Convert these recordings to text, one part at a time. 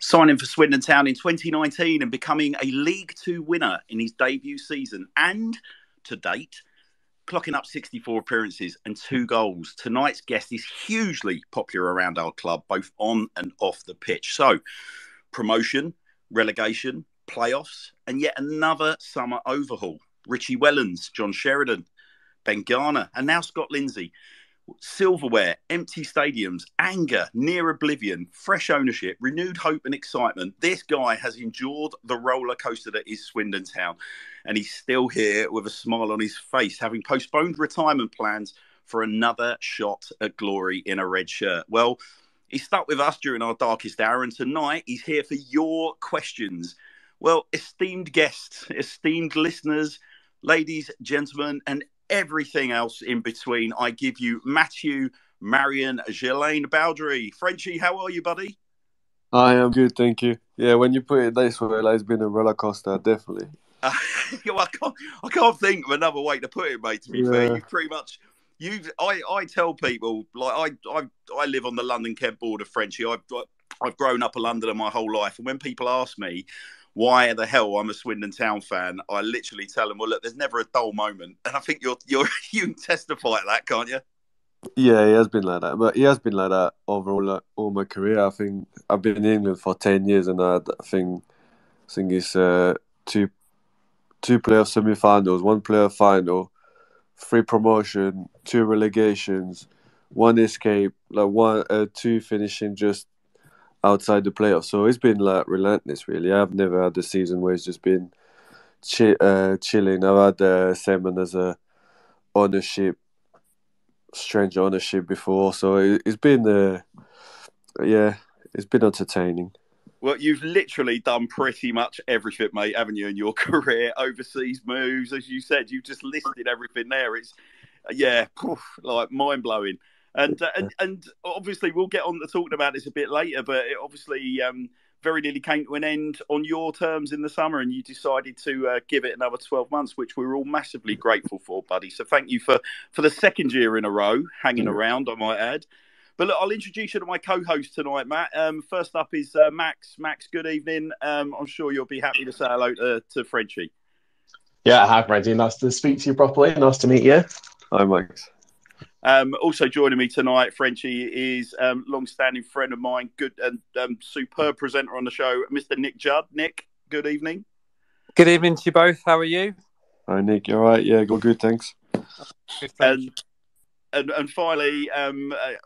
signing for Swindon Town in 2019 and becoming a League Two winner in his debut season. And to date, clocking up 64 appearances and 2 goals. Tonight's guest is hugely popular around our club, both on and off the pitch. So, promotion, relegation, playoffs, and yet another summer overhaul. Richie Wellens, John Sheridan, Ben Garner, and now Scott Lindsey. Silverware, empty stadiums, anger, near oblivion, fresh ownership, renewed hope and excitement. This guy has endured the roller coaster that is Swindon Town, and he's still here with a smile on his face, having postponed retirement plans for another shot at glory in a red shirt. Well, he stuck with us during our darkest hour, and tonight he's here for your questions. Well, esteemed guests, esteemed listeners, ladies, gentlemen, and everything else in between, I give you Mathieu Baudry. Frenchy, how are you, buddy? I am good, thank you. Yeah, when you put it this way, like, it's been a roller coaster, definitely. I can't think of another way to put it, mate. To be fair, you've pretty much. I tell people, like, I live on the London-Kent border, Frenchy. I've grown up a Londoner my whole life, and when people ask me why the hell I'm a Swindon Town fan, I literally tell them, well, look, there's never a dull moment. And I think you can testify to that, can't you? Yeah, he has been like that. But he has been like that overall, like, all my career. I think I've been in England for 10 years, and I think it's two playoff semi-finals, 1 playoff final, 3 promotion, 2 relegations, 1 escape, like 2 finishing just outside the playoffs. So it's been like relentless, really. I've never had a season where it's just been chilling. I've had Salmon as a strange ownership before, so it's been it's been entertaining. Well, you've literally done pretty much everything, mate, haven't you, in your career? Overseas moves, as you said, you've just listed everything there. It's like mind-blowing. And obviously we'll get on to talking about this a bit later, but it obviously very nearly came to an end on your terms in the summer, and you decided to give it another 12 months, which we were all massively grateful for, buddy. So thank you for the second year in a row, hanging around, I might add. But look, I'll introduce you to my co-host tonight, Matt. First up is Max. Max, good evening. I'm sure you'll be happy to say hello to Frenchy. Yeah, hi, Frenchy. Nice to speak to you properly. Nice to meet you. Hi, Max. Also joining me tonight, Frenchy, is long-standing friend of mine, good and superb presenter on the show, Mr. Nick Judd. Nick, good evening. Good evening to you both. How are you? Hi, Nick. You all right? Yeah, good, thanks. Good, thanks. And finally,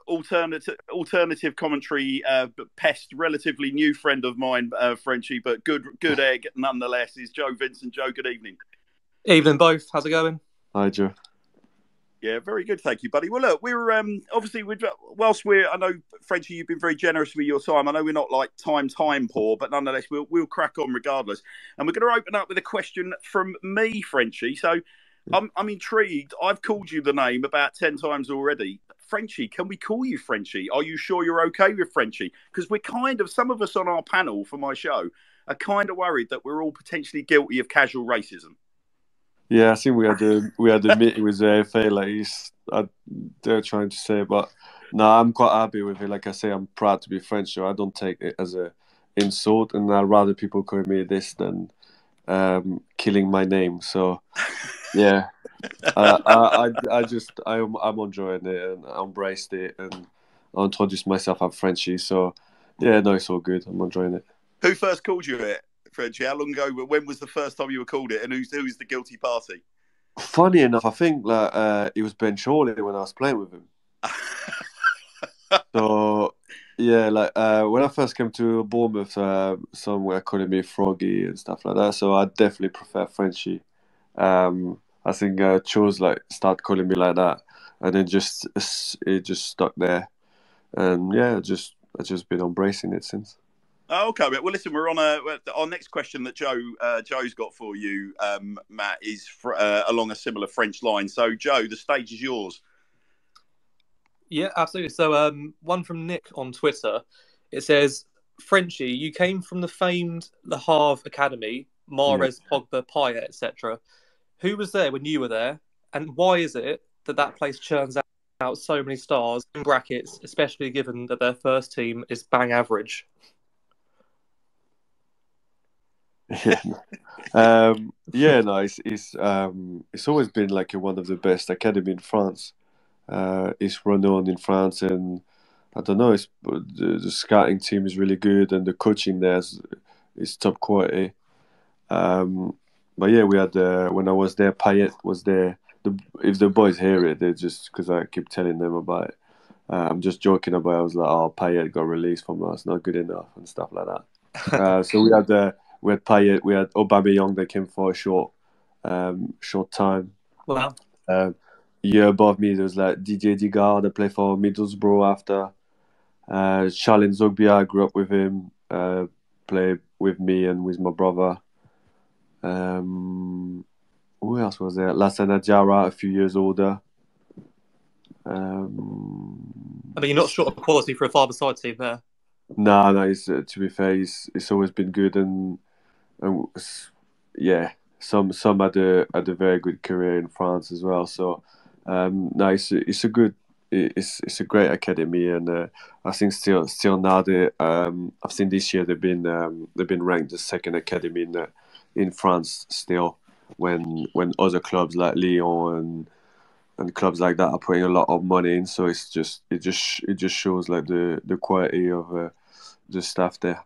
alternative commentary pest, relatively new friend of mine, Frenchy, but good egg nonetheless, is Joe Vincent. Joe, good evening. Evening both. How's it going? Hi, Joe. Yeah, very good. Thank you, buddy. Well, look, we're obviously, I know, Frenchy, you've been very generous with your time. I know we're not like time poor, but nonetheless, we'll crack on regardless. And we're going to open up with a question from me, Frenchy. So I'm intrigued. I've called you the name about 10 times already. Frenchy, can we call you Frenchy? Are you sure you're okay with Frenchy? Because some of us on our panel for my show are kind of worried that we're all potentially guilty of casual racism. Yeah, I think we had a meeting with the FA. Like, they're trying to say, but no, I'm quite happy with it. Like I say, I'm proud to be French, so I don't take it as a insult, and I'd rather people call me this than killing my name. So, yeah, I'm enjoying it, and I embraced it, and I introduced myself as Frenchy. So, yeah, no, it's all good. I'm enjoying it. Who first called you it? Frenchy, how long ago? When was the first time you were called it, and who's the guilty party? Funny enough, I think it was Ben Chorley when I was playing with him. So yeah, when I first came to Bournemouth, some were calling me Froggy and stuff like that. So I definitely prefer Frenchy. I think Chose start calling me like that, and then it just stuck there, and yeah, I've just been embracing it since. Oh, okay, well, listen, we're on our next question that Joe's got for you, Matt, is along a similar French line. So, Joe, the stage is yours. Yeah, absolutely. So, one from Nick on Twitter. It says, Frenchy, you came from the famed Le Havre Academy, Mahrez, Pogba, Payet, etc. Who was there when you were there, and why is it that place churns out so many stars, in brackets, especially given that their first team is bang average? Yeah. No, it's always been like one of the best academy in France. It's renowned in France, and I don't know. The scouting team is really good, and the coaching there is top quality. But yeah, we had when I was there, Payet was there. If the boys hear it, they just because I keep telling them about it. I'm just joking about it. I was like, "Oh, Payet got released from us, not good enough," and stuff like that. So we had Payet, we had Aubameyang that came for a short time. Wow. Year above me, there was like Didier Digard that played for Middlesbrough after. Charles Zogbia, I grew up with him, played with me and with my brother. Who else was there? Lassana Diarra, a few years older. I mean, you're not short of quality for a five-a-side team there. No. To be fair, it's always been good, and yeah, some had a very good career in France as well. So no, it's a great academy, and I think still now I've seen this year they've been ranked the second academy in France still, when other clubs like Lyon and clubs like that are putting a lot of money in. So it just shows like the quality of the staff there.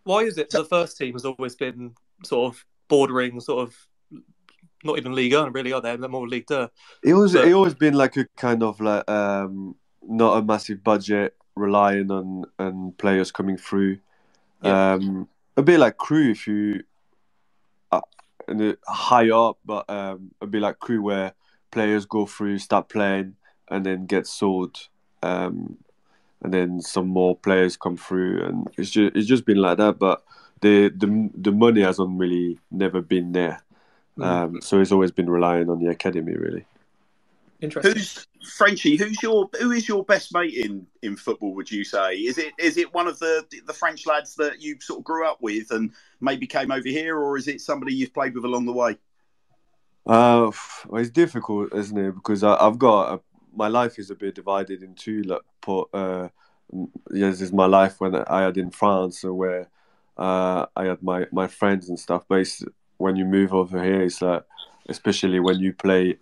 Why is it the first team has always been sort of bordering, sort of not even Ligue 1 really, are they? They're more Ligue 2. It always been like a kind of like not a massive budget, relying on players coming through. Yeah. A bit like Crew if you high up, but a bit like Crew where players go through, start playing, and then get sold, and then some more players come through, and it's just been like that. But the money hasn't really never been there, so it's always been relying on the academy really. Interesting. Frenchy? Who is your best mate in football? Would you say is it one of the French lads that you sort of grew up with and maybe came over here, or is it somebody you've played with along the way? It's difficult, isn't it? Because I've got my life is a bit divided in two. Like, this is my life when I had in France, where I had my friends and stuff. But when you move over here, it's like, especially when you play.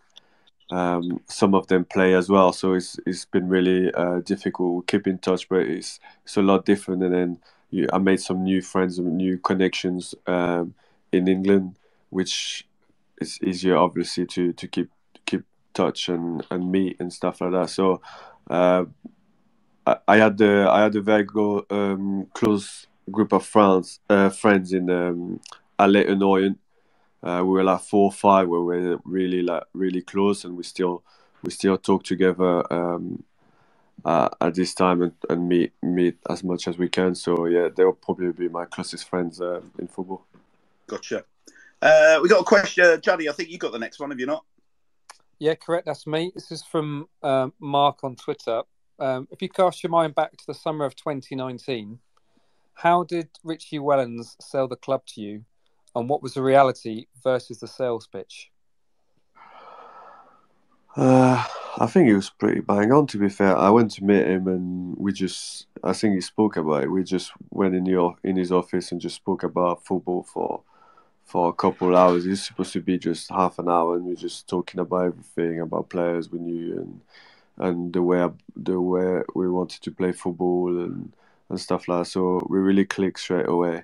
Some of them play as well, so it's been really difficult. We keep in touch, but it's a lot different. And then I made some new friends and new connections in England, which is easier, obviously, to keep touch and meet and stuff like that. So I had a very close group of friends in Alais-en-Orient. We were like 4 or 5 where we were really close, and we still talk together at this time and meet as much as we can. So yeah, they'll probably be my closest friends in football. Gotcha. We got a question, Juddy. I think you got the next one, have you not? Yeah, correct. That's me. This is from Mark on Twitter. If you cast your mind back to the summer of 2019, how did Richie Wellens sell the club to you, and what was the reality versus the sales pitch? I think he was pretty bang on, to be fair. I went to meet him, and I think he spoke about it. We just went in his office and just spoke about football for a couple of hours. It was supposed to be just half an hour, and we were just talking about everything, about players we knew and the way we wanted to play football and stuff like that. So we really clicked straight away.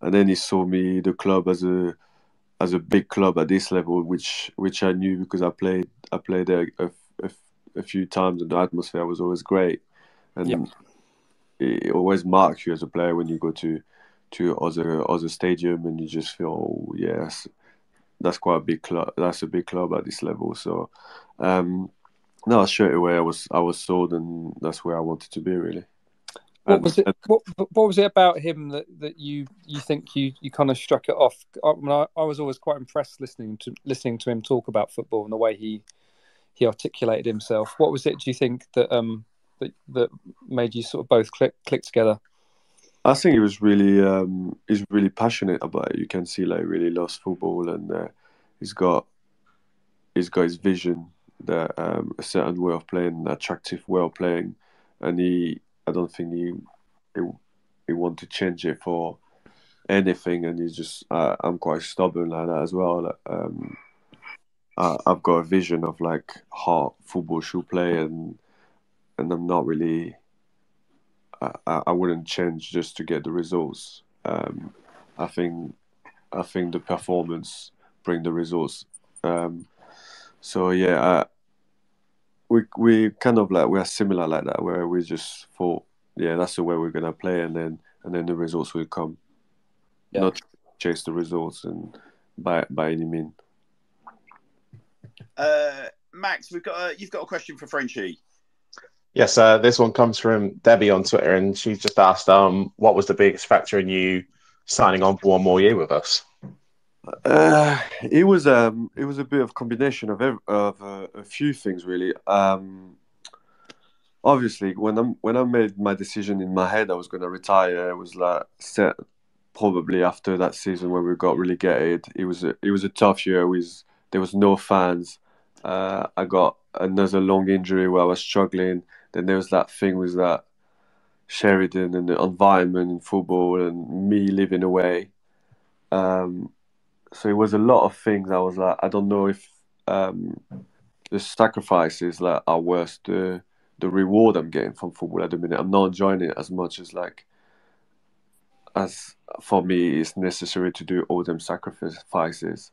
And then he saw me the club as a big club at this level, which I knew because I played there a few times, and the atmosphere was always great. And it always marks you as a player when you go to other stadium, and you just feel, oh, yes, that's quite a big club. That's a big club at this level. So no, straight away I was sold, and that's where I wanted to be really. What was it about him that you think you kind of struck it off? I was always quite impressed listening to him talk about football and the way he articulated himself. What was it, do you think, that made you sort of both click together? I think he was he's really passionate about it. You can see like really loves football, and he's got his vision, that a certain way of playing, an attractive way of playing, and I don't think he want to change it for anything, and I'm quite stubborn like that as well. I've got a vision of like how football should play, and I'm not really. I wouldn't change just to get the results. I think the performance bring the results. So yeah, we kind of like we're similar like that, where we just thought, yeah, that's the way we're gonna play, and then the results will come. Yeah. Not chase the results and by any means. Max, you've got a question for Frenchy. Yes, this one comes from Debbie on Twitter, and she's just asked, what was the biggest factor in you signing on for one more year with us? It was a bit of combination of a few things really. Obviously, when I made my decision in my head, I was going to retire. It was like set probably after that season where we got relegated. It was a tough year. There was no fans. I got another long injury where I was struggling. Then there was that thing with that Sheridan and the environment in football and me living away. So it was a lot of things. I was like, I don't know if the sacrifices like are worth the reward I'm getting from football at the minute. I'm not enjoying it as much as for me it's necessary to do all them sacrifices.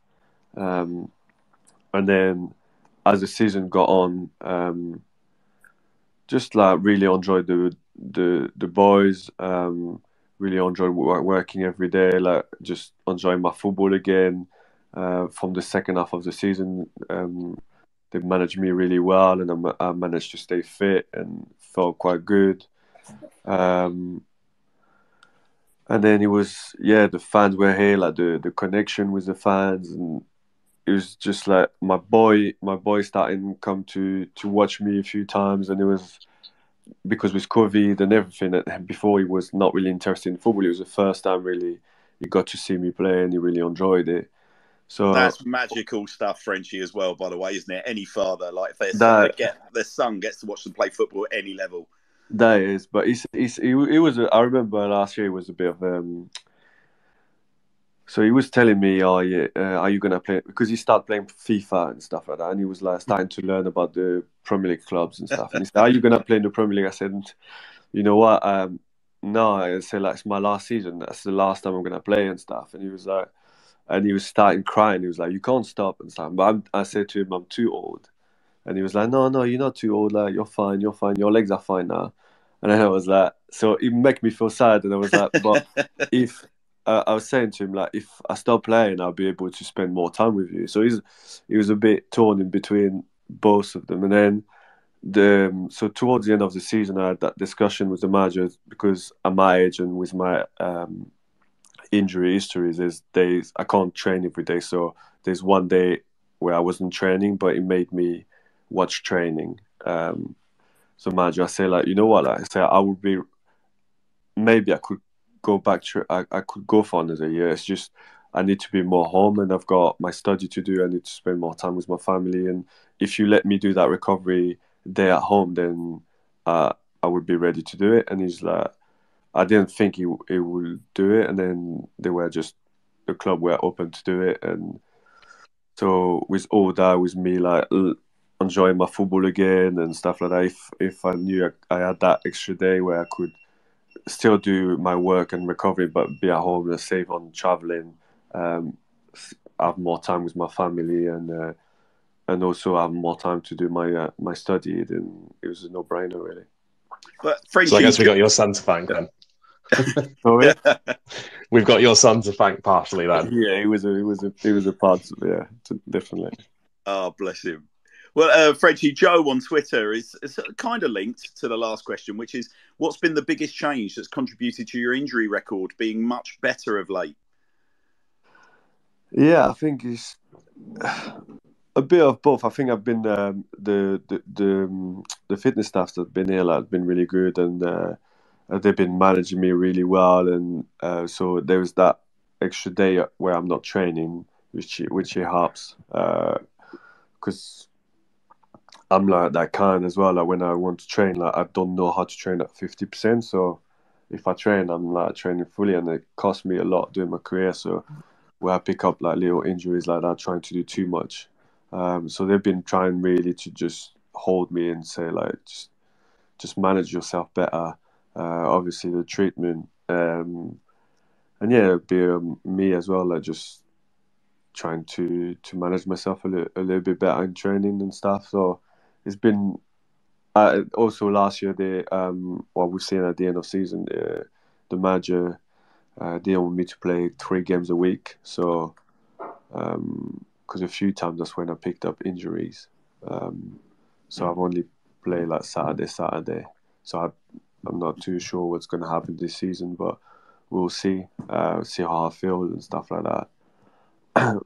And then as the season got on, just like really enjoyed the boys. Really enjoyed working every day. Like just enjoying my football again. From the second half of the season, they managed me really well, and I managed to stay fit and felt quite good. And then it was the fans were here, like the connection with the fans, and it was just like my boy starting to come to watch me a few times, and it was because with COVID and everything that before he was not really interested in football. It was the first time really he got to see me play, and he really enjoyed it. So that's magical stuff, Frenchy, as well, by the way, isn't it? Any father, like if their son gets to watch them play football at any level. That is, but it was. I remember last year it was a bit of. So he was telling me, "Oh yeah, are you gonna play?" Because he started playing FIFA and stuff like that, and he was like starting to learn about the Premier League clubs and stuff. And he said, "Are you gonna play in the Premier League?" I said, "You know what? No." I said, "Like it's my last season. That's the last time I'm gonna play and stuff." And he was like, and he was starting crying. He was like, "You can't stop and stuff." But I said to him, "I'm too old." And he was like, "No, you're not too old. Like you're fine. You're fine. Your legs are fine now." And then I was like, so it made me feel sad. And I was like, but if I was saying to him, like, if I stop playing, I'll be able to spend more time with you. So he was a bit torn in between both of them. And then so towards the end of the season, I had that discussion with the manager because at my age and with my injury history, there's days I can't train every day. So there's one day where I wasn't training, but it made me watch training. So manager, I say like, you know what? Like, I say I would be. Maybe I could go back to. I could go for another year. It's just I need to be more home, and I've got my study to do. I need to spend more time with my family, and if you let me do that recovery day at home, then I would be ready to do it. And he's like, I didn't think he would do it, and then the club were open to do it, and so with all that, with me like enjoying my football again and stuff like that. If I knew I had that extra day where I could still do my work and recovery, but be at home and save on traveling, have more time with my family, and also have more time to do my study, then it was a no-brainer really. But Frenchy, so I guess we got your son to thank then. Sorry? We've got your son to thank partially then. Yeah, it was a part. Yeah, definitely. Oh, bless him. Well, Frenchy, Joe on Twitter is kind of linked to the last question, which is, what's been the biggest change that's contributed to your injury record being much better of late? Yeah, I think it's a bit of both. I think I've been the fitness staff that's been here have been really good, and they've been managing me really well, and so there was that extra day where I'm not training, which helps because I'm like that kind as well. Like when I want to train, like I don't know how to train at 50%, so if I train, I'm like training fully, and it cost me a lot during my career. So where I pick up like little injuries like that, trying to do too much. So they've been trying really to just hold me and say like just manage yourself better. Obviously the treatment, and yeah, it'd be me as well, like just trying to manage myself a little bit better in training and stuff. So it's been also last year they what we've seen at the end of season, the manager they want me to play 3 games a week. So because a few times that's when I picked up injuries. So I've only played like Saturday. So I'm not too sure what's going to happen this season, but we'll see. See how I feel and stuff like that.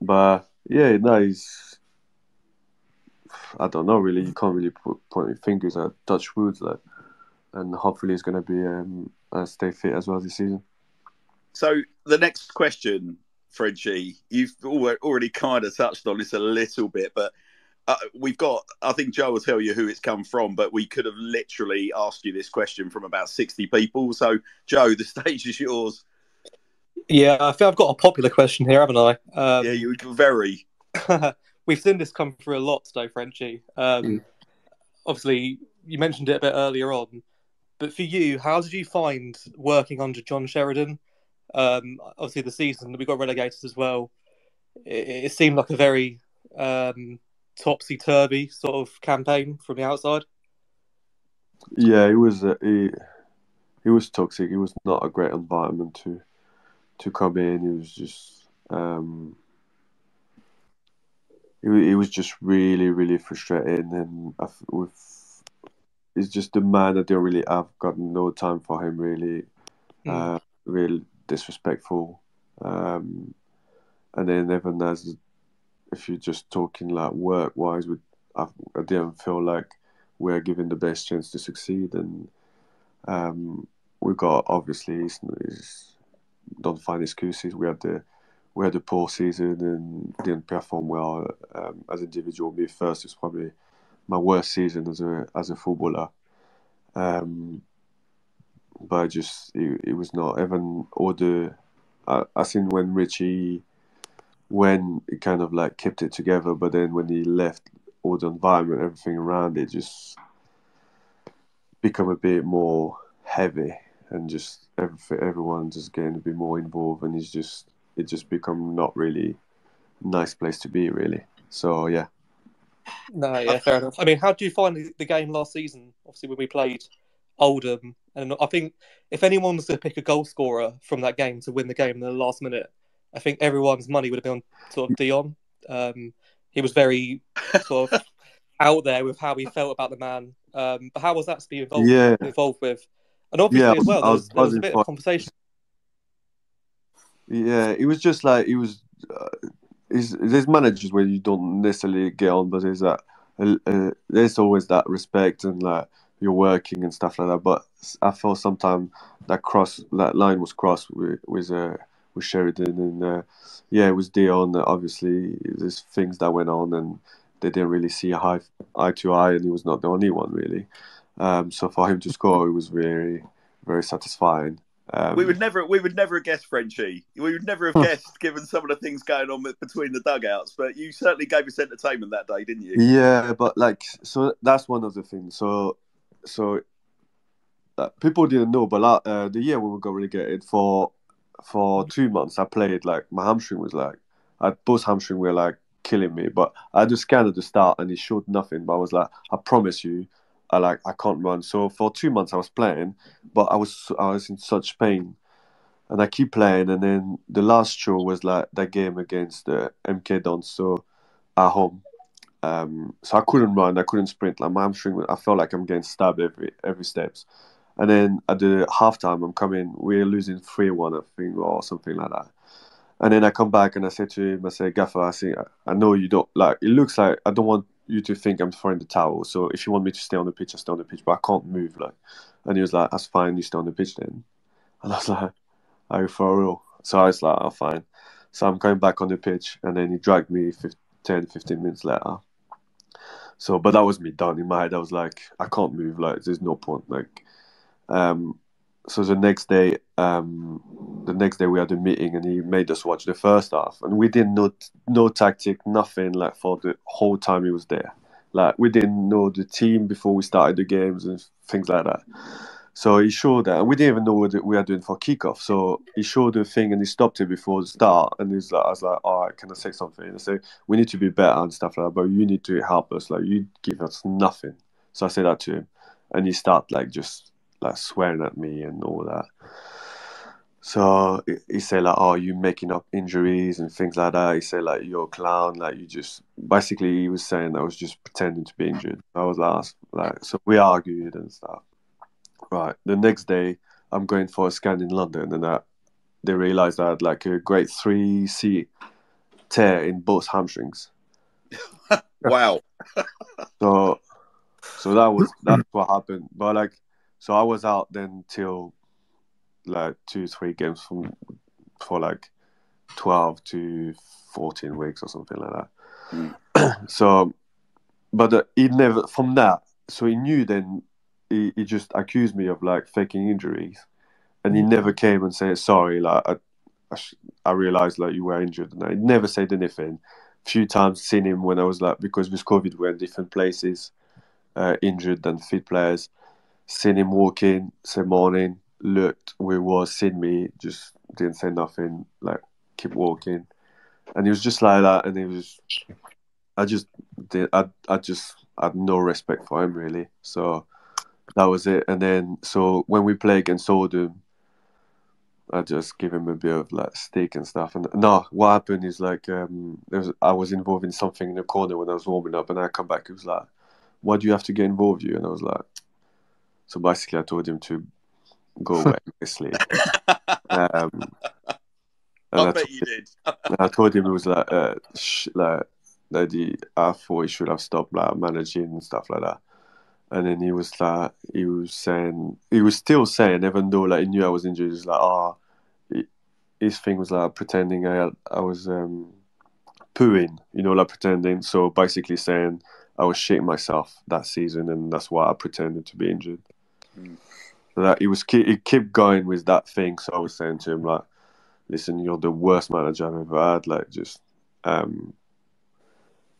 But yeah, no, I don't know really. You can't really point your fingers at touch wood, like, and hopefully it's going to be stay fit as well this season. So the next question, Frenchy, you've already kind of touched on this a little bit, but we've got, I think Joe will tell you who it's come from, but we could have literally asked you this question from about 60 people. So, Joe, the stage is yours. Yeah, I think I've got a popular question here, haven't I? Yeah, you very. We've seen this come through a lot today, Frenchy. Obviously, you mentioned it a bit earlier on, but for you, how did you find working under John Sheridan? Obviously, the season that we got relegated as well, it seemed like a very topsy-turvy sort of campaign from the outside. Yeah, it was it was toxic. It was not a great environment to come in. It was just it was just really, really frustrating, and it's just the man that don't really have got no time for him. Really, really disrespectful. And then even as if you're just talking like work wise, I didn't feel like we're given the best chance to succeed, and we got obviously don't find excuses. We had the poor season and didn't perform well as individual. Me first, it's probably my worst season as a footballer. But just it was not even all the. I think when Richie, when he kind of like kept it together, but then when he left, all the environment, everything around it just become a bit more heavy, and just everyone just getting a bit more involved, and it just become not really nice place to be, really. So yeah. No, yeah, fair enough. I mean, how do you find the game last season? Obviously, when we played Oldham, and I think if anyone was to pick a goal scorer from that game to win the game in the last minute, I think everyone's money would have been on sort of Dion. He was very sort of out there with how he felt about the man. But how was that to be involved with? And obviously as well, there was a bit of conversation. Yeah, it was just like it was. There's managers where you don't necessarily get on, but there's always that respect and like you're working and stuff like that. But I felt sometimes that line was crossed with Sheridan, and yeah, it was Dion. Obviously, there's things that went on, and they didn't really see eye to eye, and he was not the only one really. So for him to score, it was very, very satisfying. We would never have guessed, Frenchy. We would never have guessed, given some of the things going on between the dugouts. But you certainly gave us entertainment that day, didn't you? Yeah, but like, so that's one of the things. So people didn't know, but the year when we got relegated for 2 months, I played like my hamstring was like, both hamstring were like killing me. But I had a scan at the start and it showed nothing. But I was like, I promise you, I can't run. So for 2 months I was playing, but I was in such pain, and I keep playing. And then the last show was like that game against the MK Dons, so at home. So I couldn't run, I couldn't sprint. Like my hamstring, I felt like I'm getting stabbed every steps. And then at the halftime, we're losing 3-1, I think, or something like that. And then I come back and I say to him, I say, Gaffer, I know you don't, like, it looks like I don't want you to think I'm throwing the towel. So if you want me to stay on the pitch, I stay on the pitch, but I can't move, like. And he was like, that's fine, you stay on the pitch then. And I was like, are you for real? So I was like, oh, fine. So I'm coming back on the pitch, and then he dragged me 10, 15 minutes later. So, but that was me done in my head. I was like, I can't move, like, there's no point, like. so the next day, we had a meeting, and he made us watch the first half, and we didn't know no tactic, nothing, like, for the whole time he was there. Like, we didn't know the team before we started the games and things like that. So he showed that, and we didn't even know what we were doing for kickoff. So he showed the thing, and he stopped it before the start. And he's like, I was like, all right, can I say something? And I said, we need to be better and stuff like that, but you need to help us. Like, you give us nothing. So I said that to him, and he started like just like swearing at me and all that. So he said like, oh, you making up injuries and things like that. He said like, you're a clown. Like, you just, basically he was saying I was just pretending to be injured. I was like, so we argued and stuff. Right. The next day, I'm going for a scan in London, and they realised I had like a grade 3C tear in both hamstrings. Wow. So that's what happened. But like, so I was out then till like 2-3 games for like 12 to 14 weeks or something like that. So, but he never, from that, so he knew then. He just accused me of like faking injuries, and he never came and said sorry. Like, I realized like you were injured, and I never said anything. A few times seen him when I was like, because with COVID we're in different places, injured and fit players. Seen him walking, say morning, looked where he was, seen me, just didn't say nothing. Like, keep walking, and he was just like that. And he was, I just had no respect for him really. So. That was it. And then, so when we play against Oldham, I just give him a bit of like stick and stuff. And no, what happened is like, I was involved in something in the corner when I was warming up, and I come back. He was like, "Why do you have to get involved, you?" And I was like, so basically, I told him to go away, basically. I bet you did. I told him it was like, that I thought he should have stopped like managing and stuff like that. And then he was still saying, even though like he knew I was injured, he was like, his thing was like pretending I was pooing, like pretending. So basically saying I was shitting myself that season, and that's why I pretended to be injured. So that he kept going with that thing. So I was saying to him like, listen, you're the worst manager I've ever had. Like, just,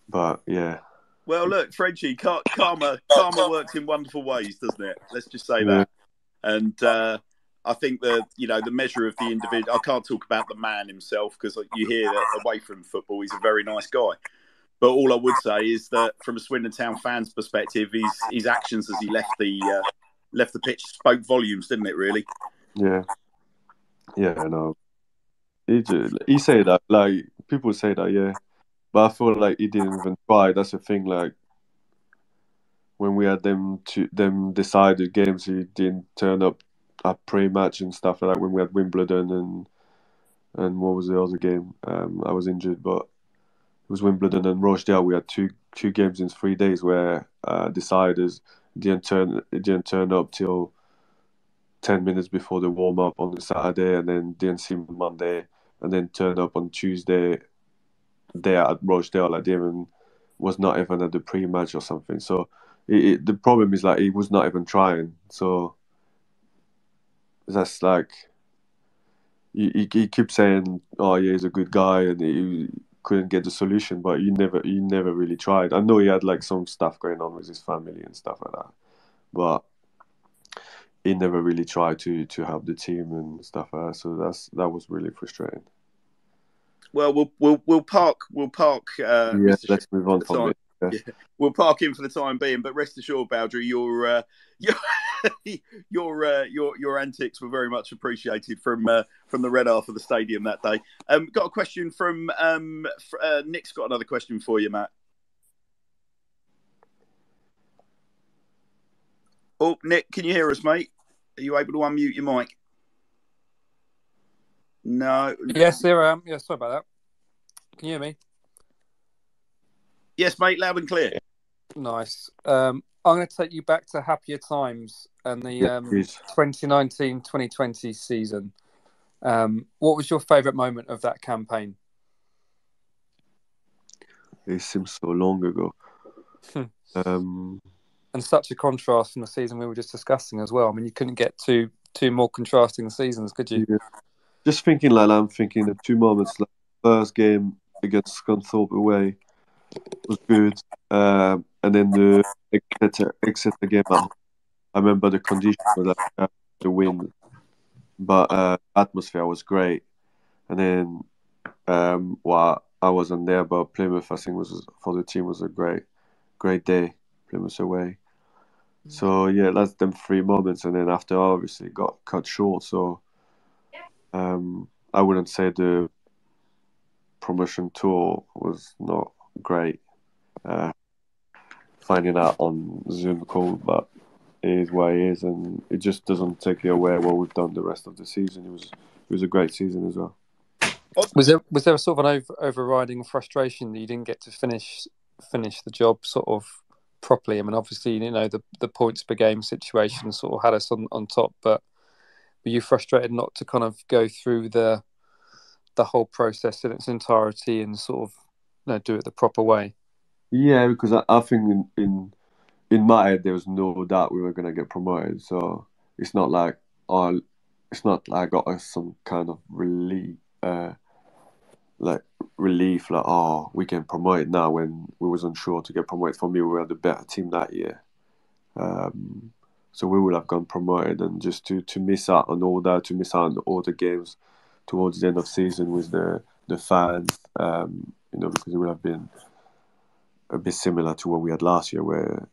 but yeah. Well, look, Frenchy, karma works in wonderful ways, doesn't it? Let's just say that. And I think the measure of the individual. I can't talk about the man himself, because you hear that away from football, he's a very nice guy. But all I would say is that from a Swindon Town fan's perspective, his actions as he left the pitch spoke volumes, didn't it? Really? Yeah. Yeah. No. He said that, like, people say that, yeah. But I feel like he didn't even try. That's the thing. Like, when we had them decided games, he didn't turn up at pre-match and stuff like that. When we had Wimbledon and what was the other game? I was injured, but it was Wimbledon and Rochdale. We had two games in 3 days where deciders didn't turn up till 10 minutes before the warm up on the Saturday, and then didn't see him on Monday, and then turned up on Tuesday there at Rochdale. Like, was not even at the pre-match or something. So the problem is like he was not even trying. So that's like he keeps saying, "Oh yeah, he's a good guy," and he couldn't get the solution. But he never really tried. I know he had like some stuff going on with his family and stuff like that, but he never really tried to help the team and stuff like that. So that was really frustrating. Well, we'll park. Let's move on from it. Yeah. We'll park him for the time being. But rest assured, Baudry, your antics were very much appreciated from the red half of the stadium that day. Got a question from Nick's got another question for you, Matt. Oh, Nick, can you hear us, mate? Are you able to unmute your mic? No. Yes, there I am. Yeah, sorry about that. Can you hear me? Yes, mate, loud and clear. Nice. I'm going to take you back to happier times and the 2019-2020 season. What was your favourite moment of that campaign? It seems so long ago. And such a contrast from the season we were just discussing as well. I mean, you couldn't get two two more contrasting seasons, could you? Yeah. Just thinking like that, I'm thinking of two moments. Like first game against Scunthorpe away was good, and then the Exeter game at home. I remember the conditions were like the wind, but atmosphere was great. And then, well, I wasn't there, but Plymouth, I think, was for the team was a great day. Plymouth away. So yeah, that's them three moments, and then after obviously it got cut short. So I wouldn't say the promotion tour was not great. Finding out on Zoom call, but it is what it is, and it just doesn't take you away what we've done the rest of the season. It was a great season as well. Was there a sort of an overriding frustration that you didn't get to finish the job sort of properly? I mean, obviously, the points per game situation sort of had us on top, but were you frustrated not to kind of go through the whole process in its entirety and sort of do it the proper way? Yeah, because I think in my head there was no doubt we were going to get promoted, so it's not like I got us some kind of relief. Relief, we can promote now when we wasn't sure to get promoted. For me, we were the better team that year, so we would have gone promoted, and just to miss out on all that, to miss out on all the games towards the end of season with the fans, because it would have been a bit similar to what we had last year, where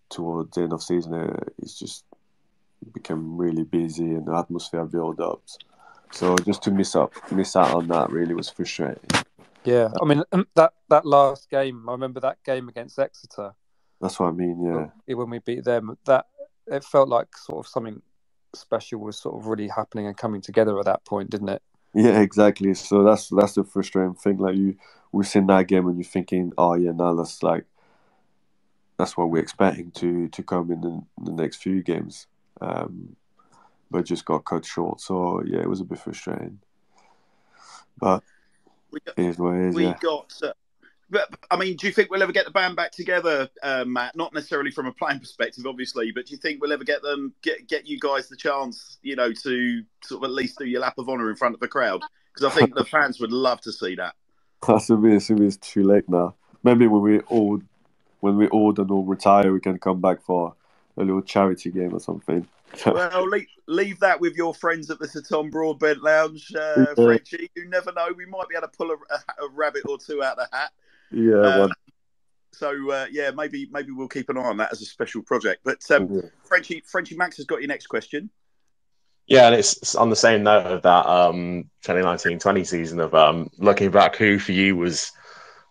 towards the end of season it's just became really busy and the atmosphere built up. So just to miss out on that really was frustrating. Yeah, I mean that last game, I remember that game against Exeter. That's what I mean. Yeah, when we beat them, that it felt like sort of something special was sort of really happening and coming together at that point, didn't it? Yeah, exactly. So that's the frustrating thing. Like we've seen that game and you're thinking, oh yeah, now that's what we're expecting to come in the next few games. But just got cut short. So yeah, it was a bit frustrating. But it is what it is. But I mean, do you think we'll ever get the band back together, Matt? Not necessarily from a playing perspective, obviously, but do you think we'll ever get you guys the chance, to sort of at least do your lap of honour in front of the crowd? Because I think the fans would love to see that. Assuming it's too late now. Maybe when we all and all retire, we can come back for a little charity game or something. Well, leave that with your friends at the Tom Broadbent Lounge, Frenchy. You never know. We might be able to pull a rabbit or two out of the hat. Yeah. So maybe we'll keep an eye on that as a special project. But Frenchy Max has got your next question. Yeah, and it's on the same note of that 2019-20 season of looking back, who for you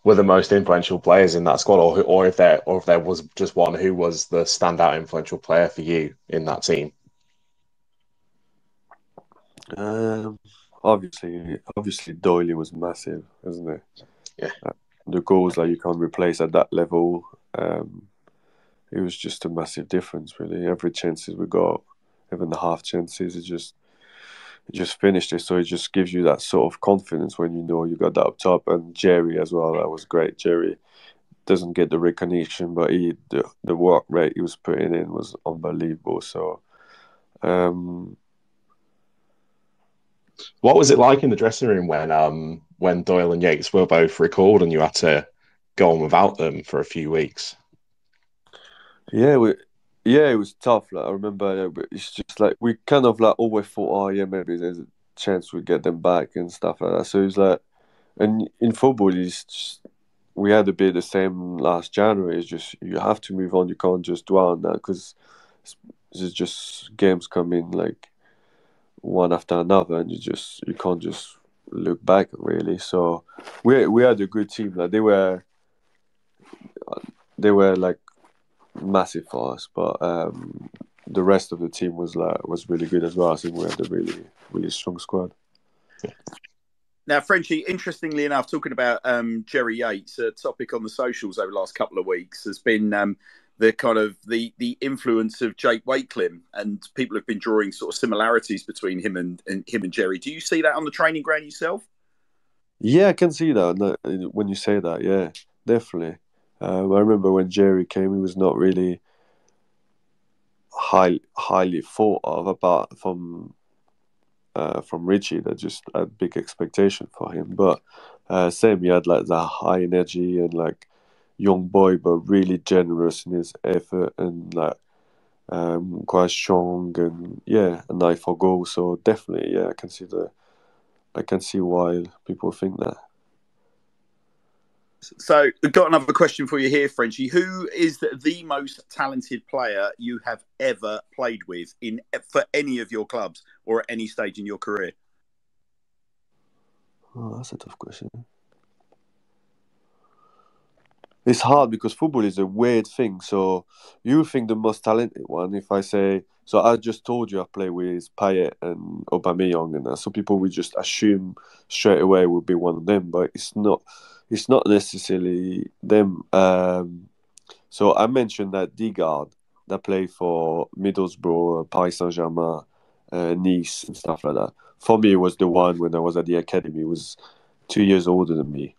were the most influential players in that squad, or if there was just one, who was the standout influential player for you in that team? Obviously Doyley was massive, isn't it? Yeah. The goals that you can't replace at that level. It was just a massive difference, really. Every chances we got, even the half chances, it just finished it. So it just gives you that sort of confidence when you know you got that up top. And Jerry as well, that was great. Jerry doesn't get the recognition, but the work rate he was putting in was unbelievable. So, what was it like in the dressing room when Doyle and Yates were both recalled and you had to go on without them for a few weeks? Yeah, it was tough. Like, I remember, it's just like we kind of like always thought, oh yeah, maybe there's a chance we get them back and stuff like that. So it's like, and in football, we had a bit the same last January. It's just you have to move on. You can't just dwell on that because it's just games come in like one after another, and you can't just look back really. So we had a good team. Like they were like massive for us, but the rest of the team was really good as well. I think we had a really, really strong squad. Now, Frenchy, interestingly enough, talking about Jerry Yates, a topic on the socials over the last couple of weeks has been the kind of the influence of Jake Wakelin, and people have been drawing sort of similarities between him and Jerry. Do you see that on the training ground yourself? Yeah, I can see that when you say that. Yeah, definitely. I remember when Jerry came, he was not really highly thought of about from Richie. That just had big expectation for him. But same, he had like that high energy and like young boy, but really generous in his effort and like quite strong and an eye for goal. So definitely, I can see why people think that. So, I've got another question for you here, Frenchy. Who is the most talented player you have ever played with for any of your clubs or at any stage in your career? Oh, that's a tough question. It's hard because football is a weird thing. So you think the most talented one, if I say, so I just told you I play with Payet and Aubameyang and that. So people would just assume straight away would be one of them, but it's not necessarily them. So I mentioned that Digard that played for Middlesbrough, Paris Saint-Germain, Nice and stuff like that. For me, it was the one when I was at the academy. He was 2 years older than me.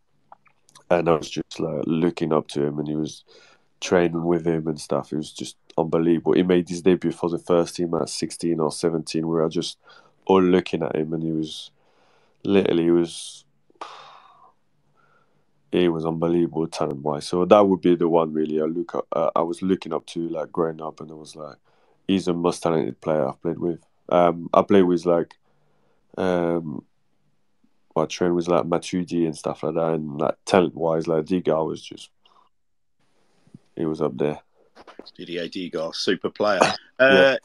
And I was just like looking up to him, and he was training with him and stuff. It was just unbelievable. He made his debut for the first team at 16 or 17. We were just all looking at him, and he was unbelievable talent-wise. So that would be the one really I was looking up to like growing up, and I was like, he's the most talented player I've played with. I played with like I trained with like Mathieu Baudry and stuff like that, and like talent-wise, like Digar was just, he was up there. Didier Digar, super player. Yeah.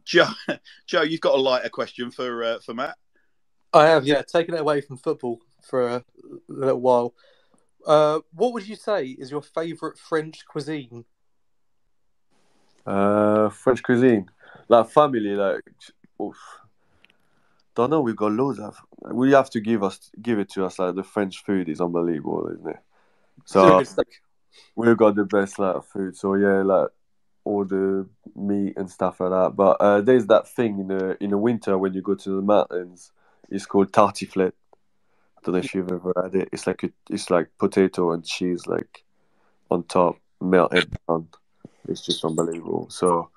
Joe, you've got a lighter question for Matt. I have, taken it away from football for a little while. What would you say is your favourite French cuisine? French cuisine, like family, like. Oof. Don't know. We've got loads of. We have to give it to us. Like the French food is unbelievable, isn't it? So we've got the best like food. So like all the meat and stuff like that. But there's that thing in the winter when you go to the mountains. It's called tartiflette. I don't know if you've ever had it. It's like potato and cheese like on top, melted down. It's just unbelievable. So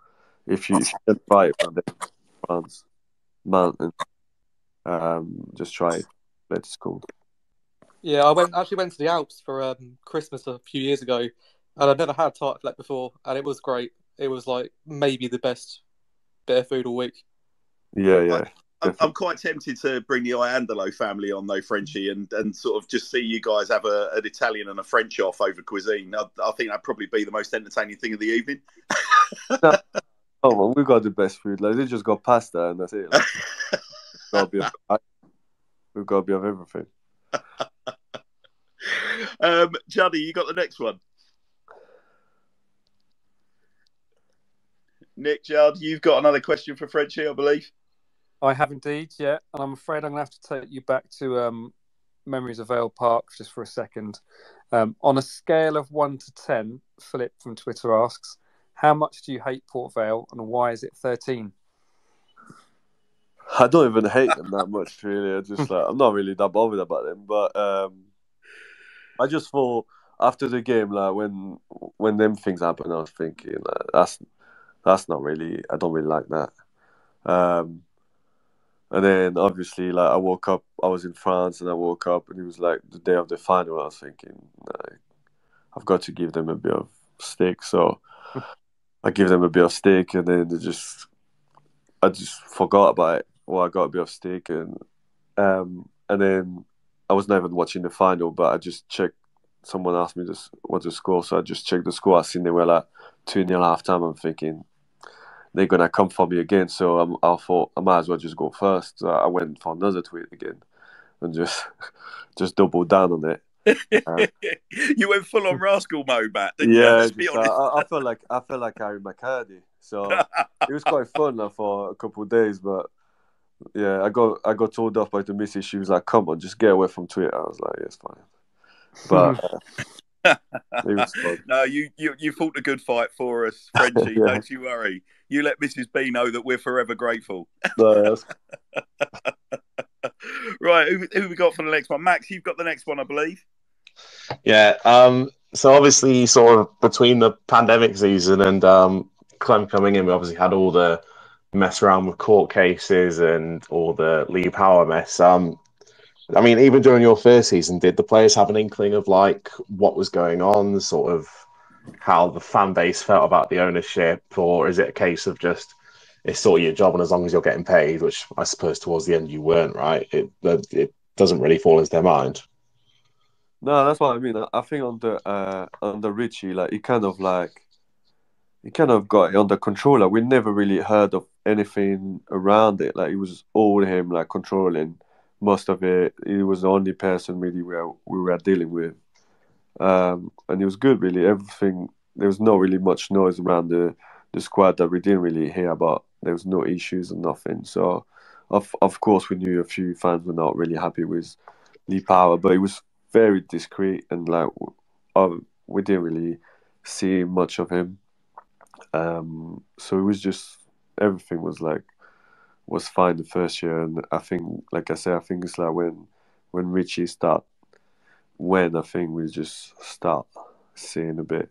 if you can try it from France mountain. Just try it. It's cool. Yeah, I went to the Alps for Christmas a few years ago, and I'd never had tartiflette before, and it was great. It was like maybe the best bit of food all week. Yeah. I'm quite tempted to bring the Iandolo family on though, Frenchy, and sort of just see you guys have an Italian and a French off over cuisine. I think that'd probably be the most entertaining thing of the evening. Oh man, we got the best food. Like they just got pasta and that's it. Like, we've got a bit of everything. Juddy, you got the next one. Nick, Judd, you've got another question for Frenchy, I believe. I have indeed, yeah. And I'm afraid I'm going to have to take you back to Memories of Vale Park just for a second. On a scale of 1 to 10, Philip from Twitter asks, how much do you hate Port Vale and why is it 13? I don't even hate them that much, really. I'm not really that bothered about them. But I just thought after the game, like when them things happen, I was thinking that's not really. I don't really like that. And then obviously, like I woke up, I was in France, and I woke up, and it was like the day of the final. I was thinking, I've got to give them a bit of stick. So I give them a bit of stick, and then I just forgot about it. Well, I got a bit of stick, and then I was not even watching the final, but I just checked. Someone asked me what the score, so I just checked the score. I seen they were like 2-0 half time. I'm thinking they're gonna come for me again, so I thought I might as well just go first. So I went for another tweet again, and just doubled down on it. You went full on rascal mode, Matt, didn't you? Let's be honest. I felt like Harry McCarthy. So it was quite fun for a couple of days, but yeah, I got told off by the missus. She was like, "Come on, just get away from Twitter." I was like, "Yes, fine." But it was fun. No, you fought a good fight for us, Frenchy. Yeah. Don't you worry. You let Mrs. B know that we're forever grateful. No, right, who we got for the next one? Max, you've got the next one, I believe. Yeah. So obviously, sort of between the pandemic season and Clem coming in, we obviously had all the mess around with court cases and all the Lee Power mess. I mean, even during your first season, did the players have an inkling of like what was going on, sort of how the fan base felt about the ownership, or is it a case of just it's sort of your job and as long as you're getting paid, which I suppose towards the end you weren't, right? It doesn't really fall into their mind. No, that's what I mean. I think on the Richie, like he kind of got it under control. Like we never really heard of anything around it. Like it was all him, like controlling most of it. He was the only person really we were dealing with, and it was good. Really, everything. There was not really much noise around the squad that we didn't really hear about. There was no issues and nothing. So, of course, we knew a few fans were not really happy with Lee Power, but it was very discreet and like we didn't really see much of him. So it was just everything was fine the first year, and I think, like I said, I think it's like when Richie I think we just start seeing a bit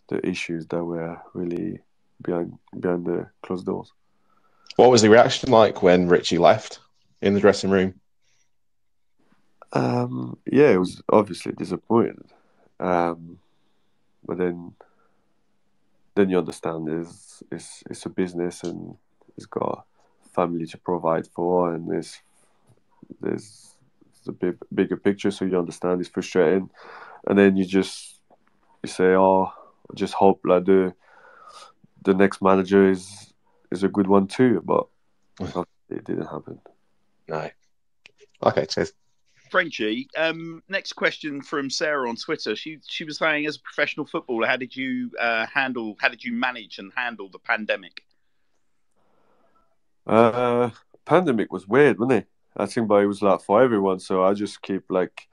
the issues that were really behind the closed doors. What was the reaction like when Richie left in the dressing room? Yeah, it was obviously disappointed, but then you understand it's a business and it's got a family to provide for, and there's a bigger picture, so you understand it's frustrating, and then you say, oh, I just hope like the next manager is a good one too, but it didn't happen. No. Okay, cheers. Frenchy, next question from Sarah on Twitter. She was saying, as a professional footballer, how did you manage and handle the pandemic? Pandemic was weird, wasn't it? I think, but it was like for everyone. So I just keep like,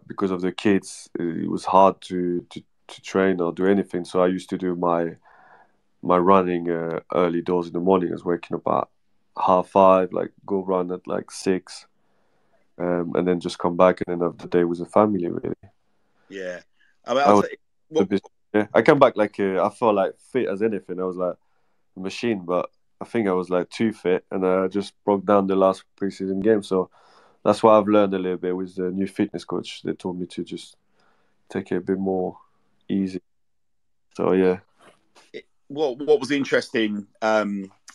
because of the kids, it was hard to train or do anything. So I used to do my running early doors in the morning. I was waking up at 5:30, like go run at like 6. And then just come back, and then have the day with the family. Really, yeah. I came back like I felt like fit as anything. I was like a machine, but I think I was like too fit, and I just broke down the last preseason game. So that's why I've learned a little bit with the new fitness coach. They told me to just take it a bit more easy. So yeah. What was interesting,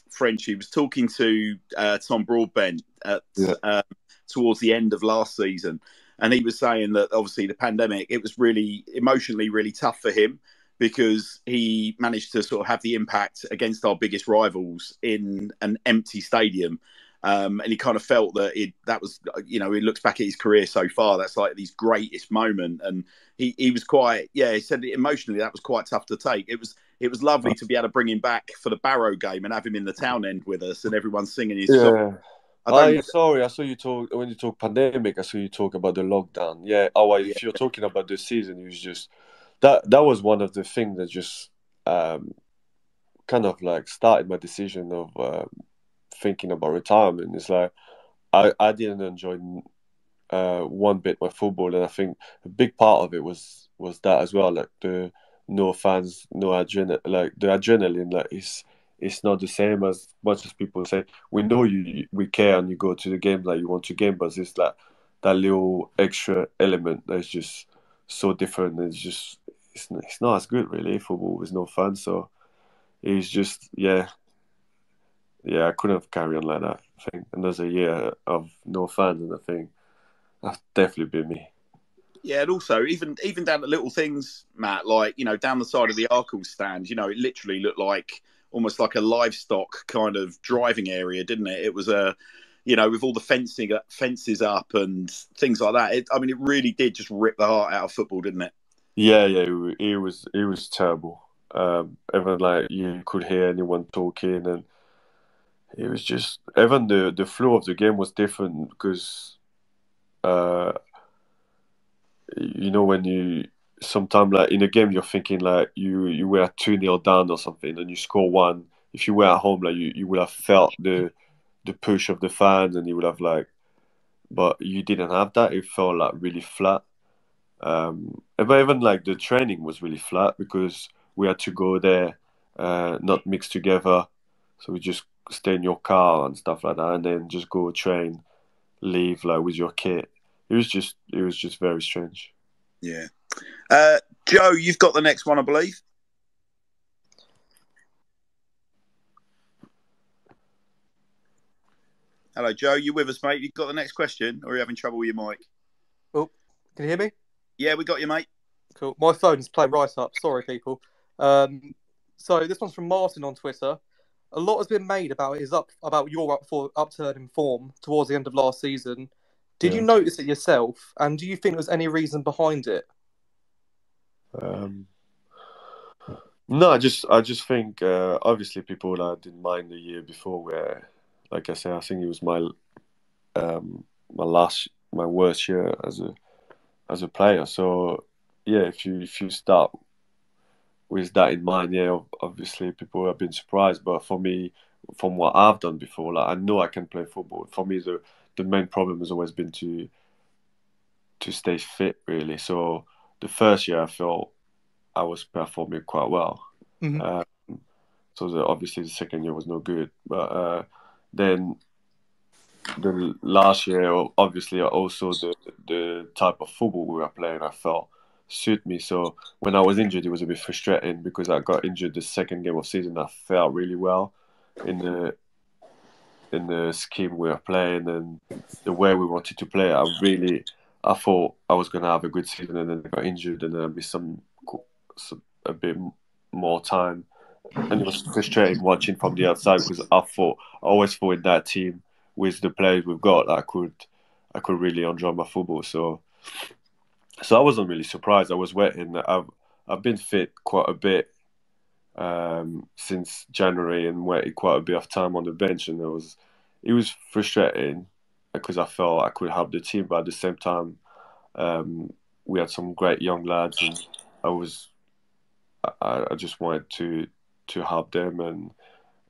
Frenchy was talking to Tom Broadbent towards the end of last season, and he was saying that obviously the pandemic, it was really emotionally really tough for him because he managed to sort of have the impact against our biggest rivals in an empty stadium. And he kind of felt that that was, he looks back at his career so far, that's like his greatest moment. And he was quite, he said emotionally that was quite tough to take. It was lovely to be able to bring him back for the Barrow game and have him in the town end with us and everyone singing his song. Sorry, I saw you talk, when you talk pandemic, I saw you talk about the lockdown. Yeah. If you're talking about the season, it was just, that was one of the things that just kind of like started my decision of thinking about retirement. It's like I didn't enjoy one bit my football, and I think a big part of it was that as well. Like the no fans, no adrenaline. Like the adrenaline, like it's not the same as much as people say. We know we care, and you go to the game like you want to game, but it's like that little extra element that's just so different. It's not as good really. Football with no fans, so it's just I couldn't have carried on like that. I think another year of no fans, and I think that's definitely been me. Yeah, and also even down to little things, Matt, like down the side of the Arkle stand, it literally looked like almost like a livestock kind of driving area, didn't it? It was with all the fences up and things like that. It really did just rip the heart out of football, didn't it? Yeah, it was terrible. Even like you could hear anyone talking, and it was just even the flow of the game was different because when you sometimes like in a game you're thinking like you were 2-0 down or something and you score one. If you were at home, like you would have felt the push of the fans, and you would have but you didn't have that. It felt like really flat. But even like the training was really flat because we had to go there not mixed together. So we just stay in your car and stuff like that, and then just go train, leave like with your kit. It was just very strange. Yeah. Joe, you've got the next one, I believe. Hello, Joe. You with us, mate? You got the next question, or are you having trouble with your mic? Oh, can you hear me? Yeah, we got you, mate. Cool. My phone's playing right up. Sorry, people. So this one's from Martin on Twitter. A lot has been made about your upturning form towards the end of last season. Did you notice it yourself, and do you think there's any reason behind it? No, I just think obviously people didn't mind the year before, where, like I said, I think it was my worst year as a player. So yeah, if you start with that in mind, yeah, obviously people have been surprised. But for me, from what I've done before, like, I know I can play football. For me, the main problem has always been to stay fit, really. So the first year I felt I was performing quite well. Mm-hmm. So obviously the second year was no good. But then the last year, obviously also the type of football we were playing, I felt suit me. So when I was injured, it was a bit frustrating because I got injured the second game of season. I felt really well in the scheme we were playing and the way we wanted to play. I thought I was going to have a good season, and then I got injured, and then I'd miss a bit more time. And it was frustrating watching from the outside because I always thought in that team with the players we've got, I could really enjoy my football. So I wasn't really surprised. I was waiting. I've been fit quite a bit since January and waited quite a bit of time on the bench, and it was frustrating because I felt I could help the team, but at the same time, we had some great young lads, and I just wanted to help them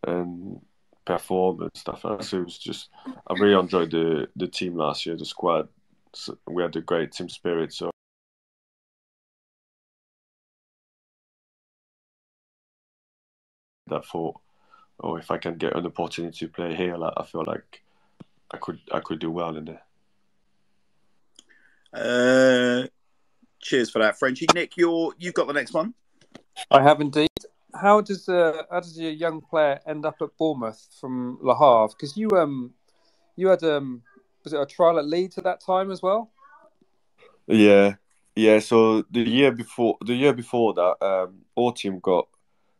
and perform and stuff like that. So it was just, I really enjoyed the team last year, the squad. So we had a great team spirit. So that thought, oh, if I can get an opportunity to play here, like, I feel like I could do well in there. Cheers for that, Frenchy. Nick, you've got the next one. I have indeed. How does a young player end up at Bournemouth from Le Havre? Because you had was it a trial at Leeds at that time as well? Yeah. So the year before that, our team got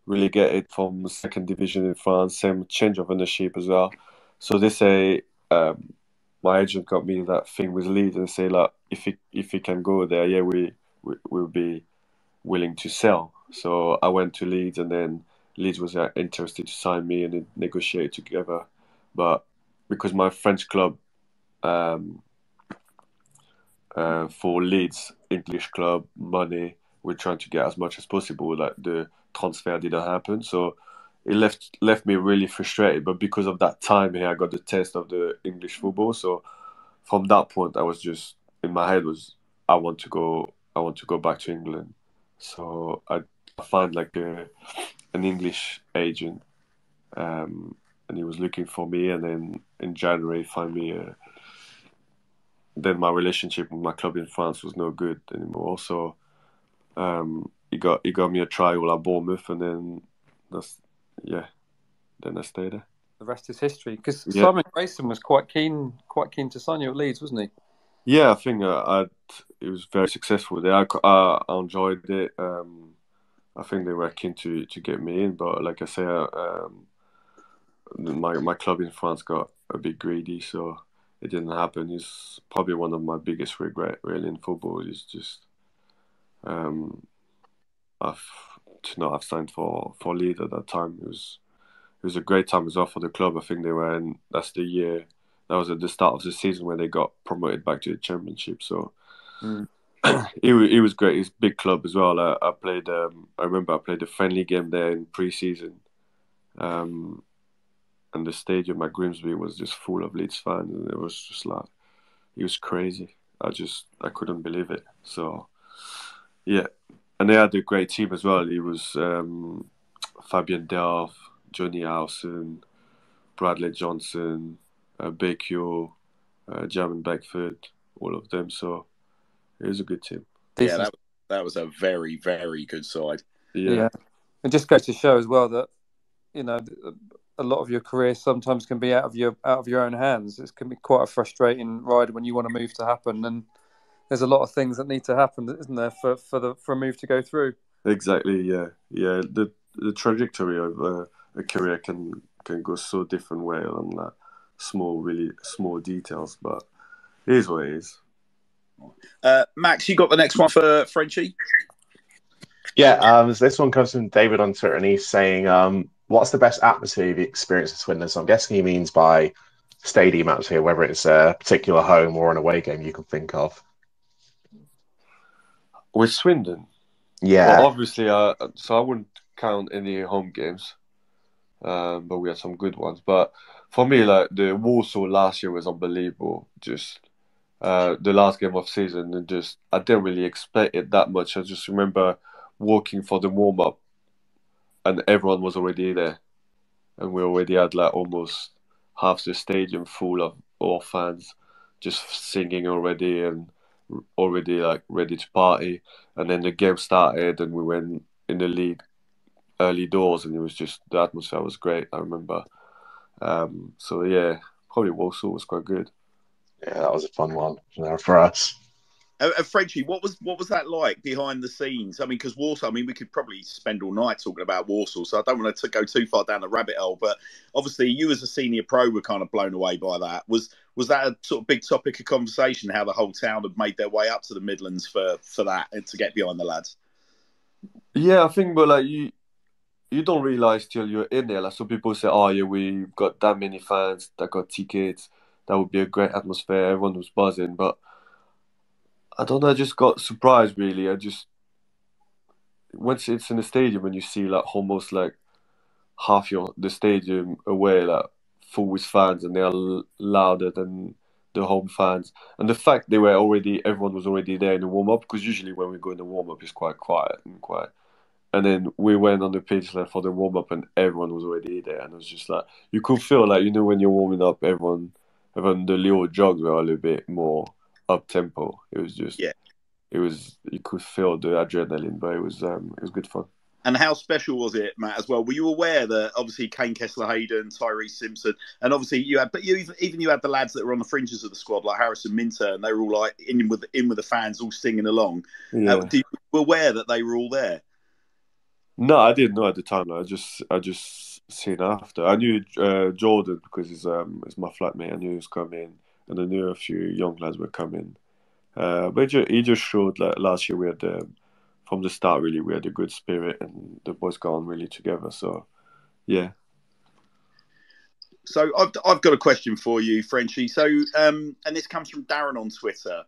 relegated from second division in France. Same change of ownership as well. So they say, my agent got me that thing with Leeds and say, like, if he can go there, yeah, we'll be willing to sell. So I went to Leeds, and then Leeds was interested to sign me and negotiate together. But because my French club, for Leeds, English club, money, we're trying to get as much as possible. Like, the transfer didn't happen, so it left me really frustrated. But because of that time here, I got the taste of the English football. So from that point, I was just, in my head was, I want to go back to England. So I find like an English agent, and he was looking for me. And then in January, find me. Then my relationship with my club in France was no good anymore. So he got me a trial at Bournemouth, and then then I stayed there. The rest is history. Because Simon Grayson was quite keen to sign you at Leeds, wasn't he? Yeah, I think it was very successful there. I enjoyed it. I think they were keen to get me in, but like I say, my club in France got a bit greedy, so it didn't happen. It's probably one of my biggest regret really in football. Is just to not have signed for Leeds at that time. It was a great time as well for the club. I think they were in. That's the year. That was at the start of the season when they got promoted back to the Championship. So it was great. It's a big club as well. I played. I remember I played a friendly game there in pre-season, and the stadium at Grimsby was just full of Leeds fans, and it was just like, it was crazy. I couldn't believe it. So yeah, and they had a great team as well. It was Fabian Delph, Johnny Howson, Bradley Johnson, Bakio, Jamin Beckford, all of them. So it was a good team. Yeah, that was a very, very good side. Yeah. It just goes to show as well that, you know, a lot of your career sometimes can be out of your own hands. It can be quite a frustrating ride when you want a move to happen, and there's a lot of things that need to happen, isn't there, for a move to go through? Exactly. Yeah. The trajectory of a career can go so different way on that really small details, but it is what it is. Max, you got the next one for Frenchy? Yeah, so this one comes from David on Twitter, and he's saying, what's the best atmosphere you've experienced at Swindon? So I'm guessing he means by stadium atmosphere, whether it's a particular home or an away game you can think of. With Swindon? Yeah. Well, obviously, so I wouldn't count any home games, but we had some good ones. But for me, like the Warsaw last year was unbelievable. Just the last game of season, and just I didn't really expect it that much. I just remember walking for the warm up, and everyone was already there, and we already had like almost half the stadium full of all fans, just singing already and already like ready to party. And then the game started, and we went in the league early doors, and it was just the atmosphere was great. I remember. So yeah, probably Warsaw was quite good. Yeah, that was a fun one for us. Frenchy, what was that like behind the scenes? I mean, because Warsaw, I mean, we could probably spend all night talking about Warsaw, so I don't want to go too far down the rabbit hole. But obviously, you as a senior pro were kind of blown away by that. Was that a sort of big topic of conversation? How the whole town had made their way up to the Midlands for that and to get behind the lads? Yeah, I think, but like you don't realise till you're in there. Like some people say, "Oh yeah, we've got that many fans that got tickets. That would be a great atmosphere. Everyone was buzzing." But I don't know. I just got surprised. Really, once it's in the stadium and you see like almost like half the stadium away, like full with fans, and they are louder than the home fans. And the fact everyone was already there in the warm up, because usually when we go in the warm up, it's quite quiet and quiet. And then we went on the pitch like, for the warm up, and everyone was already there, and it was just like you could feel like, you know, when you're warming up, everyone the little jogs were a little bit more up tempo. It was just you could feel the adrenaline, but it was good fun. And how special was it, Matt, as well? Were you aware that obviously Kane Kessler-Hayden, Tyrese Simpson, and obviously you had the lads that were on the fringes of the squad, like Harrison Minter, and they were all like in with the fans, all singing along. Yeah. You were aware that they were all there? No, I didn't know at the time. I just seen after. I knew Jordan because he's my flatmate. I knew he was coming, and I knew a few young lads were coming. But he just showed that last year we had from the start, really, we had a good spirit, and the boys got on really together. So, yeah. So I've got a question for you, Frenchy. So and this comes from Darren on Twitter.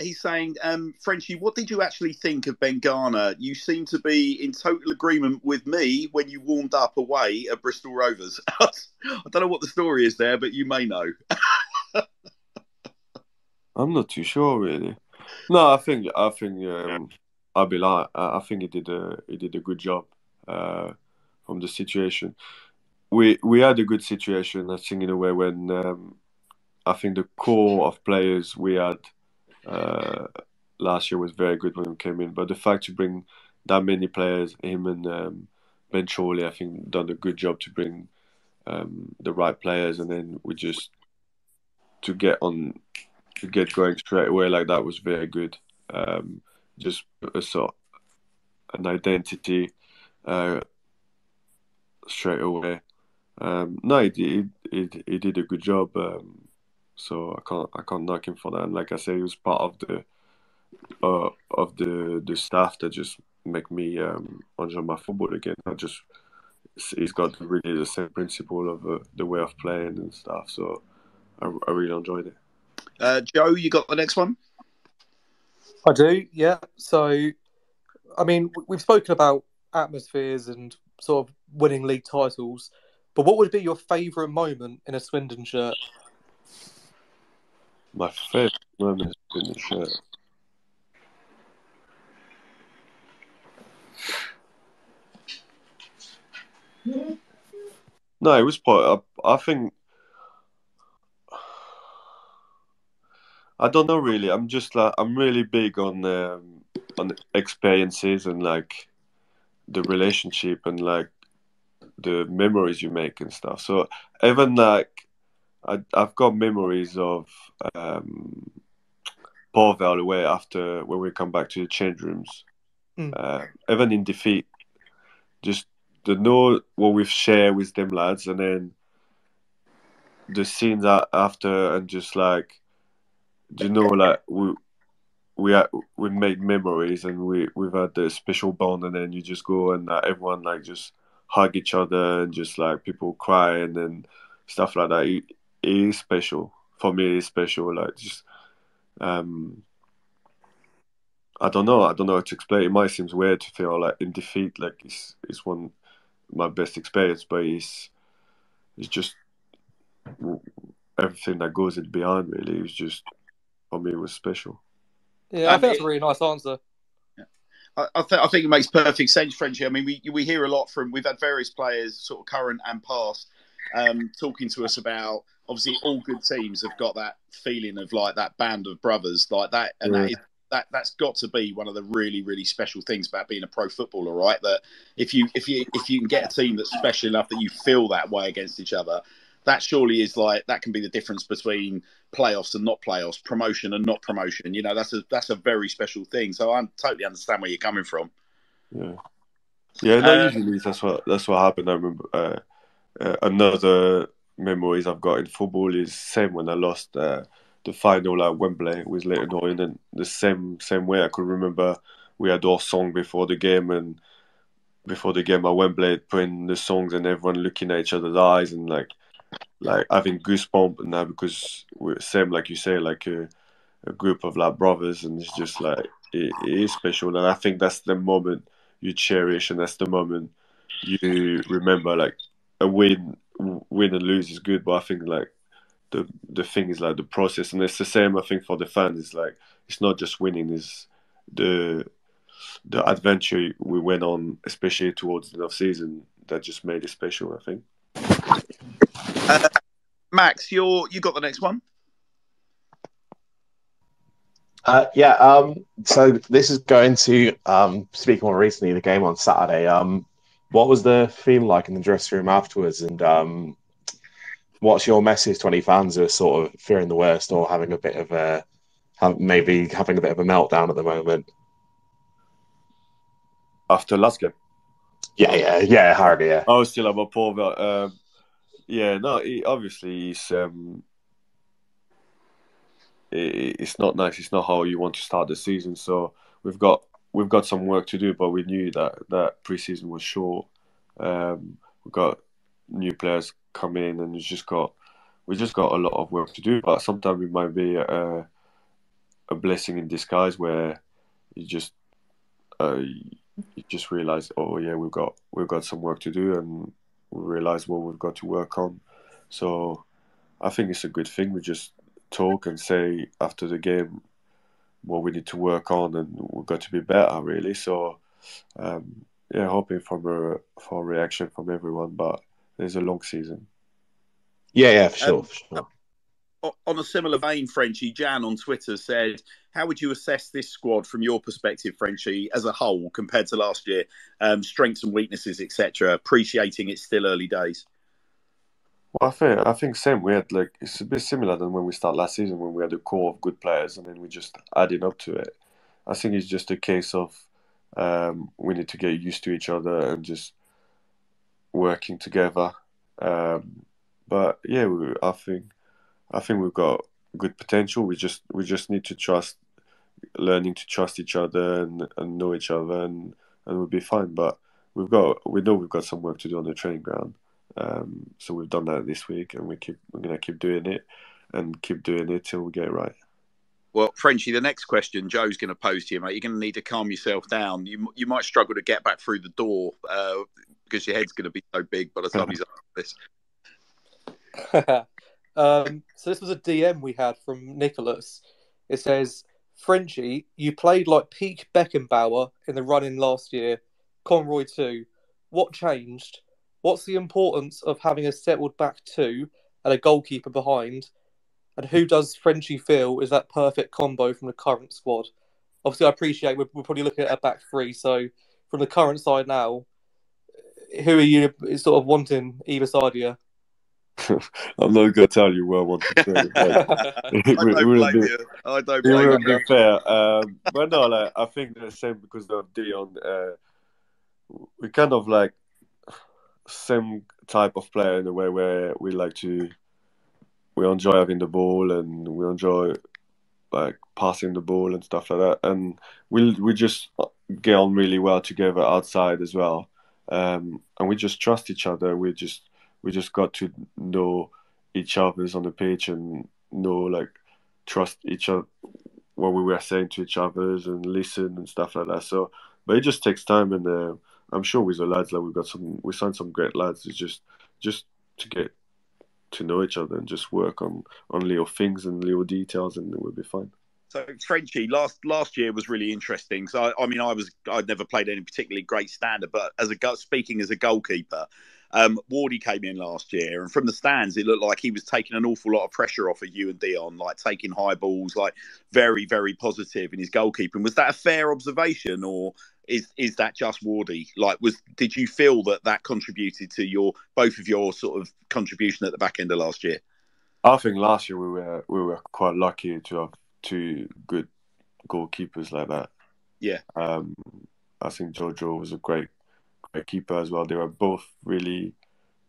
He's saying, Frenchy, what did you actually think of Ben Garner? You seem to be in total agreement with me when you warmed up away at Bristol Rovers. I don't know what the story is there, but you may know. I'm not too sure, really. No, I think I'll be lying. I think he did a good job from the situation. We had a good situation, I think, in a way, when I think the core of players we had last year was very good when we came in. But the fact to bring that many players, him and Ben Chorley, I think, done a good job to bring the right players, and then we just to get going straight away like that was very good. Just a sort an identity straight away. No, he did a good job. So I can't knock him for that. And like I say, he was part of the staff that just make me enjoy my football again. He's got really the same principle of the way of playing and stuff. So I really enjoyed it. Joe, you got the next one? I do, yeah. So, I mean, we've spoken about atmospheres and sort of winning league titles, but what would be your favourite moment in a Swindon shirt? My favourite moment in the shirt. No, it was part. I think I don't know really. I'm just like I'm really big on experiences and like the relationship and like the memories you make and stuff. So even like I've got memories of um, Pavel away after when we come back to the change rooms. Even in defeat, just to know what we've shared with them lads, and then the scenes after, and just like like we made memories, and we've had the special bond, and then you just go and everyone like just hug each other, and just like people crying and stuff like that. It is special for me. It's special, like just um I don't know how to explain. It might seem weird to feel like in defeat, like it's one my best experience, but it's just everything that goes in behind. Really, it was just for me it was special. Yeah, I think that's a really nice answer. I think it makes perfect sense, Frenchy. I mean, we hear a lot from, we've had various players, sort of current and past, talking to us about, obviously all good teams have got that feeling of like that band of brothers like that, and that's got to be one of the really, really special things about being a pro footballer, right? That if you can get a team that's special enough that you feel that way against each other, that surely is like, that can be the difference between playoffs and not playoffs, promotion and not promotion. You know, that's a very special thing. So I totally understand where you're coming from. Yeah. No, usually that's what happened. I remember another memories I've got in football is same when I lost the final at Wembley with Leighton Orient, and the same way I could remember we had our song before the game, and before the game at Wembley putting the songs and everyone looking at each other's eyes and like having goosebumps and that, because we're same like you say, like a group of like brothers, and it's just like it is special, and I think that's the moment you cherish, and that's the moment you remember. Like a win and lose is good, but I think like the thing is like the process, and it's the same I think for the fans. It's like it's not just winning, it's the adventure we went on, especially towards the end of season, that just made it special, I think. Max, you got the next one. So this is going to speak more recently, the game on Saturday. What was the feeling like in the dressing room afterwards, and what's your message to any fans who are sort of fearing the worst or having a bit of maybe having a bit of a meltdown at the moment? After last game? Yeah, hardly, yeah. Oh, still about Paul. Yeah, no, obviously it's not nice. It's not how you want to start the season. So we've got some work to do, but we knew that pre-season was short. We've got new players come in, and we just got a lot of work to do. But sometimes it might be a blessing in disguise, where you just realize, oh yeah, we've got some work to do, and we realize what we've got to work on. So I think it's a good thing. We just talk and say after the game what we need to work on, and we've got to be better, really. So hoping for a reaction from everyone, but there's a long season. Yeah, for sure. On a similar vein, Frenchy, Jan on Twitter said, how would you assess this squad from your perspective, Frenchy, as a whole compared to last year? Strengths and weaknesses, etc. Appreciating it's still early days. Well, I think same. We had like, it's a bit similar than when we started last season, when we had a core of good players, and then we just added up to it. I think it's just a case of we need to get used to each other and just working together. But yeah, I think we've got good potential. We just need to learning to trust each other and know each other, and we'll be fine. But we know we've got some work to do on the training ground. So we've done that this week, and we're gonna keep doing it and keep doing it till we get it right. Well, Frenchy, the next question Joe's going to pose to you, mate. You're going to need to calm yourself down. You might struggle to get back through the door because your head's going to be so big by the time he's up this. So this was a DM we had from Nicholas. It says, Frenchy, you played like peak Beckenbauer in the run-in last year. Conroy too. What changed? What's the importance of having a settled back two and a goalkeeper behind? And who does Frenchy feel is that perfect combo from the current squad? Obviously, I appreciate we're probably looking at a back three. So from the current side now, who are you sort of wanting either side of you? I'm not going to tell you where I want to play, but I don't blame you. I don't it blame wouldn't you. be fair. But no, like, I think the same because of Dion. We kind of like same type of player in a way where we enjoy having the ball and we enjoy like passing the ball and stuff like that, and we just get on really well together outside as well, and we just trust each other. We just got to know each other's on the pitch and trust each other what we were saying to each other's and listen and stuff like that. So, but it just takes time, and I'm sure with the lads, like we signed some great lads. It's just to get to know each other and just work on little things and little details, and we'll be fine. So Frenchy, last year was really interesting. So I'd never played any particularly great standard, but speaking as a goalkeeper, Wardy came in last year, and from the stands, it looked like he was taking an awful lot of pressure off of you and Dion, like taking high balls, like very, very positive in his goalkeeping. Was that a fair observation, or is that just Wardy? Like, did you feel that contributed to both of your sort of contribution at the back end of last year? I think last year we were quite lucky to have two good goalkeepers like that. Yeah. I think Jojo was a great keeper as well. They were both really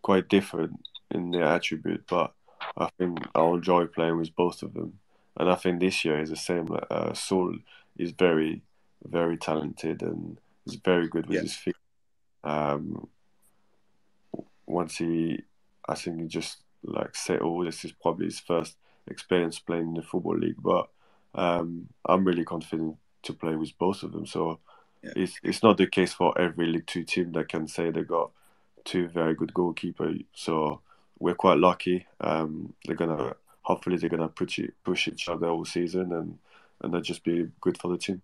quite different in their attribute, but I think I'll enjoy playing with both of them. And I think this year is the same. Saul is very, very talented and is very good with his feet. I think he just like settled. This is probably his first experience playing in the Football League, but I'm really confident to play with both of them. So it's not the case for every League Two team that can say they got two very good goalkeepers. So we're quite lucky. Hopefully they're gonna push each other all season, and that just be good for the team.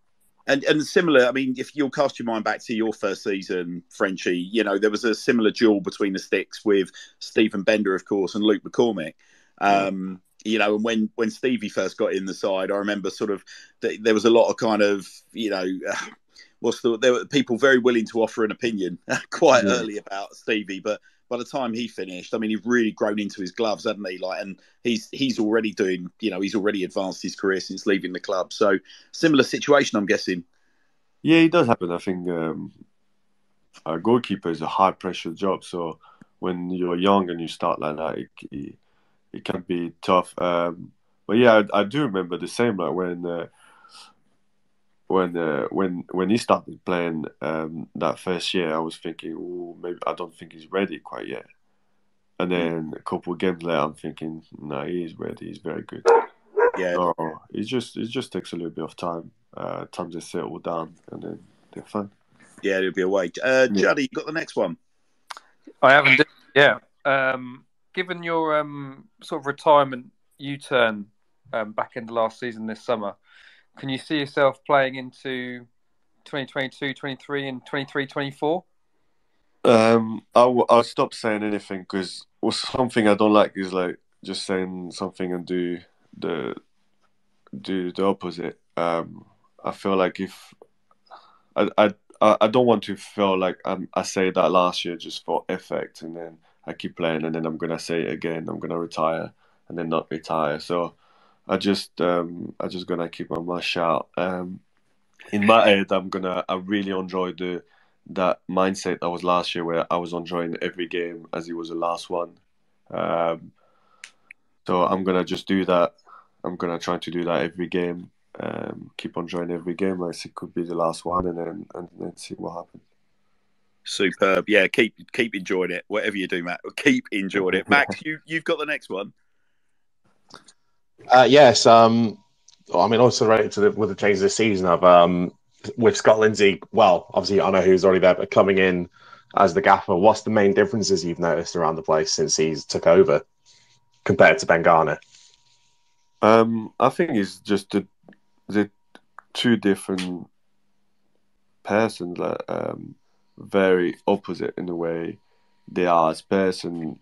And similar, I mean, if you'll cast your mind back to your first season, Frenchy, there was a similar duel between the sticks with Stephen Bender, of course, and Luke McCormick. And when Stevie first got in the side, I remember sort of there was a lot of kind of, there were people very willing to offer an opinion quite early about Stevie, but by the time he finished, I mean, he'd really grown into his gloves, hadn't he? And he's already doing, he's already advanced his career since leaving the club. So similar situation, I'm guessing. Yeah, it does happen. I think a goalkeeper is a high pressure job. So when you're young and you start like that, it can be tough. But yeah, I do remember the same. Like when he started playing that first year, I was thinking, maybe I don't think he's ready quite yet. And then a couple of games later, I'm thinking, no, he is ready. He's very good. Yeah. So it just takes a little bit of time. Time to settle down, and then they're fun. Yeah, it'll be a wait. Juddy, you got the next one? I haven't. Yeah. Given your sort of retirement U-turn back in the last season this summer, can you see yourself playing into 2022, 23 and 23, 24? I'll stop saying anything because something I don't like is like just saying something and do the opposite. I feel like if I don't want to feel like I say that last year just for effect, and then I keep playing, and then I'm gonna say it again. I'm gonna retire, and then not retire. So I just gonna keep my mouth shut. In my head, I really enjoy that mindset that was last year, where I was enjoying every game as it was the last one. So I'm gonna just do that. I'm gonna try to do that every game. Keep enjoying every game like it could be the last one, and then see what happens. Superb. Yeah, keep enjoying it. Whatever you do, Matt, keep enjoying it. Max, you've got the next one. Yes. I mean, also related with the change this season of with Scott Lindsey. Well, obviously, I know who's already there, but coming in as the gaffer, what's the main differences you've noticed around the place since he's took over compared to Ben Garner? I think it's just the two different persons, like very opposite in a way. they are as person.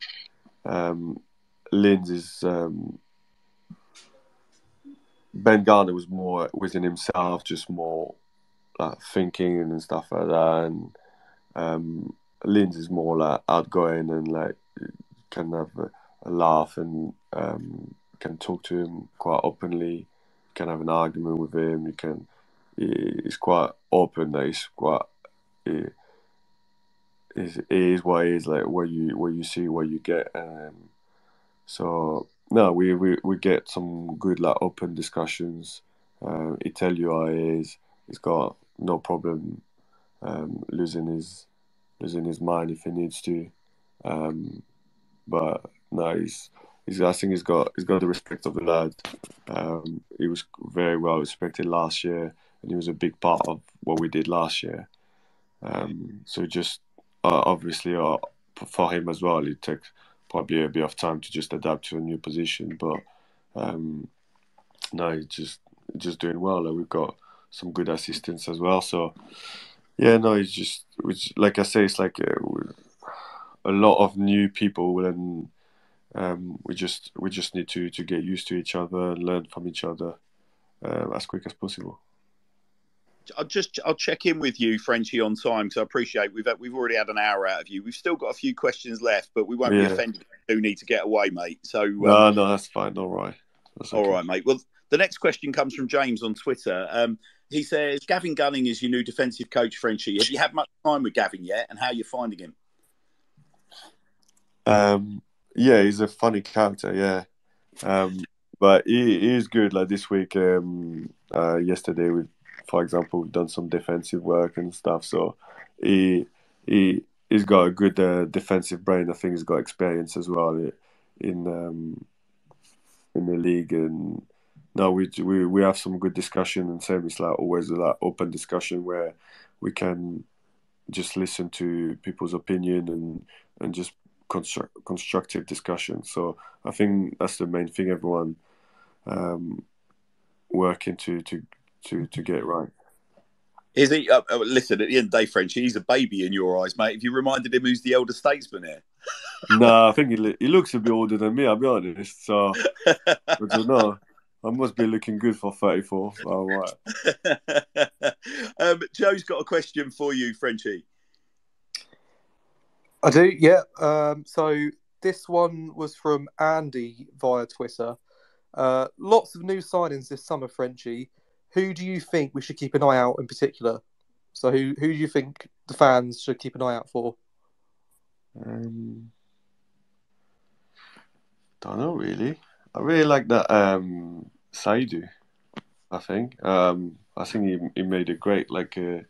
Lindsey is Ben Garner was more within himself, just more like thinking and stuff like that, and Lindsey is more like outgoing and like can have a laugh and can talk to him quite openly. Can have an argument with him. He's quite open. That he's quite. It is what it is. Like what you see, what you get. So no, we get some good like open discussions. He tell you how he is. He's got no problem losing his mind if he needs to. But no, he's I think he's got the respect of the lads. He was very well respected last year, and he was a big part of what we did last year. So just obviously for him as well, it takes probably a bit of time to just adapt to a new position. But no, he's just doing well. Like, we've got some good assistants as well. So yeah, no, like I say, it's like a lot of new people, and we just need to get used to each other and learn from each other as quick as possible. I'll check in with you, Frenchy, on time, because I appreciate we've already had an hour out of you. We've still got a few questions left, but we won't be offended if you do need to get away, mate. So no, that's fine. All right. Okay. All right, mate. Well, the next question comes from James on Twitter. He says, Gavin Gunning is your new defensive coach, Frenchy. Have you had much time with Gavin yet, and how are you finding him? Yeah, he's a funny character, yeah. But he is good. Like this week, yesterday, for example, we've done some defensive work and stuff. So he's got a good defensive brain. I think he's got experience as well in the league. And no, we have some good discussion, and same, it's like always a like open discussion where we can just listen to people's opinion and just constructive discussion. So I think that's the main thing. Everyone working to get it right. Is he? Listen, at the end of the day, Frenchy, he's a baby in your eyes, mate. Have you reminded him who's the elder statesman here? No, I think he looks a bit older than me, I'll be honest. So I don't know. I must be looking good for 34. All right. Joe's got a question for you, Frenchy. I do, yeah. So this one was from Andy via Twitter. Lots of new signings this summer, Frenchy. Who do you think we should keep an eye out in particular? So who do you think the fans should keep an eye out for? Don't know, really. I really like that Saidu, I think. I think he made a great he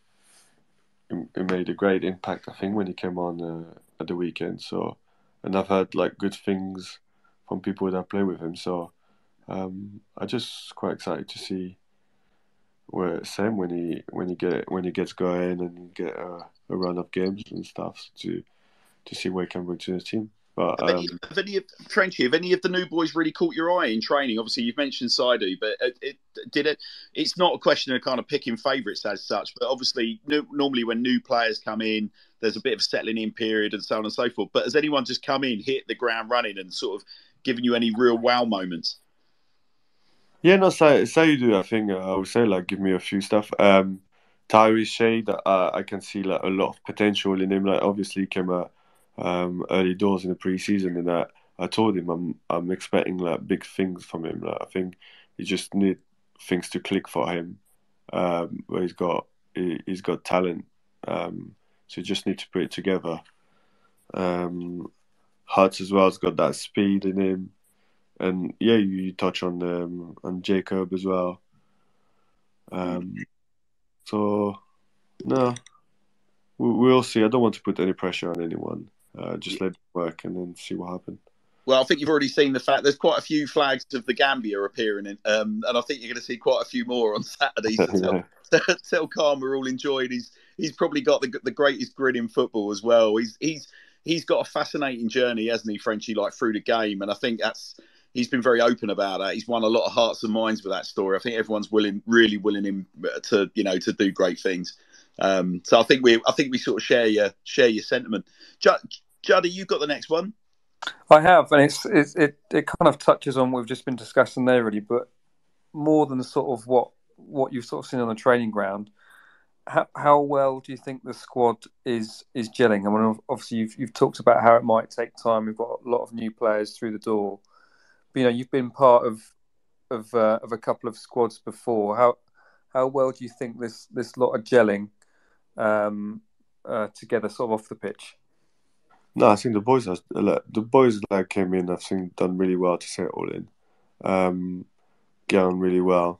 made a great impact, I think, when he came on at the weekend. So, and I've heard like good things from people that play with him. So I'm just quite excited to see where Sam when he gets going and get a run of games and stuff to see what he can bring to the team. But have any of the new boys really caught your eye in training? Obviously, you've mentioned Saidu, but it's not a question of kind of picking favourites as such. But obviously, normally when new players come in, there's a bit of a settling in period and so on and so forth. But has anyone just come in, hit the ground running, and sort of given you any real wow moments? Yeah, no, Saidu, I think I would say like give me a few stuff. Tyrese Shea, that I can see like a lot of potential in him. Like obviously he came out early doors in the pre-season, and I told him I'm expecting like big things from him. Like, I think he just need things to click for him. Where he's got talent, so you just need to put it together. Hutz as well has got that speed in him, and yeah, you touch on Jacob as well. So no, we'll see. I don't want to put any pressure on anyone. Just let it work and then see what happens. Well, I think you've already seen the fact there's quite a few flags of the Gambia appearing in, and I think you're going to see quite a few more on Saturday. So tell Khan we're all enjoying. He's probably got the greatest grin in football as well. He's got a fascinating journey, hasn't he, Frenchy, like through the game, and I think he's been very open about that. He's won a lot of hearts and minds with that story. I think everyone's really willing him to do great things. So I think we sort of share your sentiment. Juddy, you got the next one. I have, and it kind of touches on what we've just been discussing there, really, but more than sort of what you've sort of seen on the training ground. How well do you think the squad is gelling? I mean, obviously you've talked about how it might take time. We've got a lot of new players through the door, but you've been part of a couple of squads before. How well do you think this lot are gelling together, sort of off the pitch? No, I think the boys that came in, I think, done really well to settle in, get on really well.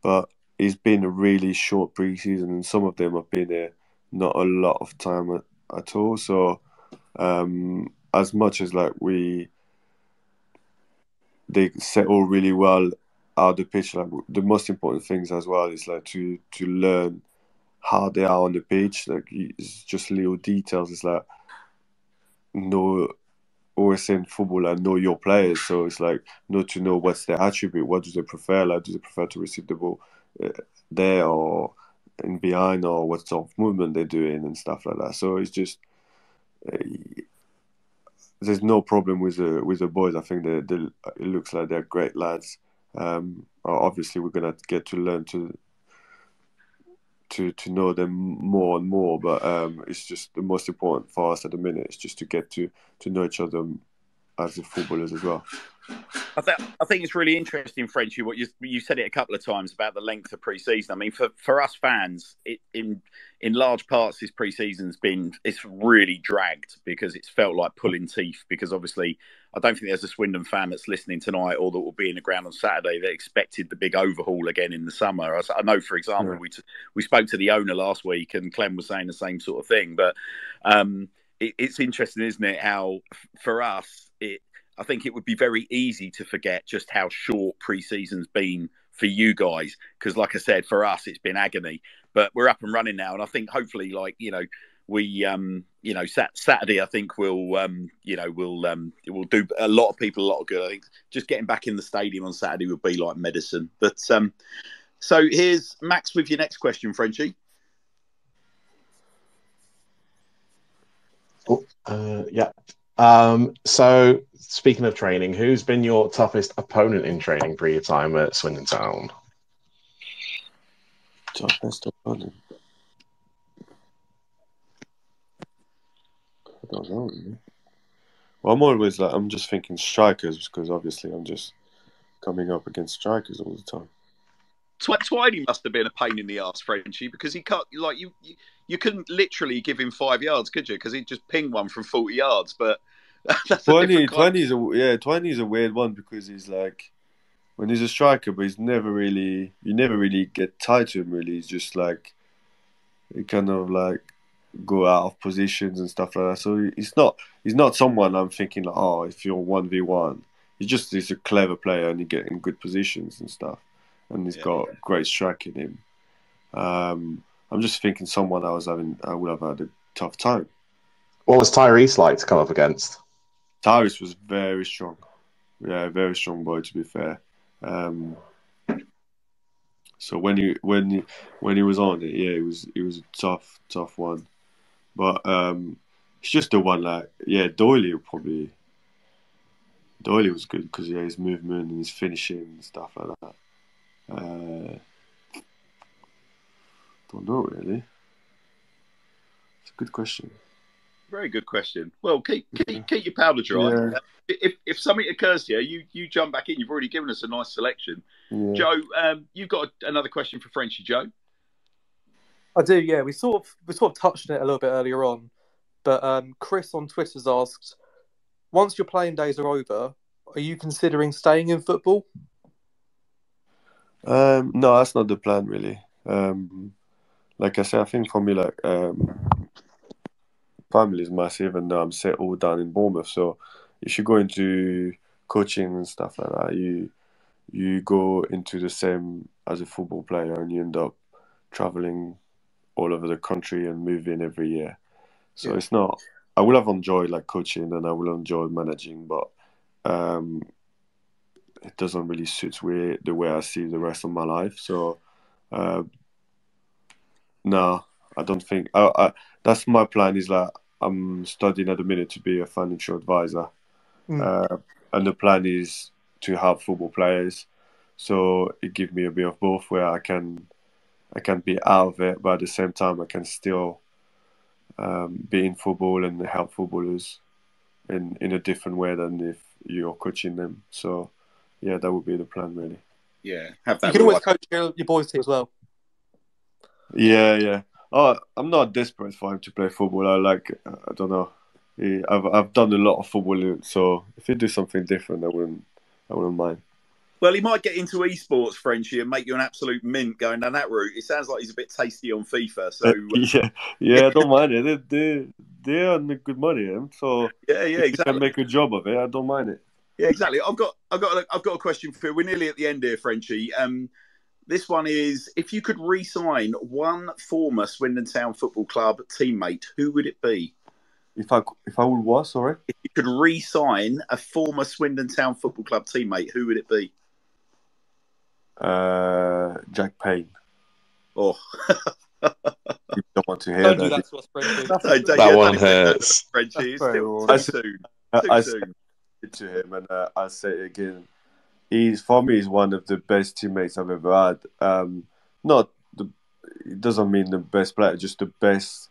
But it's been a really short pre-season, and some of them have been there not a lot of time at all. So, as much as they settle really well out the pitch, like the most important things as well is like to learn how they are on the pitch. Like it's just little details. It's like always in football, like know your players. So it's like to know what's their attribute. What do they prefer? Like, do they prefer to receive the ball there or in behind, or what sort of movement they're doing and stuff like that. So it's just there's no problem with the boys. I think it looks like they're great lads. Obviously, we're gonna get to learn to know them more and more, but it's just the most important for us at the minute is just to get to know each other as the footballers as well. I think it's really interesting, Frenchy, what you said it a couple of times about the length of pre-season. I mean, for us fans, in large parts, this pre-season's it's really dragged because it's felt like pulling teeth. Because obviously, I don't think there's a Swindon fan that's listening tonight or that will be in the ground on Saturday that expected the big overhaul again in the summer. I know, for example, we spoke to the owner last week, and Clem was saying the same sort of thing. But it's interesting, isn't it? How for us, I think it would be very easy to forget just how short pre-season's been for you guys. Because like I said, for us, it's been agony, but we're up and running now. And I think hopefully, we, Saturday, I think we'll do a lot of people a lot of good. I think just getting back in the stadium on Saturday would be like medicine. But so here's Max with your next question, Frenchy. Yeah. So speaking of training, who's been your toughest opponent in training for your time at Swindon Town? Toughest opponent? I don't know. Really. Well, I'm just thinking strikers, because obviously I'm just coming up against strikers all the time. Twiney must have been a pain in the arse, Frenchy, because he cut you couldn't literally give him 5 yards, could you? Because he'd just ping one from 40 yards. But that's Twiney's a weird one, because he's like, when he's a striker, but you never really get tied to him. Really, he's just like, he kind of like go out of positions and stuff like that. So he's not someone I'm thinking like, oh, if you're 1v1, he's a clever player and he get in good positions and stuff. And he's got great strike in him. I'm just thinking someone I would have had a tough time. What was Tyrese like to come up against? Tyrese was very strong. Yeah, very strong boy, to be fair. So when he was on it, yeah, it was a tough one. But it's just the one Doyley was good because his movement and his finishing and stuff like that. Don't know really. It's a good question. Very good question. Well, keep your powder dry. Yeah. If something occurs to you jump back in. You've already given us a nice selection. Yeah. Joe, you've got another question for Frenchy, Joe? I do, yeah. We sort of touched on it a little bit earlier on, but Chris on Twitter's asked, once your playing days are over, are you considering staying in football? No, that's not the plan, really. Like I said, I think for me, family is massive, and I'm settled down in Bournemouth. So if you go into coaching and stuff like that, you go into the same as a football player, and you end up traveling all over the country and moving every year. So it's not. I will have enjoyed coaching, and I will enjoy managing, but it doesn't really suit the way I see the rest of my life. So no, I don't think. That's my plan. Is I'm studying at the minute to be a financial advisor, and the plan is to help football players. So it gives me a bit of both, where I can be out of it, but at the same time I can still be in football and help footballers in a different way than if you're coaching them. So yeah, that would be the plan, really. Yeah, have that. You can always coach your boys' team as well. Yeah. Oh, I'm not desperate for him to play football. I don't know. I've done a lot of football, so if he do something different, I wouldn't mind. Well, he might get into esports, Frenchy, and make you an absolute mint going down that route. It sounds like he's a bit tasty on FIFA. So yeah, I don't mind it. They earn good money, so yeah, if exactly. you can make a job of it, I don't mind it. Yeah, exactly. I've got a question for you. We're nearly at the end here, Frenchy. This one is: if you could re-sign one former Swindon Town Football Club teammate, who would it be? If I would what? Sorry. If you could re-sign a former Swindon Town Football Club teammate, who would it be? Jack Payne. Oh. You don't want to hear Don't that. do that to us, Frenchy. That one hurts. Frenchy, it's still too soon. I said it to him, and I'll say it again. He's one of the best teammates I've ever had. It doesn't mean the best player, just the best,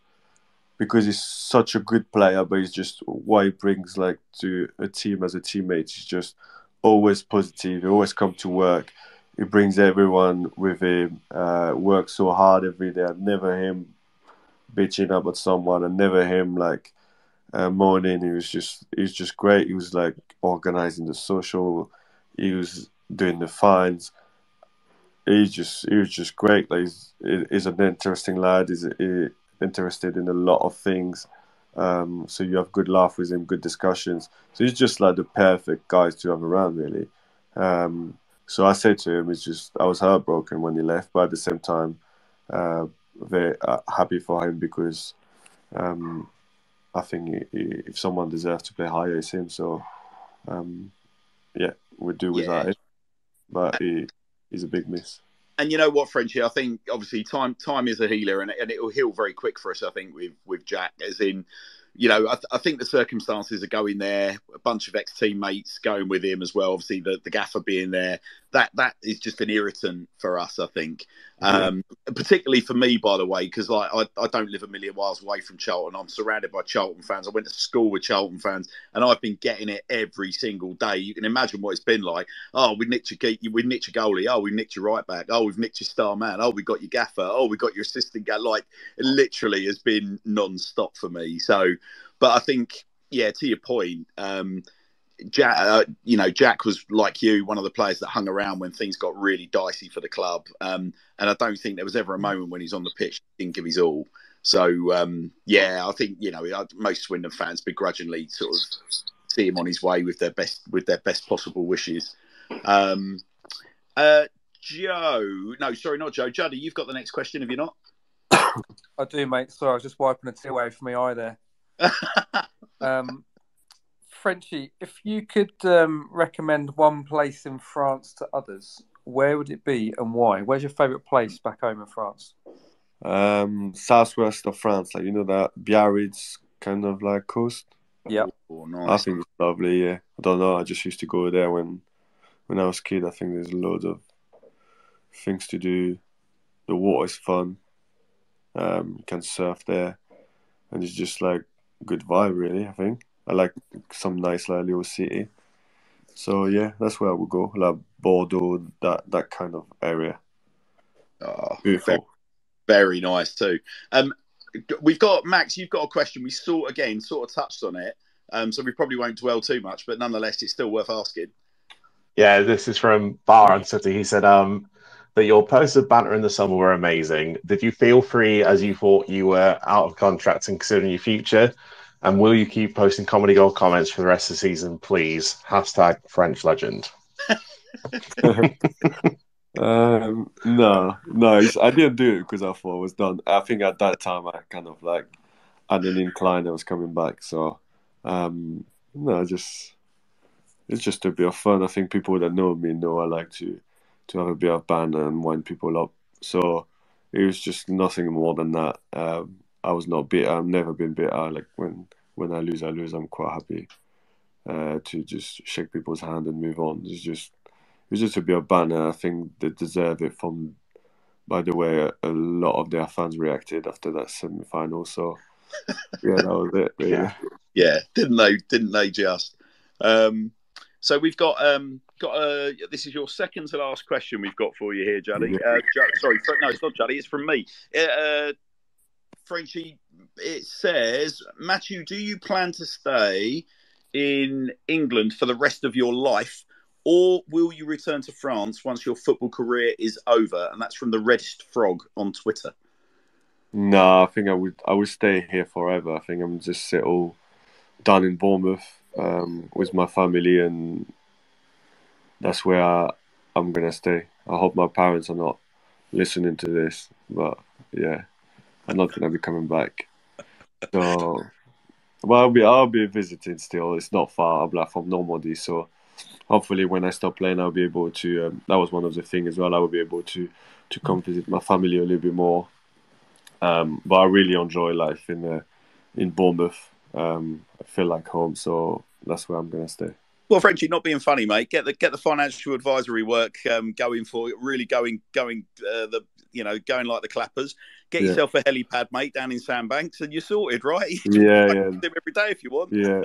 because he's such a good player. But he's just what he brings to a team as a teammate. He's just always positive. He always come to work. He brings everyone with him. Works so hard every day. I never him bitching up at someone. I never him moaning. He was just great. He was organizing the social. He was doing the fines. He was just great. He's an interesting lad. He's interested in a lot of things. So you have good laugh with him, good discussions. So he's just the perfect guy to have around, really. So I said to him, I was heartbroken when he left, but at the same time, very happy for him, because I think if someone deserves to play higher, it's him. So we'd do without it. But he's a big miss. And you know what, Frenchy? I think obviously time is a healer, and it will heal very quick for us. I think with Jack, as in, I think the circumstances are going there. A bunch of ex-teammates going with him as well. Obviously, the gaffer being there, that is just an irritant for us, I think. Particularly for me, by the way, because I don't live a million miles away from Charlton. I'm surrounded by Charlton fans. I went to school with Charlton fans, and I've been getting it every single day. You can imagine what it's been like. Oh, we nicked your goalie. Oh, we nicked your right back. Oh, we've nicked your star man. Oh, we got your gaffer. Oh, we got your assistant guy. It literally has been non-stop for me. So, but I think, to your point, Jack was like you, one of the players that hung around when things got really dicey for the club. And I don't think there was ever a moment when he's on the pitch he didn't give his all. So I think most Swindon fans begrudgingly sort of see him on his way with their best possible wishes. Joe, no, sorry, not Joe. Juddy, you've got the next question, have you not? I do, mate. Sorry, I was just wiping a tear away from my eye there. Frenchy, if you could recommend one place in France to others, where would it be and why? Where's your favourite place back home in France? Southwest of France, that Biarritz kind of coast. Yeah. Oh, nice. I think it's lovely, yeah. I don't know, I just used to go there when I was a kid. I think there's loads of things to do. The water is fun. You can surf there. And it's just good vibe, really, I think. I like some nice little city. So yeah, that's where I would go. Bordeaux, that kind of area. Oh, beautiful. Very nice too. We've got Max, you've got a question. We sort of touched on it. So we probably won't dwell too much, but nonetheless it's still worth asking. Yeah, this is from Bar City. He said that your posts of banter in the summer were amazing. Did you feel free as you thought you were out of contract and considering your future? And will you keep posting comedy gold comments for the rest of the season, please? # French legend. No, I didn't do it because I thought I was done. I think at that time I kind of had an incline I was coming back. So, no, it's just a bit of fun. I think people that know me know I like to have a bit of banter and wind people up. So it was just nothing more than that. I was not bitter. I've never been bitter. Like when I lose, I lose. I'm quite happy to just shake people's hand and move on. It's just a bit of banner. I think they deserve it from. By the way, a lot of their fans reacted after that semi-final. So yeah, that was it. Really. Yeah, didn't they just? So we've got this is your second to last question we've got for you here, Juddy. Sorry, no, it's not Juddy. It's from me. Frenchy, it says, Mathieu, do you plan to stay in England for the rest of your life, or will you return to France once your football career is over? And that's from the Reddest Frog on Twitter. No, I think I would stay here forever. I think I'm just settled down in Bournemouth with my family, and that's where I'm gonna stay. I hope my parents are not listening to this, but yeah, I'm not gonna be coming back. So, well, I'll be visiting still. It's not far. I'm like from Normandy, so hopefully when I stop playing, I'll be able to. That was one of the things as well. I will be able to come visit my family a little bit more. But I really enjoy life in Bournemouth. I feel like home, so that's where I'm gonna stay. Well, Frenchy, not being funny, mate. Get the financial advisory work going for it. Really going like the clappers. Get yourself a helipad, mate, down in Sandbanks, and you're sorted, right? Yeah. Them every day if you want. Yeah,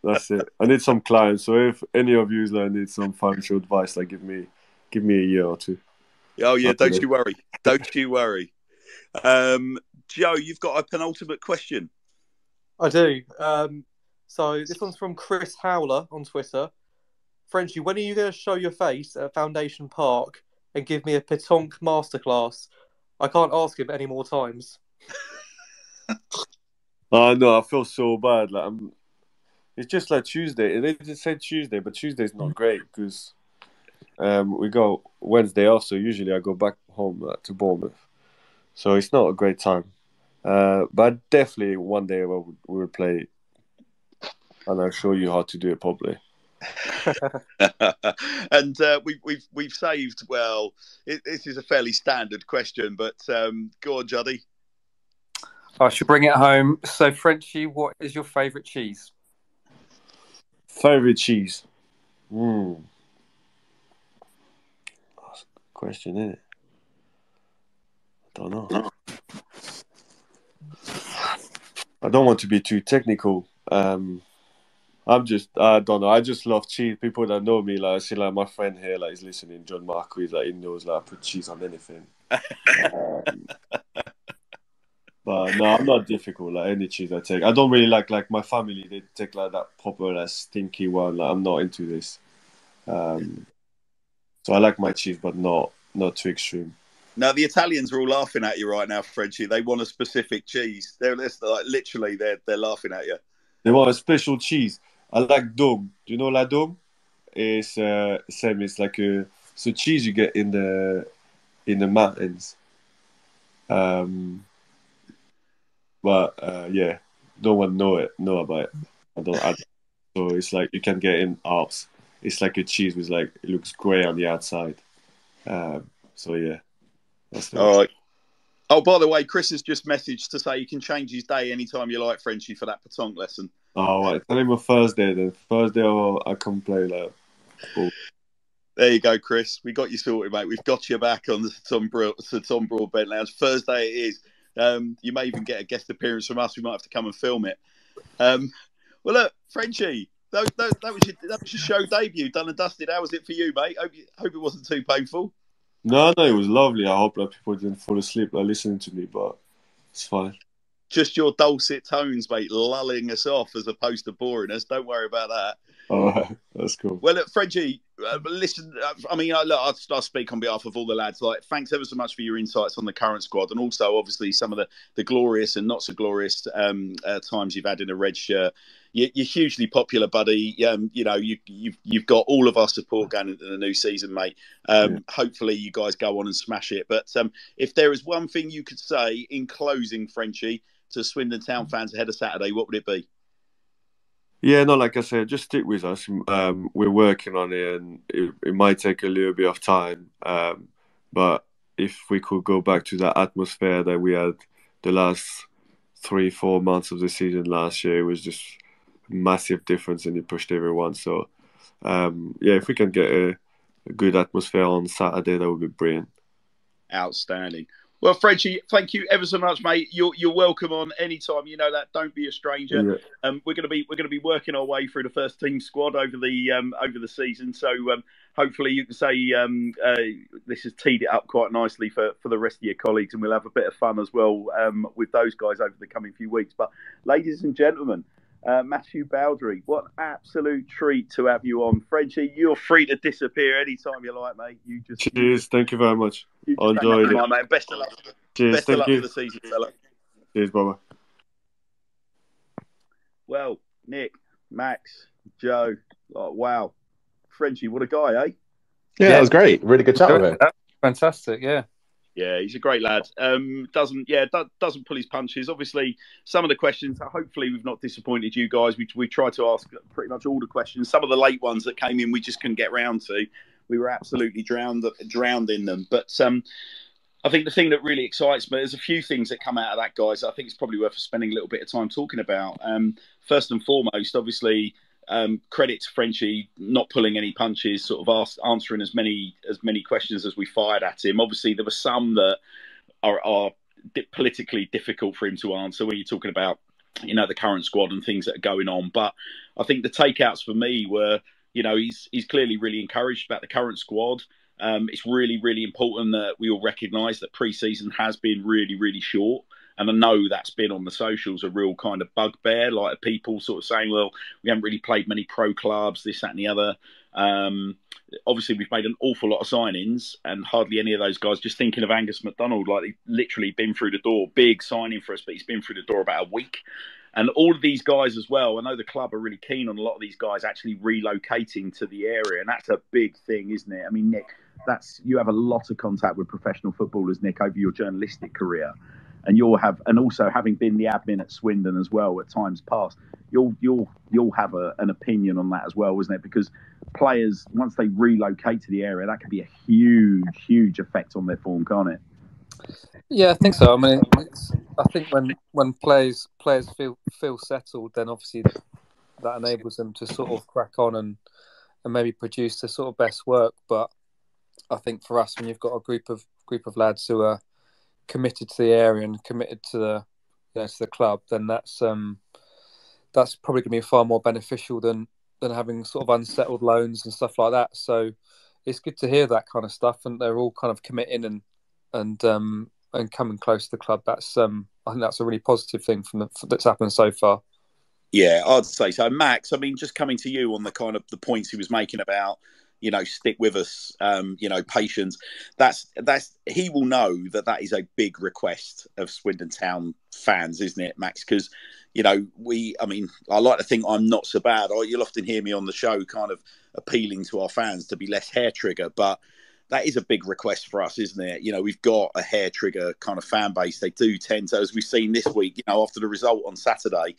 that's it. I need some clients, so if any of you need some financial advice, like give me a year or two. Oh yeah, don't you worry. Don't you worry. Joe, you've got a penultimate question. I do. So this one's from Chris Howler on Twitter. Frenchy, when are you going to show your face at Foundation Park and give me a pétanque masterclass? I can't ask him any more times. I know. I feel so bad. Like it's just like Tuesday. They just said Tuesday, but Tuesday's not great because we go Wednesday off. So usually I go back home to Bournemouth. So it's not a great time. But definitely one day we will play, and I'll show you how to do it properly. And we've saved. Well, this is a fairly standard question, but go on, Juddy. I should bring it home. So, Frenchy, what is your favourite cheese? Favourite cheese? That's a good question, isn't it? I don't know. I don't want to be too technical. I don't know. I just love cheese. People that know me, like I see, like my friend here, like he's listening, John Marquis, like he knows, like I put cheese on anything. But no, I'm not difficult. Like any cheese I take, I don't really like my family. They take like that proper, like stinky one. Like I'm not into this. So I like my cheese, but not too extreme. Now the Italians are all laughing at you right now, Frenchy. They want a specific cheese. They're like literally they're laughing at you. They want a special cheese. I like dog. Do you know la dog? It's same. It's like it's a cheese you get in the mountains. But yeah, no one know about it. So it's like you can get in Alps. It's like a cheese with like it looks grey on the outside. So yeah, that's all right. Oh, by the way, Chris has just messaged to say you can change his day anytime you like, Frenchy, for that pétanque lesson. Oh, right. Tell him a Thursday then. Thursday I can play like. Cool. There you go, Chris. We got you sorted, mate. We've got you back on the Sir Tom Broadbent Lounge. Thursday it is. You may even get a guest appearance from us. We might have to come and film it. Well, look, Frenchy, that was your show debut, done and dusted. How was it for you, mate? Hope it wasn't too painful. No, it was lovely. I hope that people didn't fall asleep listening to me, but it's fine. Just your dulcet tones, mate, lulling us off as opposed to boring us. Don't worry about that. All right, that's cool. Well, look, Frenchy, listen, I mean, I'll speak on behalf of all the lads. Like, thanks ever so much for your insights on the current squad, and also, obviously, some of the glorious and not so glorious times you've had in a red shirt. You're hugely popular, buddy. You've got all of our support going into the new season, mate. Hopefully, you guys go on and smash it. But if there is one thing you could say in closing, Frenchy, to Swindon Town fans ahead of Saturday, what would it be? Yeah, no, like I said, just stick with us. We're working on it, and it might take a little bit of time. But if we could go back to that atmosphere that we had the last 3-4 months of the season last year. It was just a massive difference, and he pushed everyone. So, if we can get a good atmosphere on Saturday, that would be brilliant. Outstanding. Well, Frenchy, thank you ever so much, mate. You're welcome on anytime. You know that. Don't be a stranger. Yeah. We're gonna be working our way through the first team squad over the season. So hopefully you can say this has teed it up quite nicely for the rest of your colleagues, and we'll have a bit of fun as well with those guys over the coming few weeks. But ladies and gentlemen, Mathieu Baudry, what an absolute treat to have you on. Frenchy, you're free to disappear anytime you like, mate. Cheers. Thank you very much. I enjoyed it. Mate. Best of luck. Cheers. Best of luck for the season, fella. Cheers, bye-bye. Well, Nick, Max, Joe, wow. Frenchy, what a guy, eh? Yeah, that was great. Really good chat with him. Fantastic, yeah. Yeah, he's a great lad. Doesn't pull his punches. Obviously, some of the questions, hopefully we've not disappointed you guys. We tried to ask pretty much all the questions. Some of the late ones that came in, we just couldn't get round to. We were absolutely drowned in them. But I think the thing that really excites me, there's a few things that come out of that, guys. I think it's probably worth spending a little bit of time talking about. First and foremost, obviously, credit to Frenchy not pulling any punches, sort of answering as many questions as we fired at him. Obviously, there were some that are politically difficult for him to answer when you're talking about, the current squad and things that are going on. But I think the takeouts for me were, he's clearly really encouraged about the current squad. It's really, really important that we all recognise that pre-season has been really, really short. And I know that's been on the socials a real kind of bugbear, like people sort of saying, well, we haven't really played many pro clubs, this, that and the other. Obviously, we've made an awful lot of signings and hardly any of those guys, just thinking of Angus MacDonald, like he's literally been through the door, big signing for us, but he's been through the door about a week. And all of these guys as well, I know the club are really keen on a lot of these guys actually relocating to the area. And that's a big thing, isn't it? I mean, Nick, you have a lot of contact with professional footballers, Nick, over your journalistic career. And also having been the admin at Swindon as well at times past, you'll have an opinion on that as well, isn't it? Because players, once they relocate to the area, that can be a huge effect on their form, can't it? Yeah, I think so. I mean, I think when players feel settled, then obviously that enables them to sort of crack on and maybe produce the sort of best work. But I think for us, when you've got a group of lads who are committed to the area and committed to the club, then that's probably going to be far more beneficial than having sort of unsettled loans and stuff like that. So it's good to hear that kind of stuff, and they're all kind of committing and coming close to the club. That's I think that's a really positive thing that's happened so far. Yeah, I'd say so. Max, I mean, just coming to you on the kind of the points he was making about, stick with us, patience. That's he will know that is a big request of Swindon Town fans, isn't it, Max? Because, I like to think I'm not so bad. You'll often hear me on the show kind of appealing to our fans to be less hair trigger, but that is a big request for us, isn't it? We've got a hair trigger kind of fan base. They do tend to, as we've seen this week, after the result on Saturday,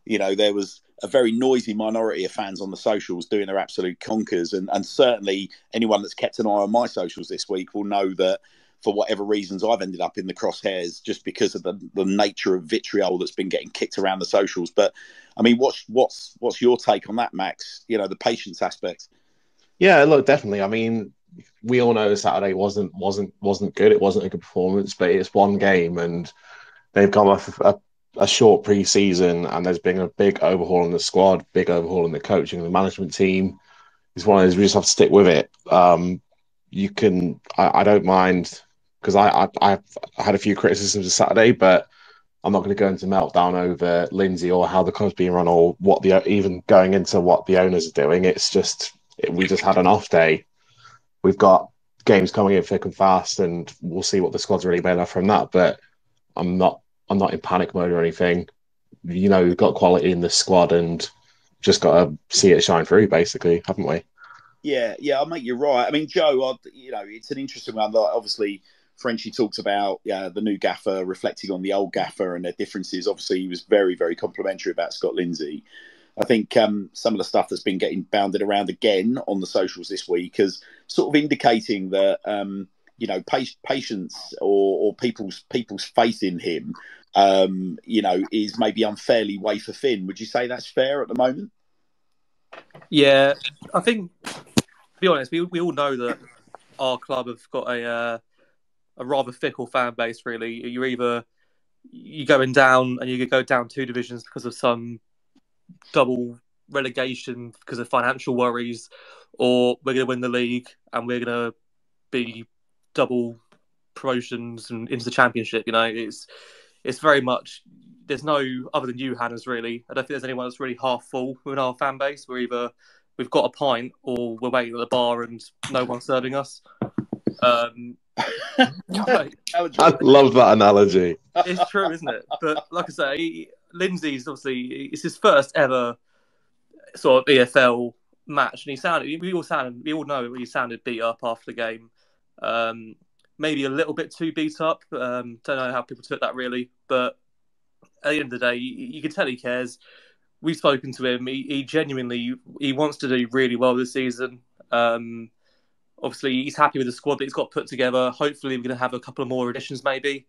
there was a very noisy minority of fans on the socials doing their absolute conkers. And certainly anyone that's kept an eye on my socials this week will know that for whatever reasons I've ended up in the crosshairs just because of the nature of vitriol that's been getting kicked around the socials. But I mean, what's your take on that, Max? The patience aspect. Yeah, look, definitely. I mean, we all know Saturday wasn't good. It wasn't a good performance, but it's one game and they've come off a short pre-season, and there's been a big overhaul in the squad, big overhaul in the coaching and the management team. It's one of those, we just have to stick with it. I don't mind, because I had a few criticisms of Saturday, but I'm not going to go into meltdown over Lindsey or how the club's being run or even going into what the owners are doing. It's just, we just had an off day. We've got games coming in thick and fast, and we'll see what the squad's really made of from that. But I'm not in panic mode or anything. We've got quality in the squad and just got to see it shine through, basically, haven't we? Yeah, I make you right. I mean, Joe, it's an interesting one. Like, obviously, Frenchy talks about the new gaffer reflecting on the old gaffer and their differences. Obviously, he was very, very complimentary about Scott Lindsey. I think some of the stuff that's been getting bounded around again on the socials this week is sort of indicating that patience or people's faith in him, is maybe unfairly wafer thin. Would you say that's fair at the moment? Yeah, I think, to be honest, we all know that our club have got a rather fickle fan base. Really, you're going down and you could go down 2 divisions because of some double relegation because of financial worries, or we're going to win the league and we're going to be double promotions and into the championship. It's very much, there's no, other than you, Hannah's, really, I don't think there's anyone that's really half full within our fan base. We're either we've got a pint or we're waiting at the bar and no one's serving us. I love that analogy. It's true, isn't it? But like I say, Lindsey's obviously, it's his first ever sort of EFL match, and we all know he sounded beat up after the game. Maybe a little bit too beat up. Don't know how people took that really, but at the end of the day, you can tell he cares. We've spoken to him. He genuinely wants to do really well this season. Obviously, he's happy with the squad that he's got put together. Hopefully, we're going to have a couple of more additions, maybe.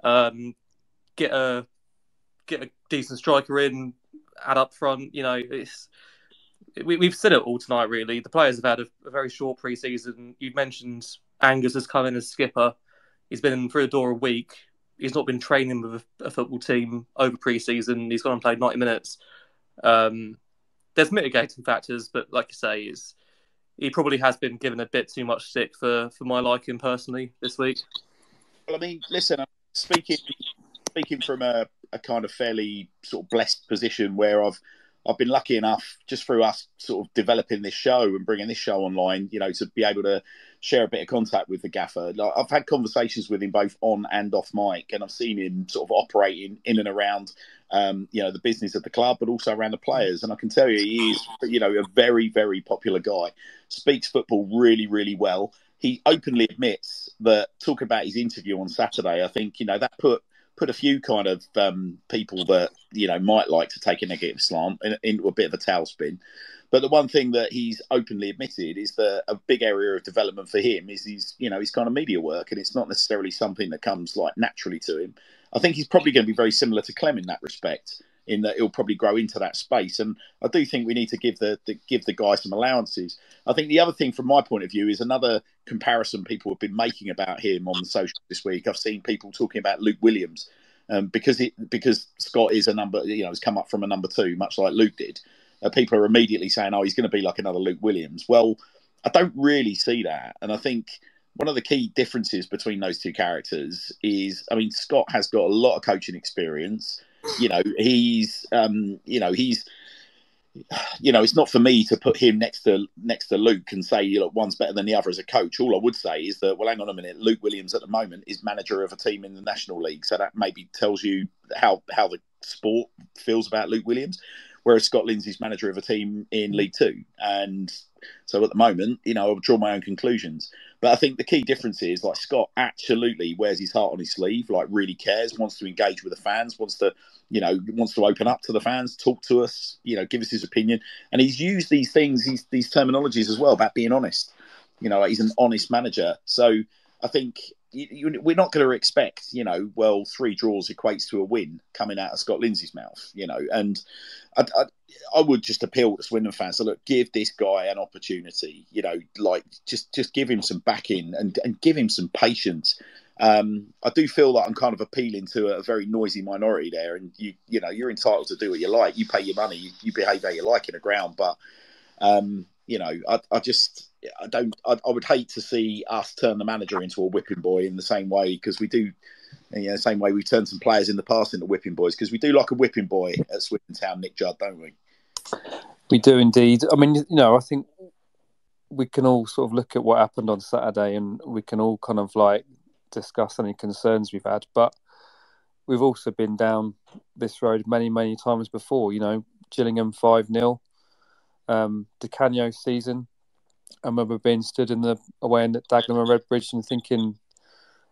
Get a decent striker in, add up front. We've said it all tonight, really. The players have had a very short pre-season. You mentioned Angus has come in as skipper. He's been through the door a week. He's not been training with a football team over pre-season. He's gone and played 90 minutes. There's mitigating factors, but like you say, he probably has been given a bit too much stick for my liking personally this week. Well, I mean, listen, I'm speaking from a kind of fairly sort of blessed position where I've been lucky enough, just through us sort of developing this show and bringing this show online, to be able to share a bit of contact with the gaffer. Like, I've had conversations with him both on and off mic, and I've seen him sort of operating in and around, the business of the club, but also around the players. And I can tell you, he is, a very, very popular guy. Speaks football really, really well. He openly admits that, talking about his interview on Saturday, I think, that put a few kind of people that, might like to take a negative slant into a bit of a tailspin. But the one thing that he's openly admitted is that a big area of development for him is his kind of media work, and it's not necessarily something that comes like naturally to him. I think he's probably going to be very similar to Clem in that respect, in that he'll probably grow into that space. And I do think we need to give the guy some allowances. I think the other thing from my point of view is another comparison people have been making about him on the social this week. I've seen people talking about Luke Williams, because Scott is a number, has come up from a number 2, much like Luke did. People are immediately saying, "Oh, he's going to be like another Luke Williams." Well, I don't really see that, and I think one of the key differences between those two characters is, I mean, Scott has got a lot of coaching experience. He's it's not for me to put him next to Luke and say, one's better than the other as a coach. All I would say is that, well, hang on a minute, Luke Williams at the moment is manager of a team in the National League, so that maybe tells you how the sport feels about Luke Williams. Whereas Scott Lindsey's manager of a team in League Two. And so at the moment, I'll draw my own conclusions. But I think the key difference is, like, Scott absolutely wears his heart on his sleeve, like really cares, wants to engage with the fans, wants to open up to the fans, talk to us, give us his opinion. And he's used these things, these terminologies as well about being honest. He's an honest manager. So I think we're not going to expect, 3 draws equates to a win coming out of Scott Lindsey's mouth, and I would just appeal to Swindon fans to look, give this guy an opportunity, just give him some backing and give him some patience. I do feel like I'm kind of appealing to a very noisy minority there, and you're entitled to do what you like. You pay your money, you behave how you like in the ground, but I would hate to see us turn the manager into a whipping boy in the same way, because we do, the same way we've turned some players in the past into whipping boys, because we do like a whipping boy at Swindon Town, Nick Judd, don't we? We do indeed. I mean, I think we can all sort of look at what happened on Saturday, and we can all kind of like discuss any concerns we've had, but we've also been down this road many, many times before. Gillingham 5-0, Di Canio season. I remember being stood away in Dagenham and Redbridge and thinking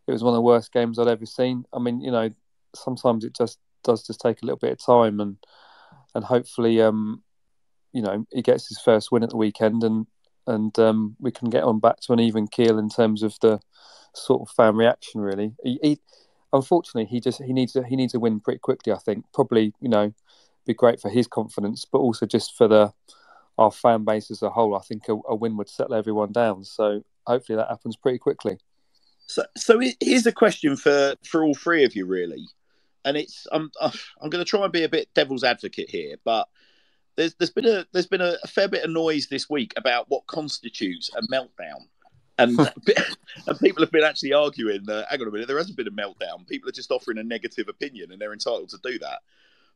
it was one of the worst games I'd ever seen. I mean, sometimes it just does take a little bit of time, and hopefully, he gets his first win at the weekend, and and we can get on back to an even keel in terms of the sort of fan reaction. Really, unfortunately, he needs a win pretty quickly. I think probably be great for his confidence, but also just for our fan base as a whole. I think a win would settle everyone down. So hopefully that happens pretty quickly. So here's a question for all three of you, really, and it's I'm going to try and be a bit devil's advocate here, but there's been a fair bit of noise this week about what constitutes a meltdown, and and people have been actually arguing that, hang on a minute, there hasn't been a meltdown. People are just offering a negative opinion, and they're entitled to do that.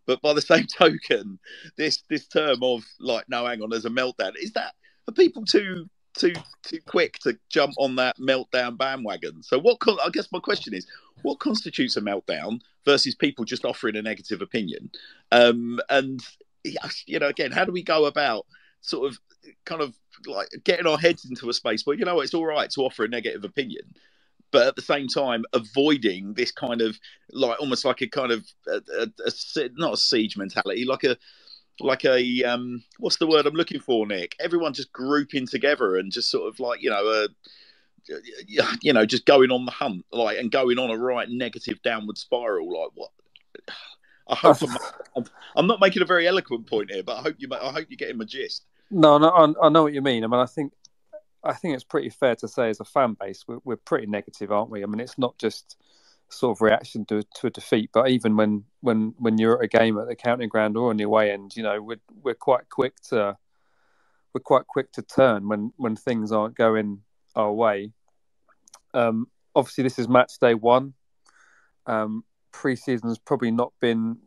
But by the same token, this term of like, no, hang on, there's a meltdown. Are people too quick to jump on that meltdown bandwagon? So I guess my question is, what constitutes a meltdown versus people just offering a negative opinion? And again, how do we go about sort of kind of like getting our heads into a space where it's all right to offer a negative opinion, but at the same time avoiding this kind of like almost like a kind of not a siege mentality, like a what's the word I'm looking for, Nick? Everyone just grouping together and just sort of like just going on the hunt, like, and going on a right negative downward spiral. Like, what? I hope I'm not making a very eloquent point here, but I hope you're getting my gist. No, I know what you mean. I mean, I think it's pretty fair to say as a fan base, we're pretty negative, aren't we? I mean, it's not just sort of reaction to a defeat, but even when you're at a game at the counting ground or on the away end, we're quite quick to turn when things aren't going our way. Obviously, this is match day 1. Pre-season has probably not been,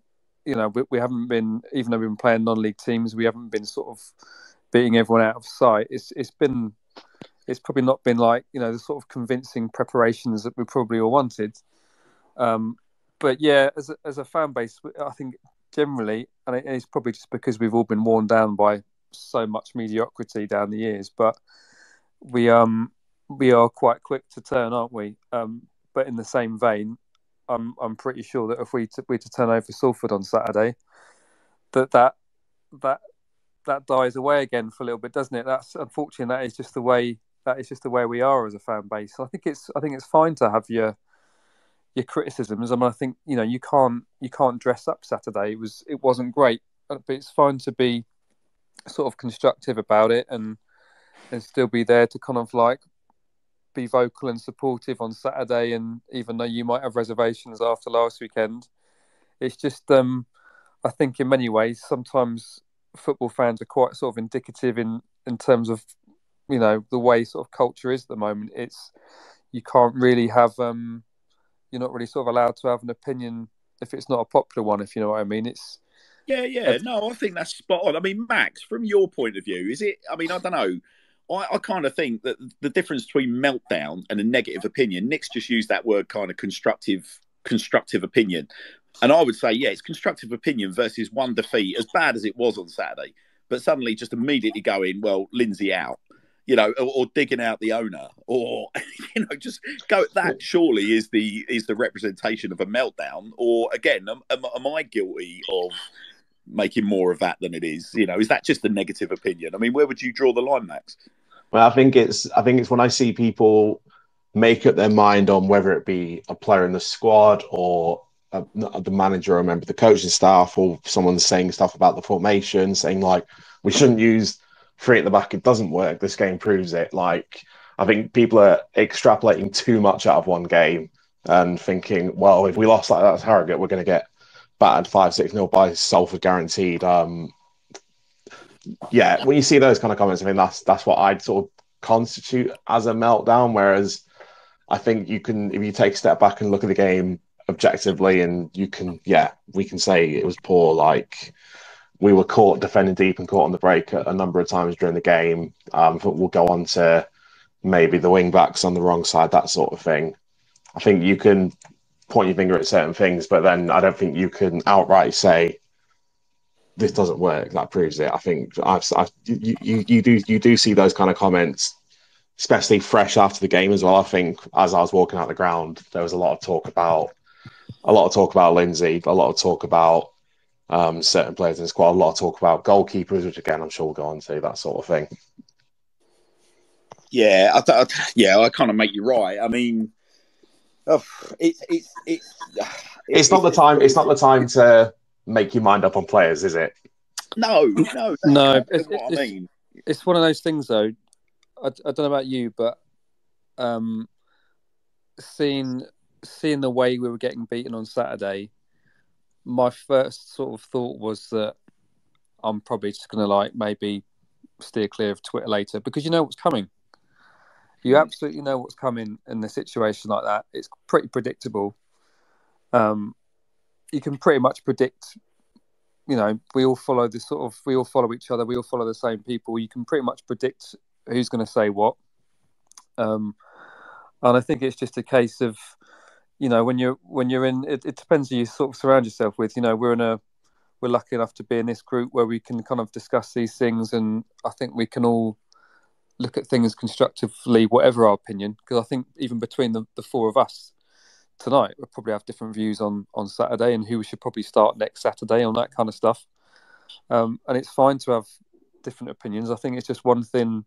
we haven't been, even though we've been playing non-league teams, we haven't been sort of beating everyone out of sight. It's probably not been like, the sort of convincing preparations that we probably all wanted. But yeah, as a fan base, I think generally, and it's probably just because we've all been worn down by so much mediocrity down the years, but we are quite quick to turn, aren't we? But in the same vein, I'm pretty sure that if we to turn over Salford on Saturday, that dies away again for a little bit, doesn't it? That's unfortunately that is just the way we are as a fan base. I think it's fine to have your criticisms. I mean, I think you can't dress up Saturday. It wasn't great, but it's fine to be sort of constructive about it and still be there to kind of like be vocal and supportive on Saturday. And even though you might have reservations after last weekend, it's just I think in many ways sometimes football fans are quite sort of indicative in terms of the way sort of culture is at the moment. It's you can't really have you're not really sort of allowed to have an opinion if it's not a popular one, if you know what I mean. It's no, I think that's spot on. I mean, Max, from your point of view, is it? I mean, I don't know. I kind of think that the difference between meltdown and a negative opinion, Nick's just used that word kind of constructive opinion. And I would say, yeah, it's constructive opinion versus one defeat, as bad as it was on Saturday, but suddenly just immediately going, well, Lindsey out, or digging out the owner, or, just go, that surely is the representation of a meltdown. Or again, am I guilty of making more of that than it is? Is that just a negative opinion? I mean, where would you draw the line, Max? Well, I think it's when I see people make up their mind on whether it be a player in the squad or the manager or a member of the coaching staff, or someone saying stuff about the formation, saying like, we shouldn't use 3 at the back. It doesn't work. This game proves it. Like, I think people are extrapolating too much out of one game and thinking, well, if we lost like that at Harrogate, we're going to get battered 5-6-0 by Salford guaranteed. Yeah, when you see those kind of comments, I mean, that's what I'd sort of constitute as a meltdown. Whereas I think you can, if you take a step back and look at the game objectively, and we can say it was poor. Like, we were caught defending deep and caught on the break a number of times during the game. We'll go on to maybe the wing backs on the wrong side, that sort of thing. I think you can point your finger at certain things, but then I don't think you can outright say this doesn't work. That proves it. I think you do see those kind of comments, especially fresh after the game as well. I think as I was walking out the ground, there was a lot of talk about Lindsey, a lot of talk about certain players in the squad, a lot of talk about goalkeepers, which again I'm sure we'll go on to, that sort of thing. Yeah, I kind of make you right. I mean, it's not the time. It's not the time to make your mind up on players, is it? No. No, That's what I mean. It's one of those things, though. I don't know about you, but seeing the way we were getting beaten on Saturday, my first sort of thought was that I'm probably just going to maybe steer clear of Twitter later, because you know what's coming. You absolutely know what's coming in a situation like that. It's pretty predictable. You can pretty much predict. We all follow we all follow each other. We all follow the same people. You can pretty much predict who's going to say what. And I think it's just a case of, when you're in, it depends who you sort of surround yourself with. We're lucky enough to be in this group where we can kind of discuss these things, and I think we can all look at things constructively, whatever our opinion. Because I think even between the four of us tonight, we'll probably have different views on Saturday and who we should probably start next Saturday on that kind of stuff. And it's fine to have different opinions. I think it's just one thing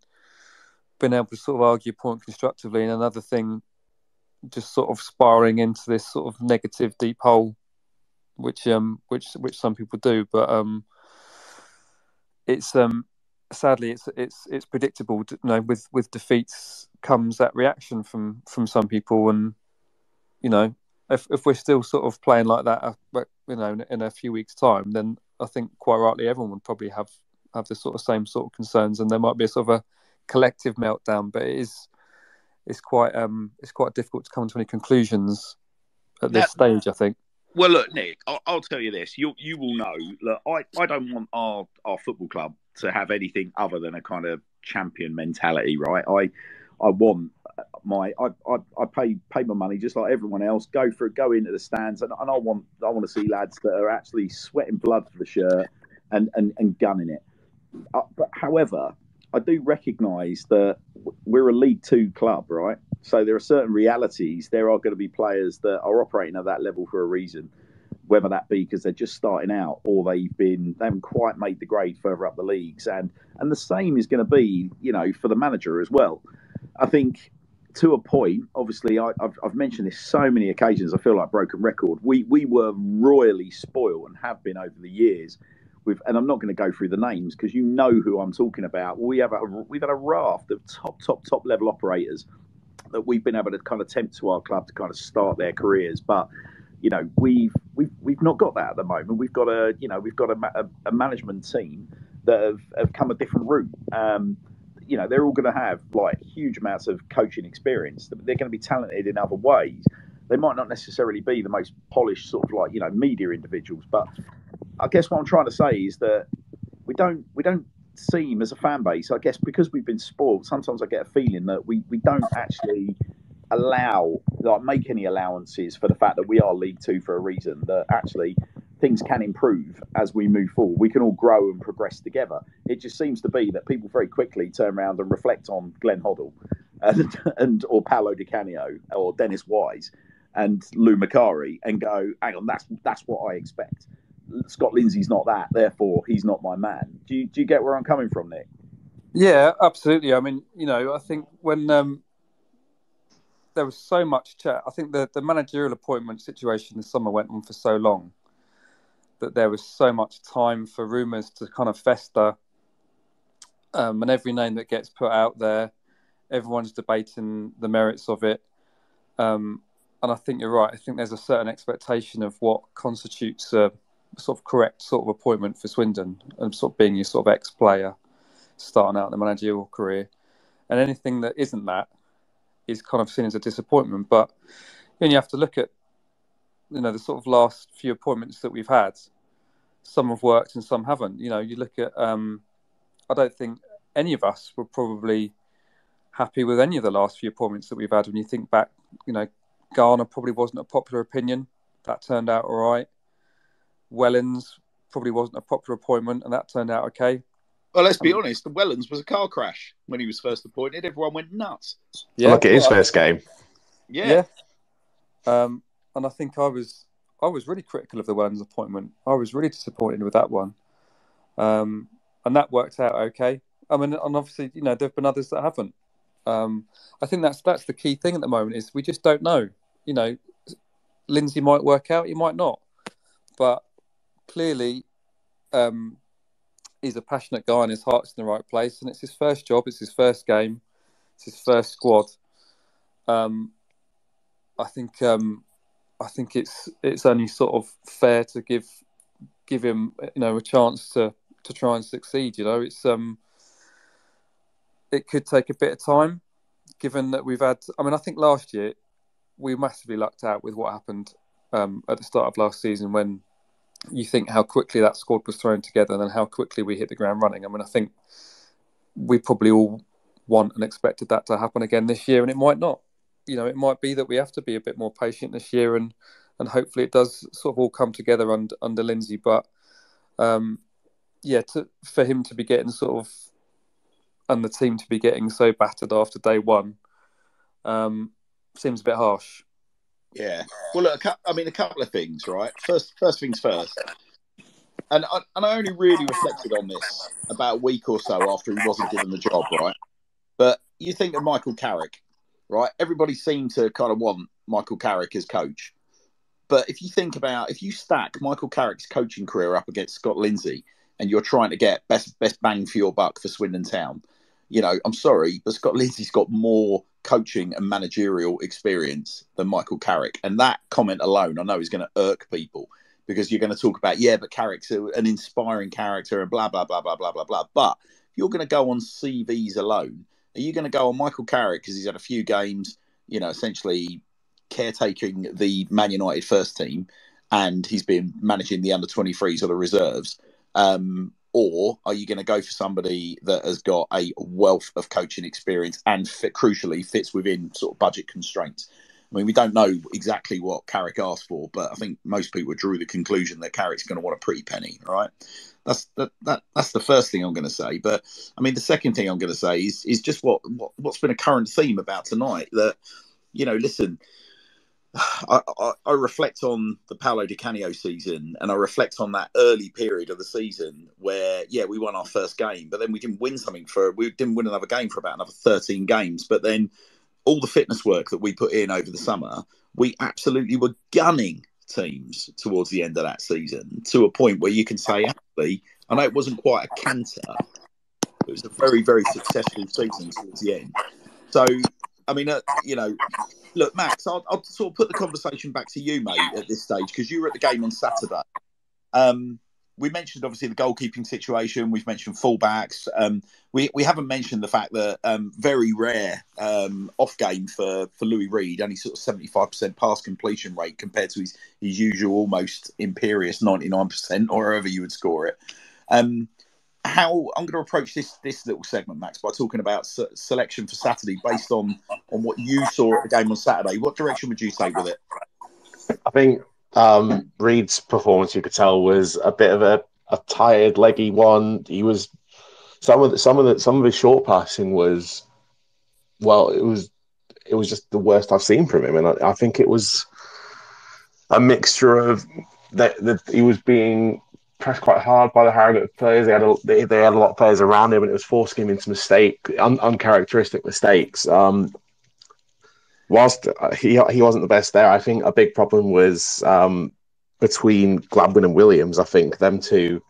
being able to sort of argue a point constructively, and another thing just sort of spiraling into this sort of negative deep hole, which some people do. But it's sadly it's predictable. With defeats comes that reaction from some people, and if we're still sort of playing like that, in a few weeks' time, then I think quite rightly everyone would probably have the sort of same sort of concerns, and there might be a sort of a collective meltdown. But it's quite difficult to come to any conclusions at this stage, I think. Well, look, Nick, I'll tell you this. You will know. Look, I don't want our football club to have anything other than a kind of champion mentality, right? I want I pay my money just like everyone else. Go into the stands, and I want to see lads that are actually sweating blood for the shirt and gunning it. But however, I do recognise that we're a League Two club, right? So there are certain realities. There are going to be players that are operating at that level for a reason, whether that be because they're just starting out or they haven't quite made the grade further up the leagues, and the same is going to be, for the manager as well. I think to a point. Obviously, I've mentioned this so many occasions. I feel like broken record. We were royally spoiled and have been over the years. And I'm not going to go through the names because you know who I'm talking about. We've had a raft of top level operators that we've been able to kind of tempt to our club to kind of start their careers, but we've not got that at the moment. We've got a management team that have come a different route. They're all going to have like huge amounts of coaching experience. They're going to be talented in other ways. They might not necessarily be the most polished sort of media individuals, but I guess what I'm trying to say is that we don't seem as a fan base, I guess, because we've been spoiled. Sometimes I get a feeling that we don't actually make any allowances for the fact that we are League Two for a reason, that actually things can improve as we move forward. We can all grow and progress together. It just seems to be that people very quickly turn around and reflect on Glenn Hoddle or Paolo Di Canio or Dennis Wise and Lou Macari and go, hang on, that's what I expect. Scott Lindsey's not that, therefore he's not my man. Do you get where I'm coming from, Nick? Yeah, absolutely. I mean, I think when there was so much chat, I think the managerial appointment situation this summer went on for so long that there was so much time for rumours to kind of fester, and every name that gets put out there, everyone's debating the merits of it. And I think you're right. I think there's a certain expectation of what constitutes a sort of correct sort of appointment for Swindon, and sort of being your sort of ex-player starting out in the managerial career. And anything that isn't that is kind of seen as a disappointment. But you have to look at the sort of last few appointments that we've had. Some have worked and some haven't. You look at I don't think any of us were probably happy with any of the last few appointments that we've had. When you think back, Garner probably wasn't a popular opinion. That turned out all right. Wellens probably wasn't a popular appointment, and that turned out okay. Well, let's be honest. Wellens was a car crash when he was first appointed. Everyone went nuts. Yeah, look at his first game. Yeah. And I think I was really critical of the Wellens appointment. I was really disappointed with that one. And that worked out okay. I mean, and obviously, there have been others that haven't. I think that's the key thing at the moment is we just don't know. You know, Lindsey might work out, he might not, but clearly he's a passionate guy and his heart's in the right place, and it's his first job, it's his first game, it's his first squad. I think it's only sort of fair to give him, you know, a chance to try and succeed. You know, it could take a bit of time, given that we've had. I mean, I think last year we massively lucked out with what happened at the start of last season, when you think how quickly that squad was thrown together and then how quickly we hit the ground running. I mean, I think we probably all want and expected that to happen again this year, and it might not. You know, it might be that we have to be a bit more patient this year, and hopefully it does sort of all come together under Lindsey. But for him to be getting sort of, and the team to be getting so battered after day one, seems a bit harsh. Yeah. Well, look, a couple of things, right? First things first. And I only really reflected on this about a week or so after he wasn't given the job, right? But you think of Michael Carrick, right? Everybody seemed to kind of want Michael Carrick as coach. But if you stack Michael Carrick's coaching career up against Scott Lindsey, and you're trying to get best bang for your buck for Swindon Town, you know, I'm sorry, but Scott Lindsey's got more coaching and managerial experience than Michael Carrick. And that comment alone, I know, is going to irk people, because you're going to talk about, but Carrick's an inspiring character and blah, blah, blah, blah, blah, blah, blah. But if you're going to go on CVs alone, are you going to go on Michael Carrick because he's had a few games, you know, essentially caretaking the Man United first team, and he's been managing the under-23s or the reserves? Or are you going to go for somebody that has got a wealth of coaching experience and crucially fits within sort of budget constraints? I mean, we don't know exactly what Carrick asked for, but I think most people drew the conclusion that Carrick's going to want a pretty penny, right? That's the first thing I'm going to say. But I mean, the second thing I'm going to say is just what's been a current theme about tonight. That, you know, listen, I reflect on the Paolo Di Canio season, and I reflect on that early period of the season where, we won our first game, but then we didn't win another game for about another 13 games. But then all the fitness work that we put in over the summer, we absolutely were gunning teams towards the end of that season, to a point where you can say, actually, I know it wasn't quite a canter, it was a very, very successful season towards the end. So, I mean, look, Max, I'll sort of put the conversation back to you, mate, at this stage, because you were at the game on Saturday. We mentioned, obviously, the goalkeeping situation. We've mentioned fullbacks. We haven't mentioned the fact that very rare off game for Louis Reed, only sort of 75% pass completion rate compared to his usual almost imperious 99%, or however you would score it. How I'm going to approach this little segment, Max, by talking about selection for Saturday based on what you saw at the game on Saturday. What direction would you take with it? I think Reed's performance, you could tell, was a bit of a tired, leggy one. He was some of his short passing was, well, it was just the worst I've seen from him, and I think it was a mixture of that he was being pressed quite hard by the Harrogate players. They had a lot of players around him, and it was forcing him into uncharacteristic mistakes. Whilst he wasn't the best there, I think a big problem was between Gladwin and Williams. I think them two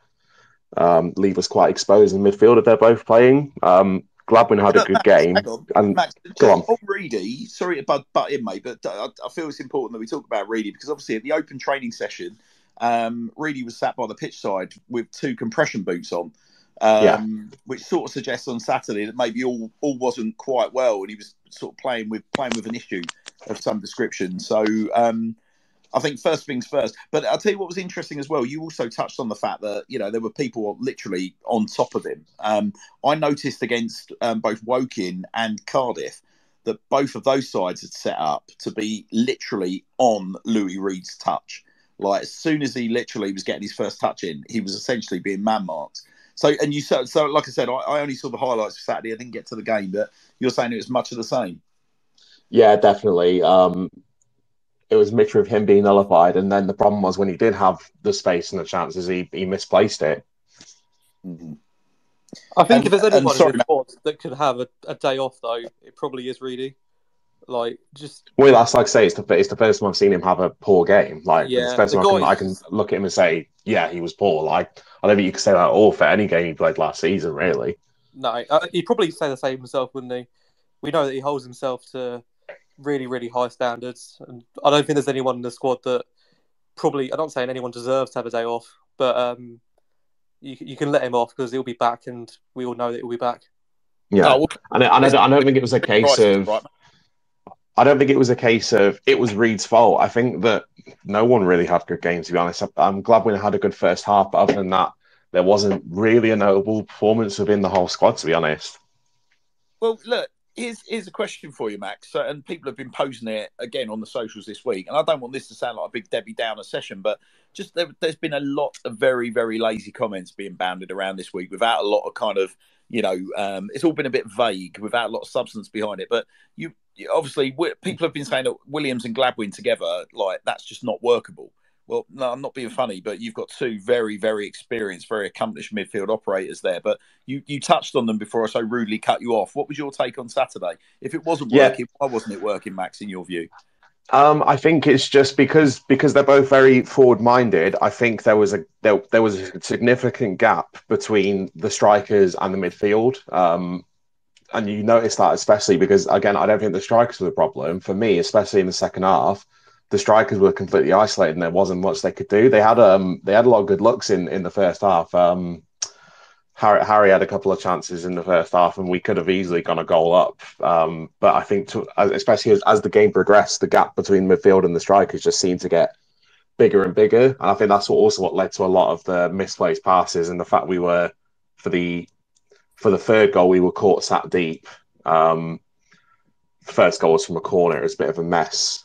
leave us quite exposed in midfield if they're both playing. Gladwin had a good game. Hang on, and Max, go on. Reedy, sorry to butt in, mate, but I feel it's important that we talk about Reedy, because obviously at the open training session, Reedy was sat by the pitch side with 2 compression boots on. Which sort of suggests on Saturday that maybe all wasn't quite well, and he was sort of playing with an issue of some description. So I think first things first. But I'll tell you what was interesting as well. You also touched on the fact that, you know, there were people literally on top of him. I noticed against both Woking and Cardiff that both of those sides had set up to be literally on Louis Reed's touch. Like, as soon as he literally was getting his first touch in, he was essentially being man-marked. So like I said, I only saw the highlights for Saturday. I didn't get to the game, but you're saying it was much of the same. Yeah, definitely. It was a mixture of him being nullified, and then the problem was when he did have the space and the chances, he misplaced it. Mm-hmm. I think if there's anyone in sorry, this squad that could have a day off, though, it probably is Reedy. Like, just Well, that's like I say, it's the first time I've seen him have a poor game. Like, it's the yeah, first the time guy. I can look at him and say, yeah, he was poor. Like, I don't think you could say that at all for any game he played last season, really. No, he'd probably say the same himself, wouldn't he? We know that he holds himself to really, really high standards, and I don't think there's anyone in the squad that probably. I'm not saying anyone deserves to have a day off, but you can let him off because he'll be back, and we all know that he'll be back. Yeah, Oh, well, and I don't think it was a case of. right. I don't think it was a case of it was Reed's fault. I think that no one really had good games, to be honest. I'm glad we had a good first half, but other than that, there wasn't really a notable performance within the whole squad, to be honest. Well, look, here's a question for you, Max. And people have been posing it again on the socials this week. And I don't want this to sound like a big Debbie Downer session, but just there's been a lot of very, very lazy comments being bounded around this week without a lot of kind of, it's all been a bit vague without a lot of substance behind it. But obviously, people have been saying that Williams and Gladwin together, like, that's just not workable. Well, no, I'm not being funny, but you've got two very, very experienced, very accomplished midfield operators there. But you touched on them before I so rudely cut you off. What was your take on Saturday? If it wasn't working, why wasn't it working, Max, in your view? I think it's just because they're both very forward-minded. I think there was a significant gap between the strikers and the midfield. And you notice that especially because, again, I don't think the strikers were the problem. For me, especially in the second half, the strikers were completely isolated and there wasn't much they could do. They had a lot of good looks in the first half. Harry had a couple of chances in the first half and we could have easily gone a goal up. But I think, especially as the game progressed, the gap between midfield and the strikers just seemed to get bigger and bigger. And I think that's what led to a lot of the misplaced passes and the fact we were, for the third goal, we were caught sat deep. The first goal was from a corner. It was a bit of a mess.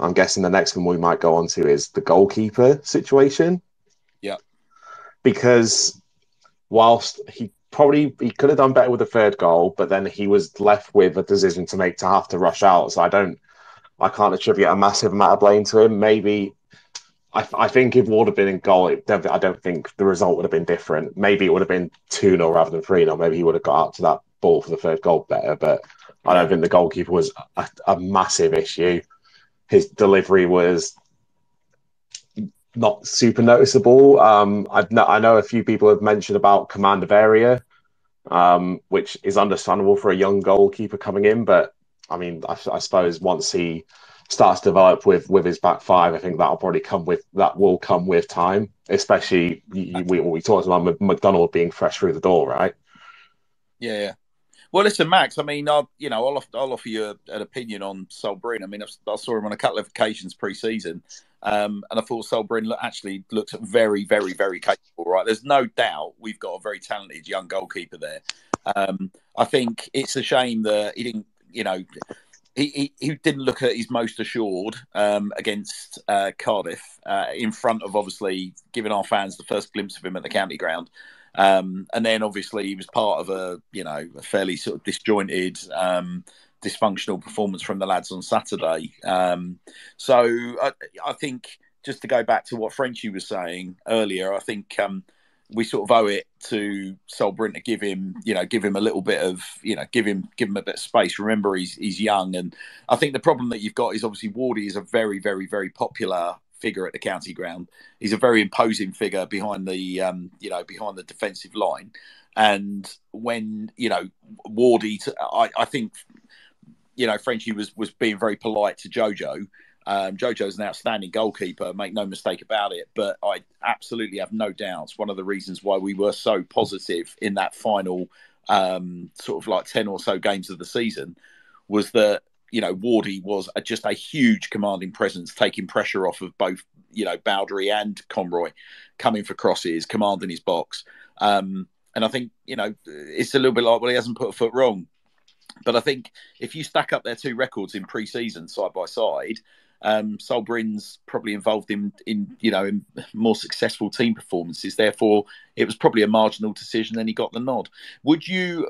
I'm guessing the next one we might go on to is the goalkeeper situation. Yeah. Because whilst he could have done better with the third goal, but then he was left with a decision to make to have to rush out. So I can't attribute a massive amount of blame to him. Maybe I think if Ward had been in goal, I don't think the result would have been different. Maybe it would have been 2-0 rather than 3-0. Maybe he would have got out to that ball for the third goal better, but I don't think the goalkeeper was a massive issue. His delivery was not super noticeable. I know a few people have mentioned about command of area, which is understandable for a young goalkeeper coming in. But I mean, I suppose once he starts to develop with his back five, I think that will come with time. Especially we talked about McDonald being fresh through the door, right? Yeah. Well, listen, Max. I mean, I'll offer you an opinion on Sol Bryn. I mean, I saw him on a couple of occasions pre-season, and I thought Sol Bryn actually looks very, very, very capable. Right, there's no doubt we've got a very talented young goalkeeper there. I think it's a shame that he didn't, he didn't look at his most assured against Cardiff in front of obviously giving our fans the first glimpse of him at the county ground. And then obviously he was part of a fairly sort of disjointed, dysfunctional performance from the lads on Saturday. So I think just to go back to what Frenchy was saying earlier, I think we sort of owe it to Sol Bryn to give him a little bit of, give him a bit of space. Remember, he's young, and I think the problem that you've got is obviously Wardy is a very, very, very popular figure at the county ground. He's a very imposing figure behind the behind the defensive line, and when Wardy, I think Frenchy was being very polite to Jojo. Jojo's an outstanding goalkeeper, make no mistake about it, but I absolutely have no doubts one of the reasons why we were so positive in that final sort of like 10 or so games of the season was that Wardy was just a huge commanding presence, taking pressure off of both, Baudry and Conroy, coming for crosses, commanding his box. And I think, it's a little bit like, well, he hasn't put a foot wrong. But I think if you stack up their two records in pre-season side by side, Sol Bryn's probably involved in more successful team performances. Therefore, it was probably a marginal decision, and he got the nod. Would you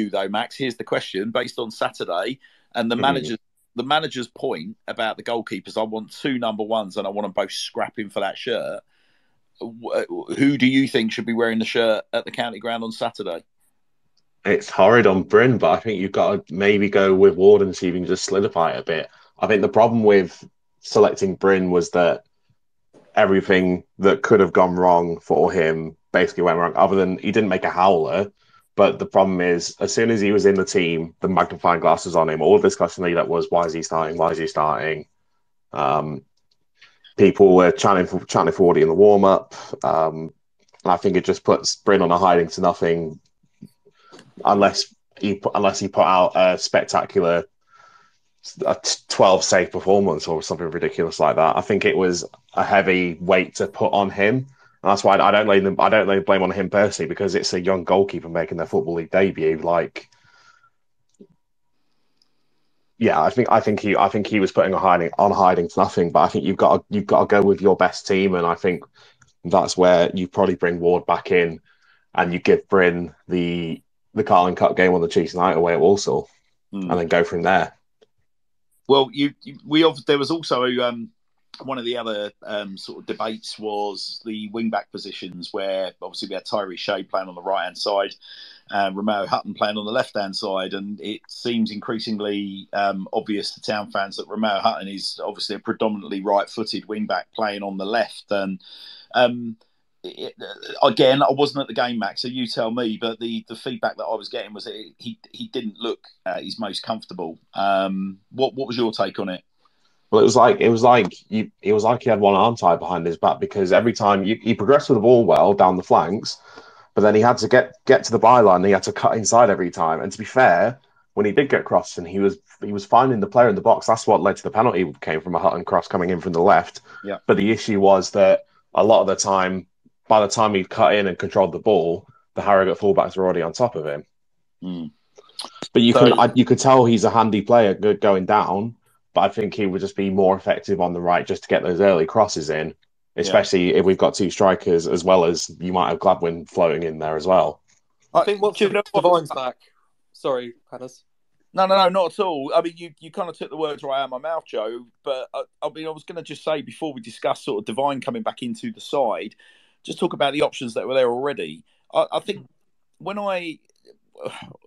though, Max? Here's the question: based on Saturday and the manager's point about the goalkeepers, I want two number ones, and I want them both scrapping for that shirt. who do you think should be wearing the shirt at the county ground on Saturday? It's horrid on Bryn, but I think you've got to maybe go with Ward and see if you can just solidify it a bit. I think the problem with selecting Bryn was that everything that could have gone wrong for him basically went wrong, other than he didn't make a howler. But the problem is, as soon as he was in the team, the magnifying glass was on him. All the discussion that was, why is he starting? Why is he starting? People were chanting for Woody in the warm-up. And I think it just puts Bryn on a hiding to nothing unless he put out a spectacular 12 save performance or something ridiculous like that. I think it was a heavy weight to put on him. And that's why I don't lay blame on him personally, because it's a young goalkeeper making their Football League debut. Like, yeah, I think he was putting on hiding to nothing. But I think you've got to go with your best team, and I think that's where you probably bring Ward back in, and you give Bryn the Carling Cup game on the Tuesday night away at Walsall, and then go from there. Well, there was also one of the other sort of debates was the wing-back positions, where obviously we had Tyree Shade playing on the right-hand side, Romeo Hutton playing on the left-hand side, and it seems increasingly obvious to Town fans that Romeo Hutton is obviously a predominantly right-footed wing-back playing on the left. And again, I wasn't at the game, Max, so you tell me, but the feedback that I was getting was that he didn't look his most comfortable. What was your take on it? Well, it was like he had one arm tied behind his back, because every time he progressed with the ball well down the flanks, but then he had to get to the byline and he had to cut inside every time. And to be fair, when he did get crossed and he was finding the player in the box, that's what led to the penalty, came from a Hutton cross coming in from the left. Yeah. But the issue was that a lot of the time, by the time he cut in and controlled the ball, the Harrogate fullbacks were already on top of him. But you could tell he's a handy player going down, but I think he would just be more effective on the right just to get those early crosses in, especially if we've got two strikers, as well as you might have Gladwin floating in there as well. I think once Divine's back... Sorry, Hannes. No, not at all. I mean, you kind of took the words right out of my mouth, Joe, but I was going to just say, before we discuss sort of Divine coming back into the side, just talk about the options that were there already. I think when I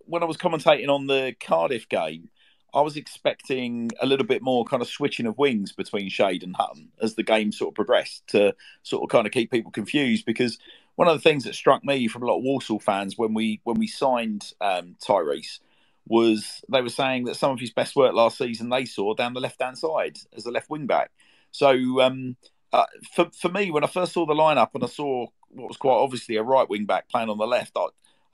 was commentating on the Cardiff game, I was expecting a little bit more kind of switching of wings between Shade and Hutton as the game sort of progressed, to sort of kind of keep people confused. Because one of the things that struck me from a lot of Walsall fans when we signed Tyrese was they were saying that some of his best work last season they saw down the left-hand side as a left wing-back. So for me, when I first saw the lineup and I saw what was quite obviously a right wing-back playing on the left,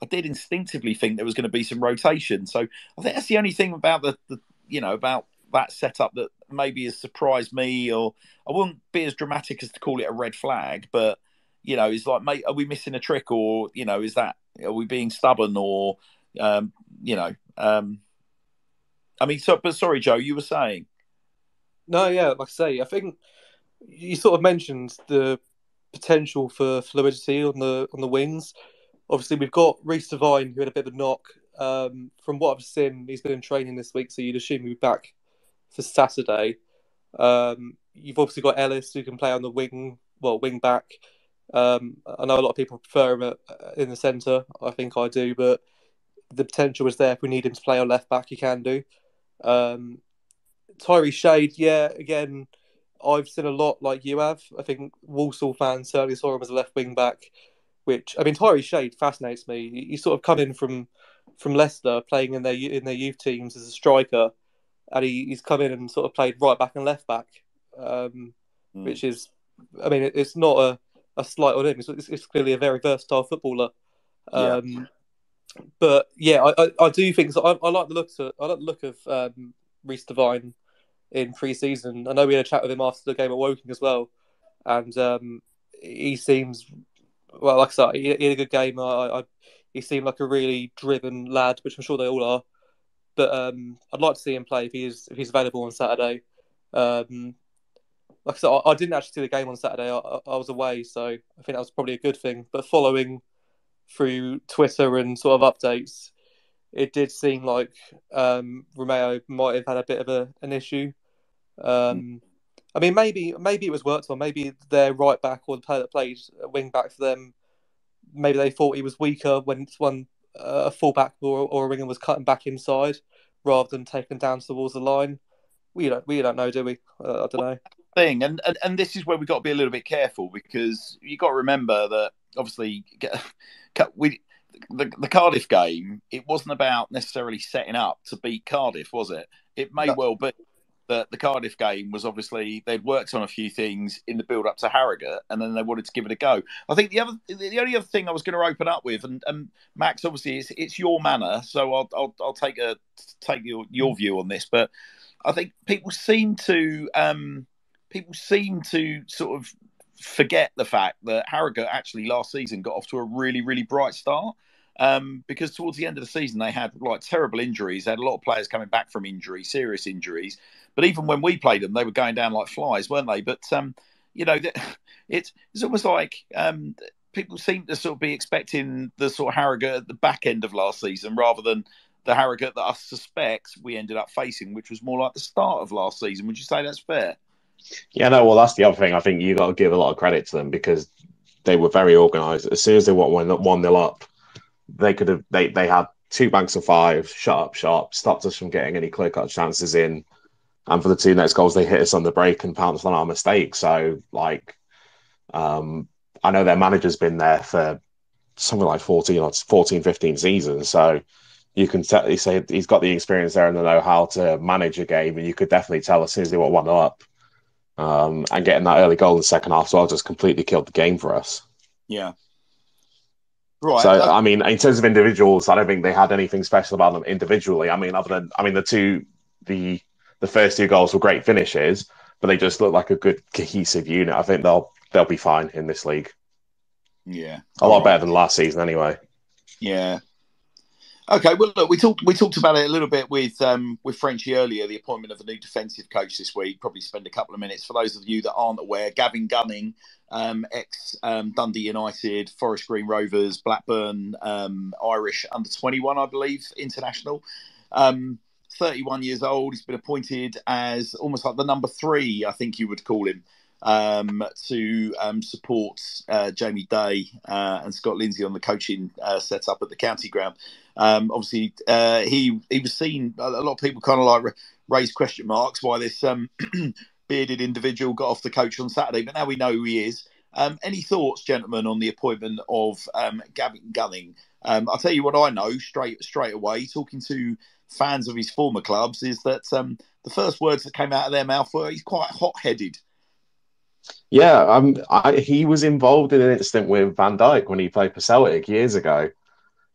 I did instinctively think there was going to be some rotation. So I think that's the only thing about about that setup that maybe has surprised me, or I wouldn't be as dramatic as to call it a red flag, but it's like, mate, are we missing a trick, or are we being stubborn, or I mean, but sorry, Joe, you were saying. No, yeah, like I say, I think you sort of mentioned the potential for fluidity on the wings. Obviously, we've got Reece Devine, who had a bit of a knock. From what I've seen, he's been in training this week, so you'd assume he'll be back for Saturday. You've obviously got Ellis, who can play on the wing back. I know a lot of people prefer him in the centre. I think I do, but the potential is there. If we need him to play on left back, he can do. Tyree Shade, yeah, again, I've seen a lot like you have. I think Walsall fans certainly saw him as a left wing back, which, I mean, Tyree Shade fascinates me. He's sort of come in from Leicester, playing in their youth teams as a striker, and he's come in and sort of played right back and left back, which is, I mean, it's not a slight on him. It's clearly a very versatile footballer. But yeah, I do think so. I like the look of Reece Devine in pre-season. I know we had a chat with him after the game at Woking as well, and he seems, well, like I said, he had a good game. He seemed like a really driven lad, which I'm sure they all are. But I'd like to see him play if he's available on Saturday. Like I said, I didn't actually see the game on Saturday. I was away, so I think that was probably a good thing. But following through Twitter and sort of updates, it did seem like Romeo might have had a bit of an issue. I mean, maybe it was worked on. Maybe their right back or the player that played wing back for them, maybe they thought he was weaker when a full back or a winger was cutting back inside rather than taking down towards the line. We don't know, do we? I don't know. Thing and this is where we've got to be a little bit careful, because you've got to remember that obviously the Cardiff game, it wasn't about necessarily setting up to beat Cardiff, was it? It may well be that the Cardiff game was obviously they'd worked on a few things in the build up to Harrogate, and then they wanted to give it a go. I think the only other thing I was going to open up with, and Max, obviously it's your manner, so I'll take your view on this, but I think people seem to sort of forget the fact that Harrogate actually last season got off to a really, really bright start. Because towards the end of the season, they had like terrible injuries. They had a lot of players coming back from injury, serious injuries. But even when we played them, they were going down like flies, weren't they? But, it's almost like people seem to sort of be expecting the sort of Harrogate at the back end of last season rather than the Harrogate that I suspect we ended up facing, which was more like the start of last season. Would you say that's fair? Yeah, no, well, that's the other thing. I think you got to give a lot of credit to them because they were very organised. As soon as they went 1-0 up, they had 2 banks of 5, shut up shop, stopped us from getting any clear-cut chances in. And for the 2 next goals, they hit us on the break and pounced on our mistakes. So, I know their manager's been there for something like 14, 15 seasons. So you can say he's got the experience there and the know-how to manage a game. And you could definitely tell as soon as they were 1-0 up, and getting that early goal in the second half, so I just completely killed the game for us. Yeah. Right. So, I mean, in terms of individuals, I don't think they had anything special about them individually. I mean, the first 2 goals were great finishes, but they just look like a good cohesive unit. I think they'll be fine in this league. Yeah. A lot better than last season anyway. Yeah. Okay, well, look, we talked about it a little bit with Frenchy earlier, the appointment of a new defensive coach this week. Probably spend a couple of minutes. For those of you that aren't aware, Gavin Gunning, ex Dundee United, Forest Green Rovers, Blackburn, Irish under-21, I believe, international. 31 years old. He's been appointed as almost like the number 3, I think you would call him, to support Jamie Day and Scott Lindsey on the coaching setup at the county ground. Obviously, he was seen. A lot of people kind of like raise question marks why this bearded individual got off the coach on Saturday, but now we know who he is. Any thoughts, gentlemen, on the appointment of Gavin Gunning? I'll tell you what I know straight away, talking to fans of his former clubs, is that the first words that came out of their mouth were he's quite hot-headed. Yeah, he was involved in an incident with Van Dijk when he played for Celtic years ago.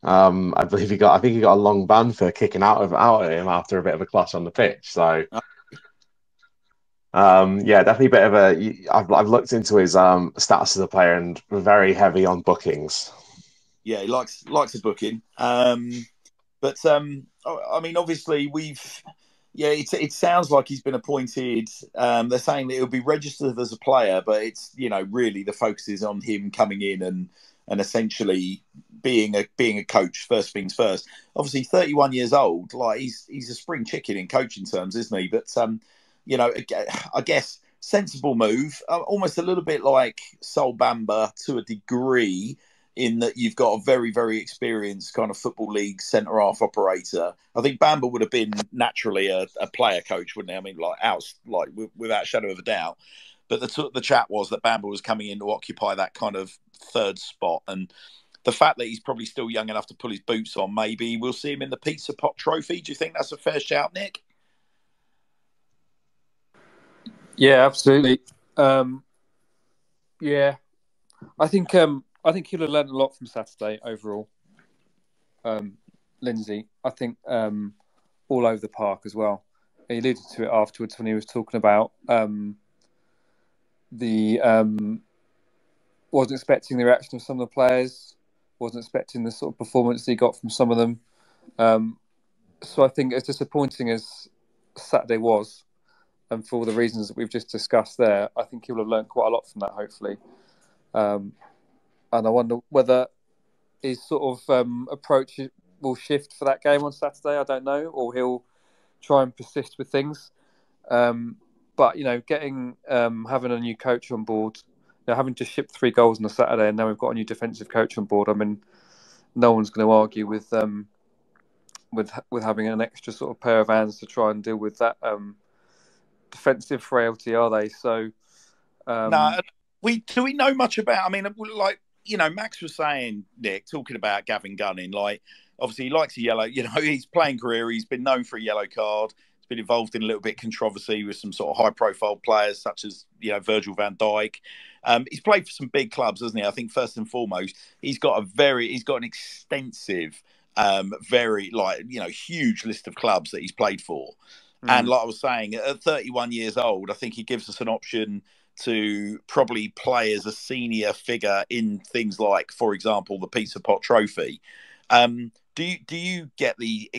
I think he got a long ban for kicking out of him after a bit of a clash on the pitch. So, yeah, definitely a bit of a. I've looked into his status as a player, and we're very heavy on bookings. Yeah, he likes a booking. I mean, obviously it sounds like he's been appointed. They're saying that he'll be registered as a player, but it's really the focus is on him coming in and essentially being a coach. First things first. Obviously, 31 years old, like he's a spring chicken in coaching terms, isn't he? But I guess sensible move, almost a little bit like Sol Bamba to a degree, in that you've got a very, very experienced kind of football league centre half operator. I think Bamba would have been naturally a player coach, wouldn't he? I mean, without a shadow of a doubt. But the chat was that Bamba was coming in to occupy that kind of third spot, and the fact that he's probably still young enough to pull his boots on, maybe we'll see him in the Pizza Pot Trophy. Do you think that's a fair shout, Nick? Yeah, absolutely. Yeah, I think he'll have learned a lot from Saturday overall. Lindsey, I think all over the park as well. He alluded to it afterwards when he was talking about wasn't expecting the reaction of some of the players, wasn't expecting the sort of performance he got from some of them. So I think as disappointing as Saturday was, and for all the reasons that we've just discussed there, I think he'll have learned quite a lot from that, hopefully. And I wonder whether his sort of approach will shift for that game on Saturday. I don't know, or he'll try and persist with things. But getting having a new coach on board, having just shipped 3 goals on a Saturday, and now we've got a new defensive coach on board. I mean, no one's going to argue with having an extra sort of pair of hands to try and deal with that defensive frailty, are they? So, no, do we know much about? I mean, like Max was saying, Nick, talking about Gavin Gunning. Like, obviously, he likes a yellow. His playing career, he's been known for a yellow card. He's been involved in a little bit of controversy with some sort of high-profile players, such as Virgil van Dijk. He's played for some big clubs, hasn't he? I think first and foremost, he's got an extensive, very huge list of clubs that he's played for. And like I was saying, at 31 years old, I think he gives us an option to probably play as a senior figure in things like, for example, the Pizza Pot Trophy. Do you get the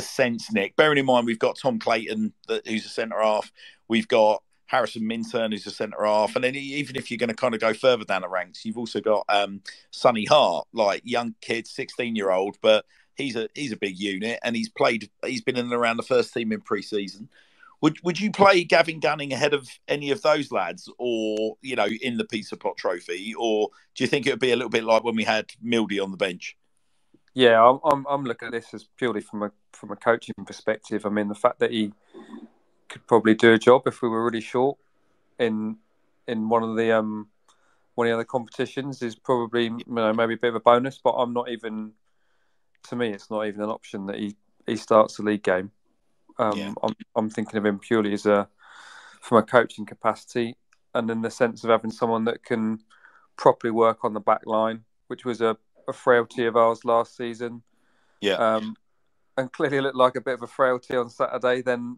sense, Nick? Bearing in mind we've got Tom Clayton, who's a centre half, we've got Harrison Minturn, who's a centre half, and then even if you're going to kind of go further down the ranks, you've also got Sonny Hart, like young kid, 16-year-old, but he's a big unit, and he's been in and around the first team in pre-season. Would you play Gavin Gunning ahead of any of those lads, or in the Pizza Pot Trophy, or do you think it would be a little bit like when we had Mildy on the bench? Yeah, I'm looking at this as purely from a coaching perspective. I mean, the fact that he could probably do a job if we were really short in one of the other competitions is probably maybe a bit of a bonus. But to me, it's not even an option that he starts the league game. I'm thinking of him purely from a coaching capacity, and in the sense of having someone that can properly work on the back line, which was a frailty of ours last season. Yeah. And clearly looked like a bit of a frailty on Saturday. Then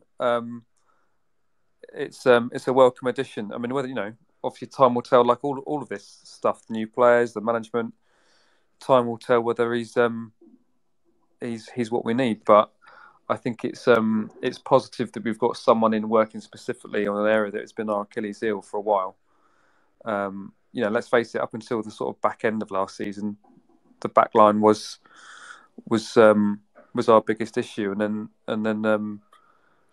it's a welcome addition. I mean, whether obviously time will tell. Like all of this stuff, the new players, the management, time will tell whether he's what we need. But I think it's positive that we've got someone in working specifically on an area that has been our Achilles heel for a while. Let's face it, up until the sort of back end of last season, the back line was our biggest issue, and then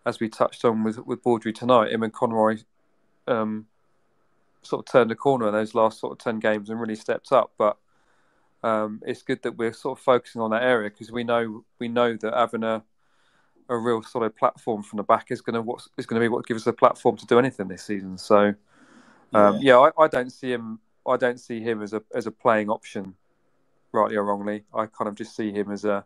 as we touched on with Baudry tonight, him and Conroy sort of turned a corner in those last sort of 10 games and really stepped up. But it's good that we're sort of focusing on that area, because we know that having a real solid platform from the back is going to be what gives us a platform to do anything this season. So I don't see him as a playing option, rightly or wrongly. I kind of just see him as a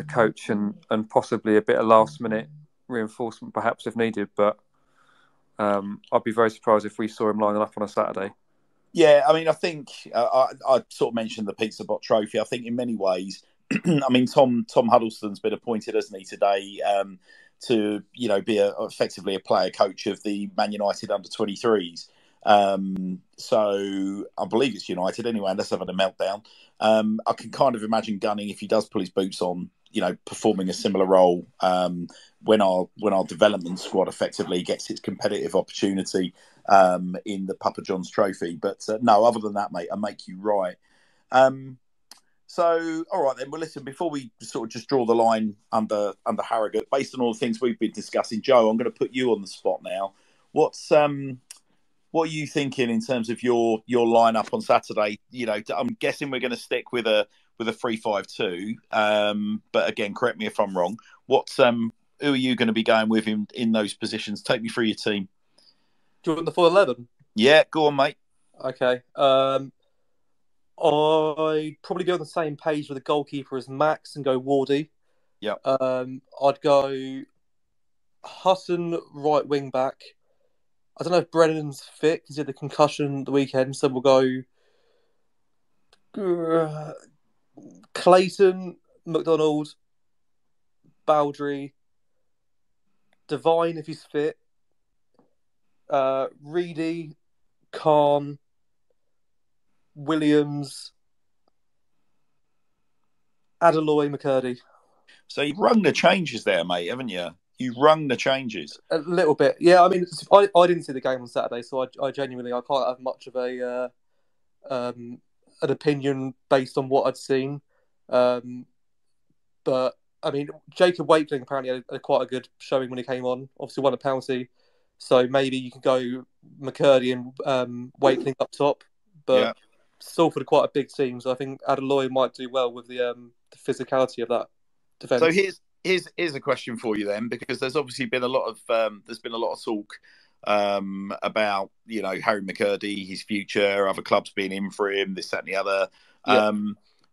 coach and possibly a bit of last minute reinforcement perhaps if needed. But I'd be very surprised if we saw him lining up on a Saturday. Yeah, I mean, I think I sort of mentioned the Pizza Pot Trophy. I think in many ways, I mean, Tom Huddleston's been appointed, hasn't he, today, to be effectively a player coach of the Man United under-23s. So I believe it's United anyway, unless I've had a meltdown. I can kind of imagine Gunning, if he does pull his boots on, performing a similar role when our development squad effectively gets its competitive opportunity in the Papa John's Trophy. But no, other than that, mate, I make you right. So, all right then. Well, listen, before we sort of just draw the line under Harrogate, based on all the things we've been discussing, Joe, I'm going to put you on the spot now. What are you thinking in terms of your lineup on Saturday? I'm guessing we're going to stick with a 3-5-2. But again, correct me if I'm wrong. Who are you going to be going with in those positions? Take me through your team. Do you want the full 11? Yeah, go on, mate. Okay. I'd probably be on the same page with the goalkeeper as Max and go Wardy. Yeah. I'd go Hutton right wing back. I don't know if Brennan's fit because he had the concussion the weekend, so we'll go Clayton, McDonald, Baudry, Devine if he's fit, Reedy, Khan, Williams, Adeloy, McCurdy. So you've rung the changes there, mate, haven't you? You've rung the changes. A little bit. Yeah, I mean, I didn't see the game on Saturday, so I genuinely can't have much of an opinion based on what I'd seen. But, I mean, Jacob Wakeling apparently had quite a good showing when he came on. Obviously won a penalty. So maybe you can go McCurdy and Wakeling up top. But Salford are quite a big team, so I think Adeloye might do well with the physicality of that defence. So here's a question for you then, because there's obviously been a lot of talk about Harry McCurdy, his future, other clubs being in for him, this, that, and the other.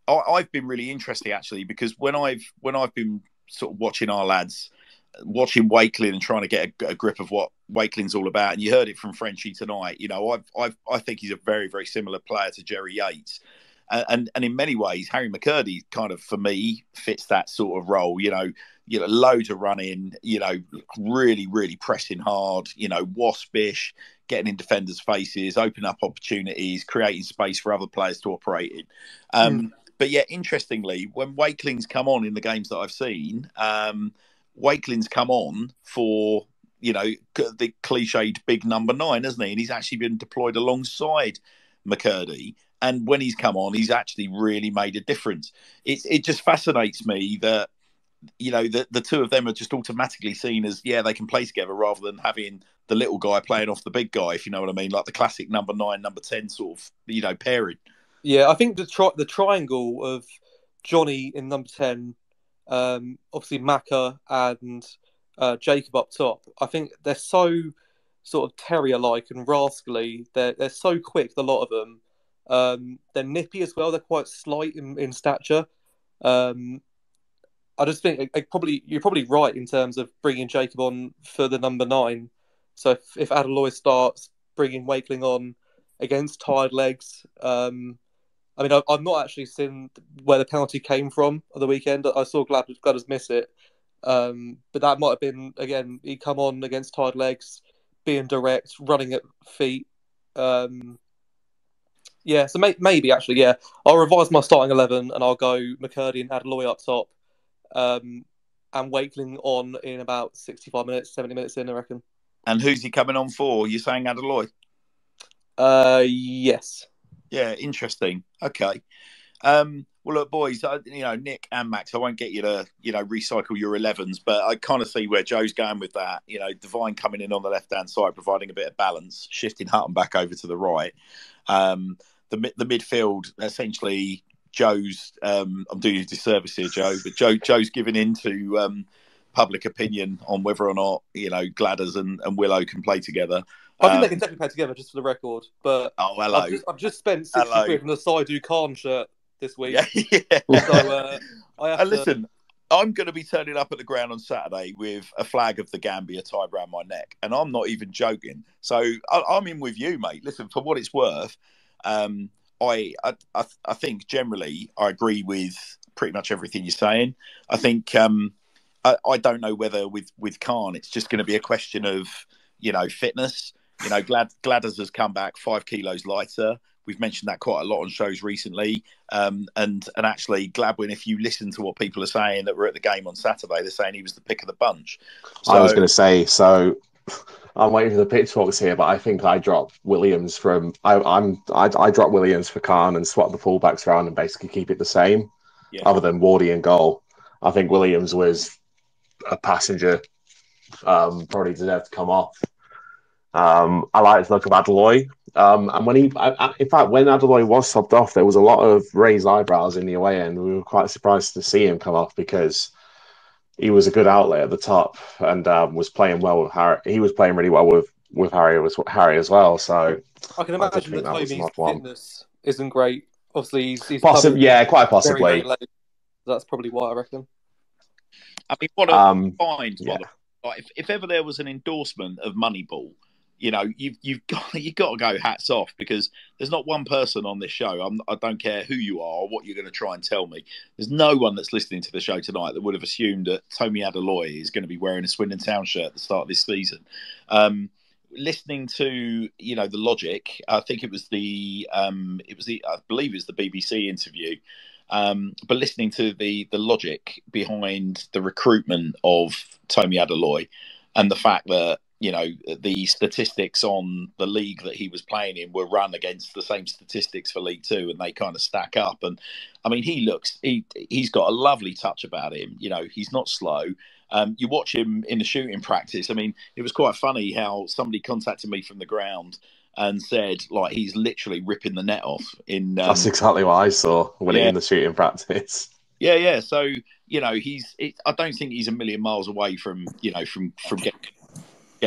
I've been really interested actually, because when I've been sort of watching our lads, watching Wakeling and trying to get a grip of what Wakeling's all about, and you heard it from Frenchy tonight. I think he's a very, very similar player to Jerry Yates, and in many ways, Harry McCurdy kind of, for me, fits that sort of role. Loads of running, really, really pressing hard, waspish, getting in defenders' faces, opening up opportunities, creating space for other players to operate in. But yeah, interestingly, when Wakeling's come on in the games that I've seen, Wakeling's come on for, the cliched big number 9, hasn't he? And he's actually been deployed alongside McCurdy. And when he's come on, he's actually really made a difference. It just fascinates me that, the two of them are just automatically seen as, they can play together, rather than having the little guy playing off the big guy, if you know what I mean, like the classic number 9, number 10 sort of, pairing. Yeah, I think the triangle of Johnny in number 10, obviously Macca and Jacob up top, I think they're so sort of terrier-like and rascally. They're so quick, the lot of them. They're nippy as well. They're quite slight in stature. I just think you're probably right in terms of bringing Jacob on for the number 9. So if Adeloye starts bringing Wakeling on against tired legs, I've not actually seen where the penalty came from on the weekend. I saw Gladders miss it, but that might have been, again, he come on against tired legs, being direct, running at feet. So maybe actually, I'll revise my starting 11 and I'll go McCurdy and Adeloye up top, and Wakeling on in about 65 minutes, 70 minutes in, I reckon. And who's he coming on for? You're saying Adeloye? Yes. Yeah, interesting. Okay. Well, look, boys, Nick and Max, I won't get you to, recycle your 11s, but I kind of see where Joe's going with that. Devine coming in on the left-hand side, providing a bit of balance, shifting Hutton back over to the right. The midfield, essentially, Joe's, I'm doing you a disservice here, Joe, but Joe's giving in to public opinion on whether or not, Gladders and Willow can play together. I think they can definitely play together, just for the record. But hello. I've just spent 60 quid on a Saidu Khan shirt this week. Yeah. So I have listen, I'm going to be turning up at the ground on Saturday with a flag of the Gambia tied around my neck, and I'm not even joking. So I'm in with you, mate. Listen, for what it's worth, I think generally I agree with pretty much everything you're saying. I think I don't know whether with Khan it's just going to be a question of fitness. Gladders has come back 5 kilos lighter. We've mentioned that quite a lot on shows recently. And actually, Gladwin, if you listen to what people are saying that were at the game on Saturday, they're saying he was the pick of the bunch. So, I was going to say, so I'm waiting for the pitchforks here, but I think I dropped Williams I dropped Williams for Khan and swap the fullbacks around and basically keep it the same, other than Wardy and goal. I think Williams was a passenger, probably deserved to come off. I like the look of Adeloye. And when when Adeloye was subbed off, there was a lot of raised eyebrows in the away end. We were quite surprised to see him come off, because he was a good outlet at the top and was playing well with Harry. He was playing really well with Harry as well. So I can imagine that Toby's fitness isn't great. Obviously, he's quite possibly. Very, very late. That's probably why, I reckon. I mean, what a find! If ever there was an endorsement of Moneyball, you've got to go hats off, because there's not one person on this show. I don't care who you are or what you're going to try and tell me. There's no one that's listening to the show tonight that would have assumed that Tommy Adeloye is going to be wearing a Swindon Town shirt at the start of this season. Listening to the logic, I think it was I believe it was the BBC interview. But listening to the logic behind the recruitment of Tommy Adeloye, and the fact that the statistics on the league that he was playing in were run against the same statistics for League Two, and they kind of stack up. And I mean, he's got a lovely touch about him. He's not slow. You watch him in the shooting practice. I mean, it was quite funny how somebody contacted me from the ground and said, like, he's literally ripping the net off. That's exactly what I saw when in the shooting practice. Yeah. So, you know, I don't think he's a million miles away from getting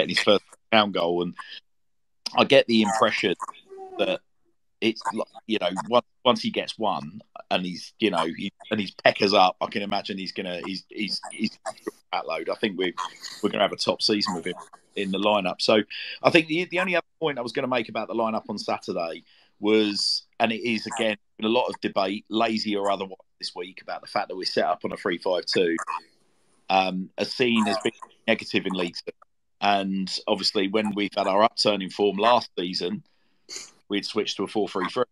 his first town goal. And I get the impression that it's, you know, once he gets one and he's, you know, he's peckers up, I can imagine he's that load. I think we're going to have a top season with him in the lineup. So I think the only other point I was going to make about the lineup on Saturday was, and it is again a lot of debate, lazy or otherwise, this week about the fact that we're set up on a 3-5-2, as seen as being negative in League Two. And obviously, when we've had our upturn in form last season, we'd switched to a 4-3-3.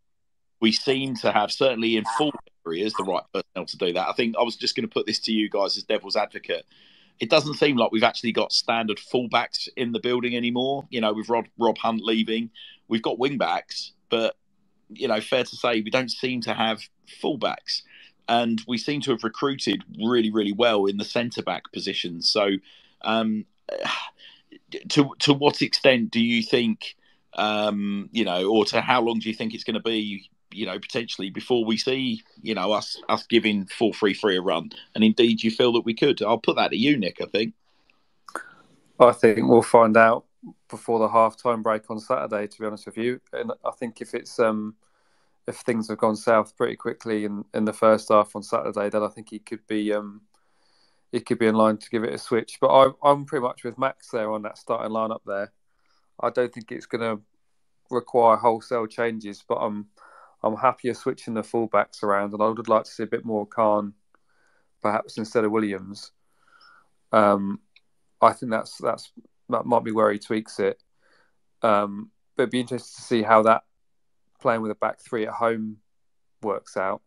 We seem to have, certainly in full areas, the right personnel to do that. I think I was just going to put this to you guys as devil's advocate. It doesn't seem like we've actually got standard fullbacks in the building anymore. You know, with Rob Hunt leaving, we've got wing-backs, but, you know, fair to say we don't seem to have fullbacks. And we seem to have recruited really, really well in the centre-back position. So to what extent do you think, you know, or to how long do you think it's going to be, you know, potentially before we see, you know, us giving 4-3-3 a run? And indeed, you feel that we could? I'll put that to you, Nick, I think. I think we'll find out before the half-time break on Saturday, to be honest with you. And I think if things have gone south pretty quickly in the first half on Saturday, then I think he could be in line to give it a switch. But I'm pretty much with Max there on that starting lineup there. I don't think it's going to require wholesale changes, but I'm happier switching the fullbacks around, and I would like to see a bit more Khan, perhaps instead of Williams. I think that might be where he tweaks it. But it'd be interesting to see how that playing with a back three at home works out.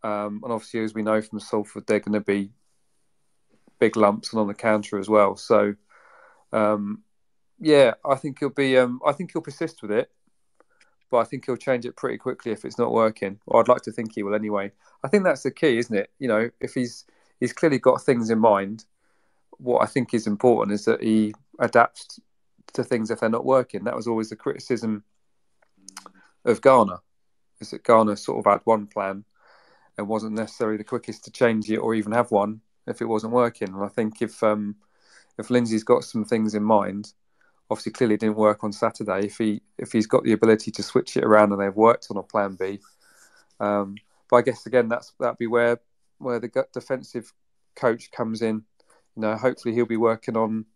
And obviously, as we know from Salford, they're going to be big lumps and on the counter as well. So, I think he'll be. I think he'll persist with it, but I think he'll change it pretty quickly if it's not working. Or I'd like to think he will anyway. I think that's the key, isn't it? You know, if he's clearly got things in mind. What I think is important is that he adapts to things if they're not working. That was always the criticism of Garner, is that Garner sort of had one plan and wasn't necessarily the quickest to change it or even have one if it wasn't working. And I think if Lindsey's got some things in mind, obviously clearly it didn't work on Saturday. If he's got the ability to switch it around and they've worked on a plan B, but I guess again that'd be where the defensive coach comes in. You know, hopefully he'll be working on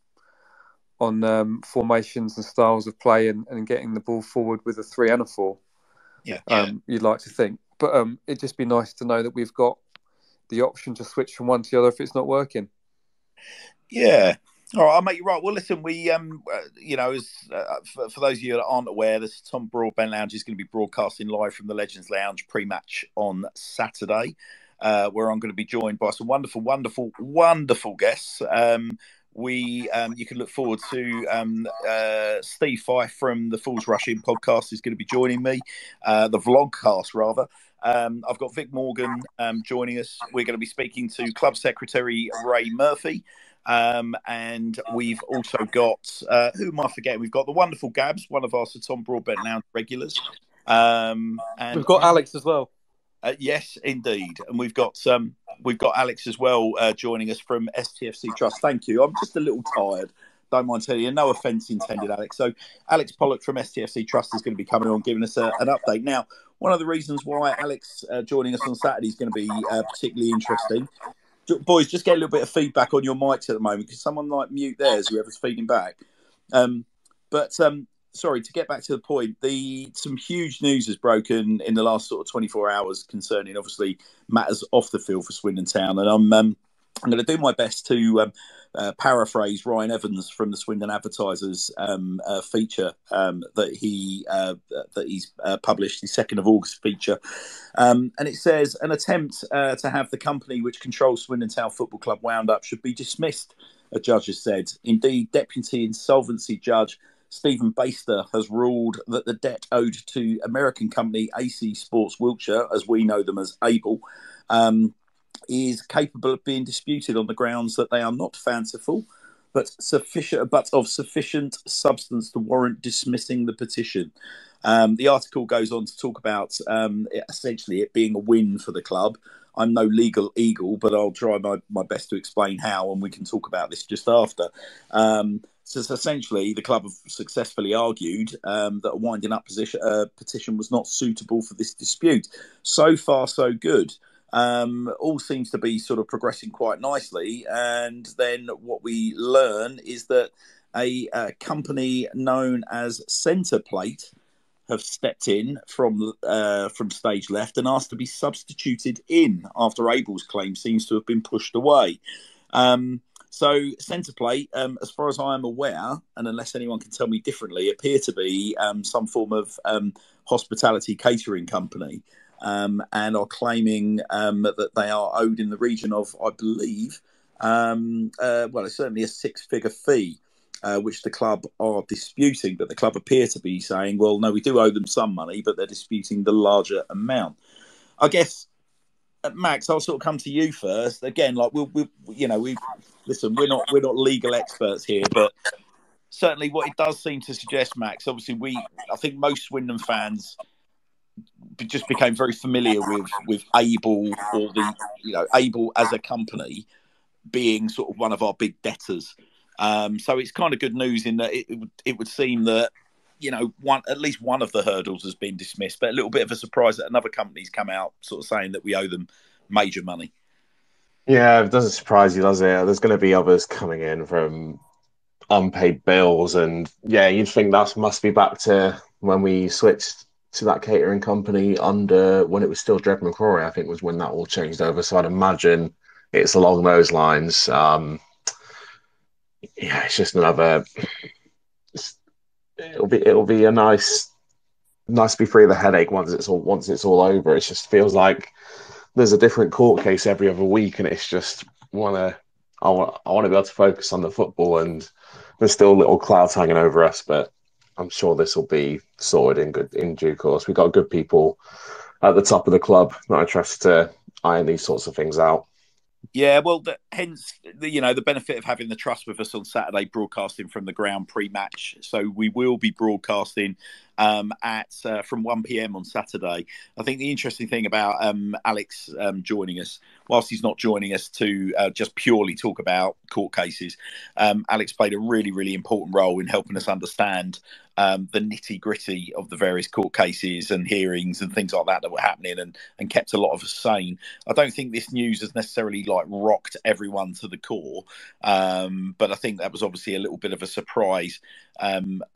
formations and styles of play and getting the ball forward with a 3 and a 4. Yeah. You'd like to think, but it'd just be nice to know that we've got the option to switch from one to the other if it's not working. Yeah. All right, I'll make you right. Well, listen, we, you know, for those of you that aren't aware, this Tom Broadbent Lounge is going to be broadcasting live from the Legends Lounge pre-match on Saturday, where I'm going to be joined by some wonderful, wonderful, wonderful guests. You can look forward to Steve Fife from the Fools Rush In podcast is going to be joining me, the vlogcast rather. I've got Vic Morgan joining us. We're going to be speaking to Club Secretary Ray Murphy. And we've also got, who am I forgetting? We've got the wonderful Gabs, one of our Sir Tom Broadbent Lounge regulars. And we've got Alex as well. Yes, indeed. And we've got Alex as well joining us from STFC Trust. Thank you. I'm just a little tired. Don't mind telling you. No offence intended, Alex. So Alex Pollock from STFC Trust is going to be coming on, giving us an update. Now, one of the reasons why Alex joining us on Saturday is going to be particularly interesting. Boys, just get a little bit of feedback on your mics at the moment because someone might mute theirs, whoever's feeding back. Sorry, to get back to the point, some huge news has broken in the last sort of 24 hours concerning, obviously, matters off the field for Swindon Town. And I'm going to do my best to paraphrase Ryan Evans from the Swindon Advertisers feature that he's published, his 2nd of August feature. And it says, an attempt to have the company which controls Swindon Town Football Club wound up should be dismissed, a judge has said. Indeed, Deputy Insolvency Judge Stephen Baster has ruled that the debt owed to American company AC Sports Wiltshire, as we know them as ABLE, is capable of being disputed on the grounds that they are not fanciful, but of sufficient substance to warrant dismissing the petition. The article goes on to talk about essentially it being a win for the club. I'm no legal eagle, but I'll try my best to explain how, and we can talk about this just after. So essentially, the club have successfully argued that a winding up petition was not suitable for this dispute. So far, so good. All seems to be sort of progressing quite nicely. And then what we learn is that a company known as Centreplate have stepped in from stage left and asked to be substituted in after Abel's claim seems to have been pushed away. So Centreplate, as far as I am aware, and unless anyone can tell me differently, appear to be some form of hospitality catering company, and are claiming that they are owed in the region of, I believe, it's certainly a six-figure fee, which the club are disputing. But the club appear to be saying, well, no, we do owe them some money, but they're disputing the larger amount. I guess, Max, I'll sort of come to you first. Again, like listen, we're not legal experts here, but certainly what it does seem to suggest, Max, obviously I think most Swindon fans just became very familiar with Able, or Able as a company being sort of one of our big debtors. So it's kind of good news in that it would seem that at least one of the hurdles has been dismissed, but a little bit of a surprise that another company's come out sort of saying that we owe them major money. Yeah, it doesn't surprise you, does it? There's going to be others coming in from unpaid bills, and yeah, you'd think that must be back to when we switched to that catering company under when it was still Dred McCrory, I think was when that all changed over. So I'd imagine it's along those lines. It's just another. It'll be a nice to be free of the headache once it's all over. It just feels like there's a different court case every other week, and it's just I want to be able to focus on the football, and there's still little clouds hanging over us, but I'm sure this will be sorted in due course. We've got good people at the top of the club that I trust to iron these sorts of things out. Yeah, well, hence the benefit of having the trust with us on Saturday, broadcasting from the ground pre-match. So we will be broadcasting from 1 p.m. on Saturday. I think the interesting thing about Alex joining us, whilst he's not joining us to just purely talk about court cases, Alex played a really, really important role in helping us understand the nitty-gritty of the various court cases and hearings and things like that were happening, and kept a lot of us sane. I don't think this news has necessarily rocked everyone to the core, but I think that was obviously a little bit of a surprise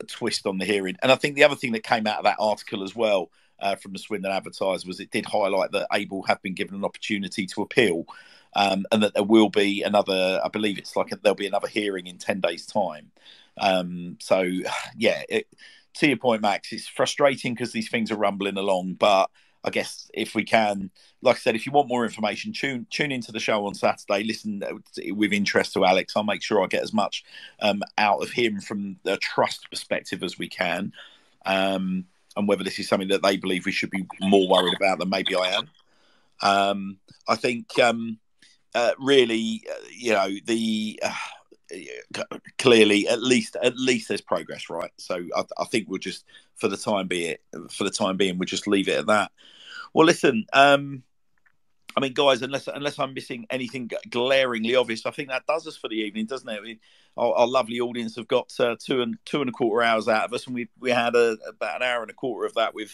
twist on the hearing. And I think the other thing that came out of that article as well from the Swindon Advertiser was it did highlight that Able have been given an opportunity to appeal, and that there will be another, I believe it's there'll be another hearing in 10 days' time. So yeah, to your point, Max, it's frustrating because these things are rumbling along, but I guess if we can, like I said, if you want more information, tune into the show on Saturday, listen with interest to Alex. I'll make sure I get as much out of him from the trust perspective as we can, and whether this is something that they believe we should be more worried about than maybe I am. I think really, clearly at least there's progress, right? So I think we'll just for the time being we'll just leave it at that. Well, listen, I mean, guys, unless I'm missing anything glaringly obvious, I think that does us for the evening, doesn't it? Our lovely audience have got 2.25 hours out of us, and we had about an hour and a quarter of that with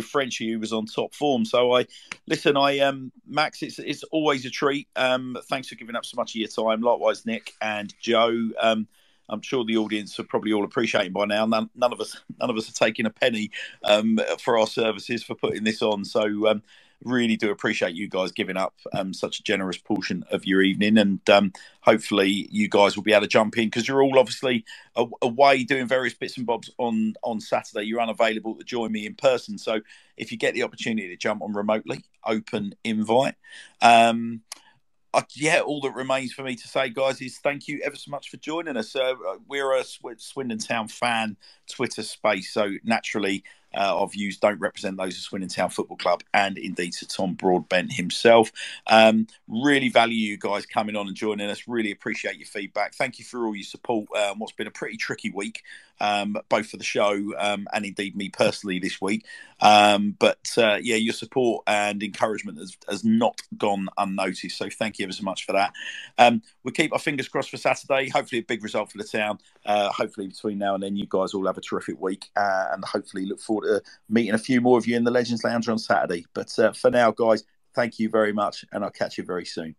Frenchy, who was on top form. So Max, it's always a treat. Thanks for giving up so much of your time. Likewise, Nick and Joe. I'm sure the audience are probably all appreciating by now. None of us are taking a penny for our services for putting this on. So really do appreciate you guys giving up such a generous portion of your evening, and hopefully you guys will be able to jump in because you're all obviously away doing various bits and bobs on Saturday. You're unavailable to join me in person, so if you get the opportunity to jump on remotely, open invite. All that remains for me to say, guys, is thank you ever so much for joining us. We're a Swindon Town fan Twitter space, so naturally our views don't represent those of Swindon Town Football Club, and indeed to Tom Broadbent himself. Really value you guys coming on and joining us. Really appreciate your feedback. Thank you for all your support. What's been a pretty tricky week, both for the show and indeed me personally this week. Your support and encouragement has not gone unnoticed. So thank you ever so much for that. We'll keep our fingers crossed for Saturday. Hopefully a big result for the town. Hopefully between now and then you guys all have a terrific week, and hopefully look forward to meeting a few more of you in the Legends Lounge on Saturday. But for now, guys, thank you very much, and I'll catch you very soon.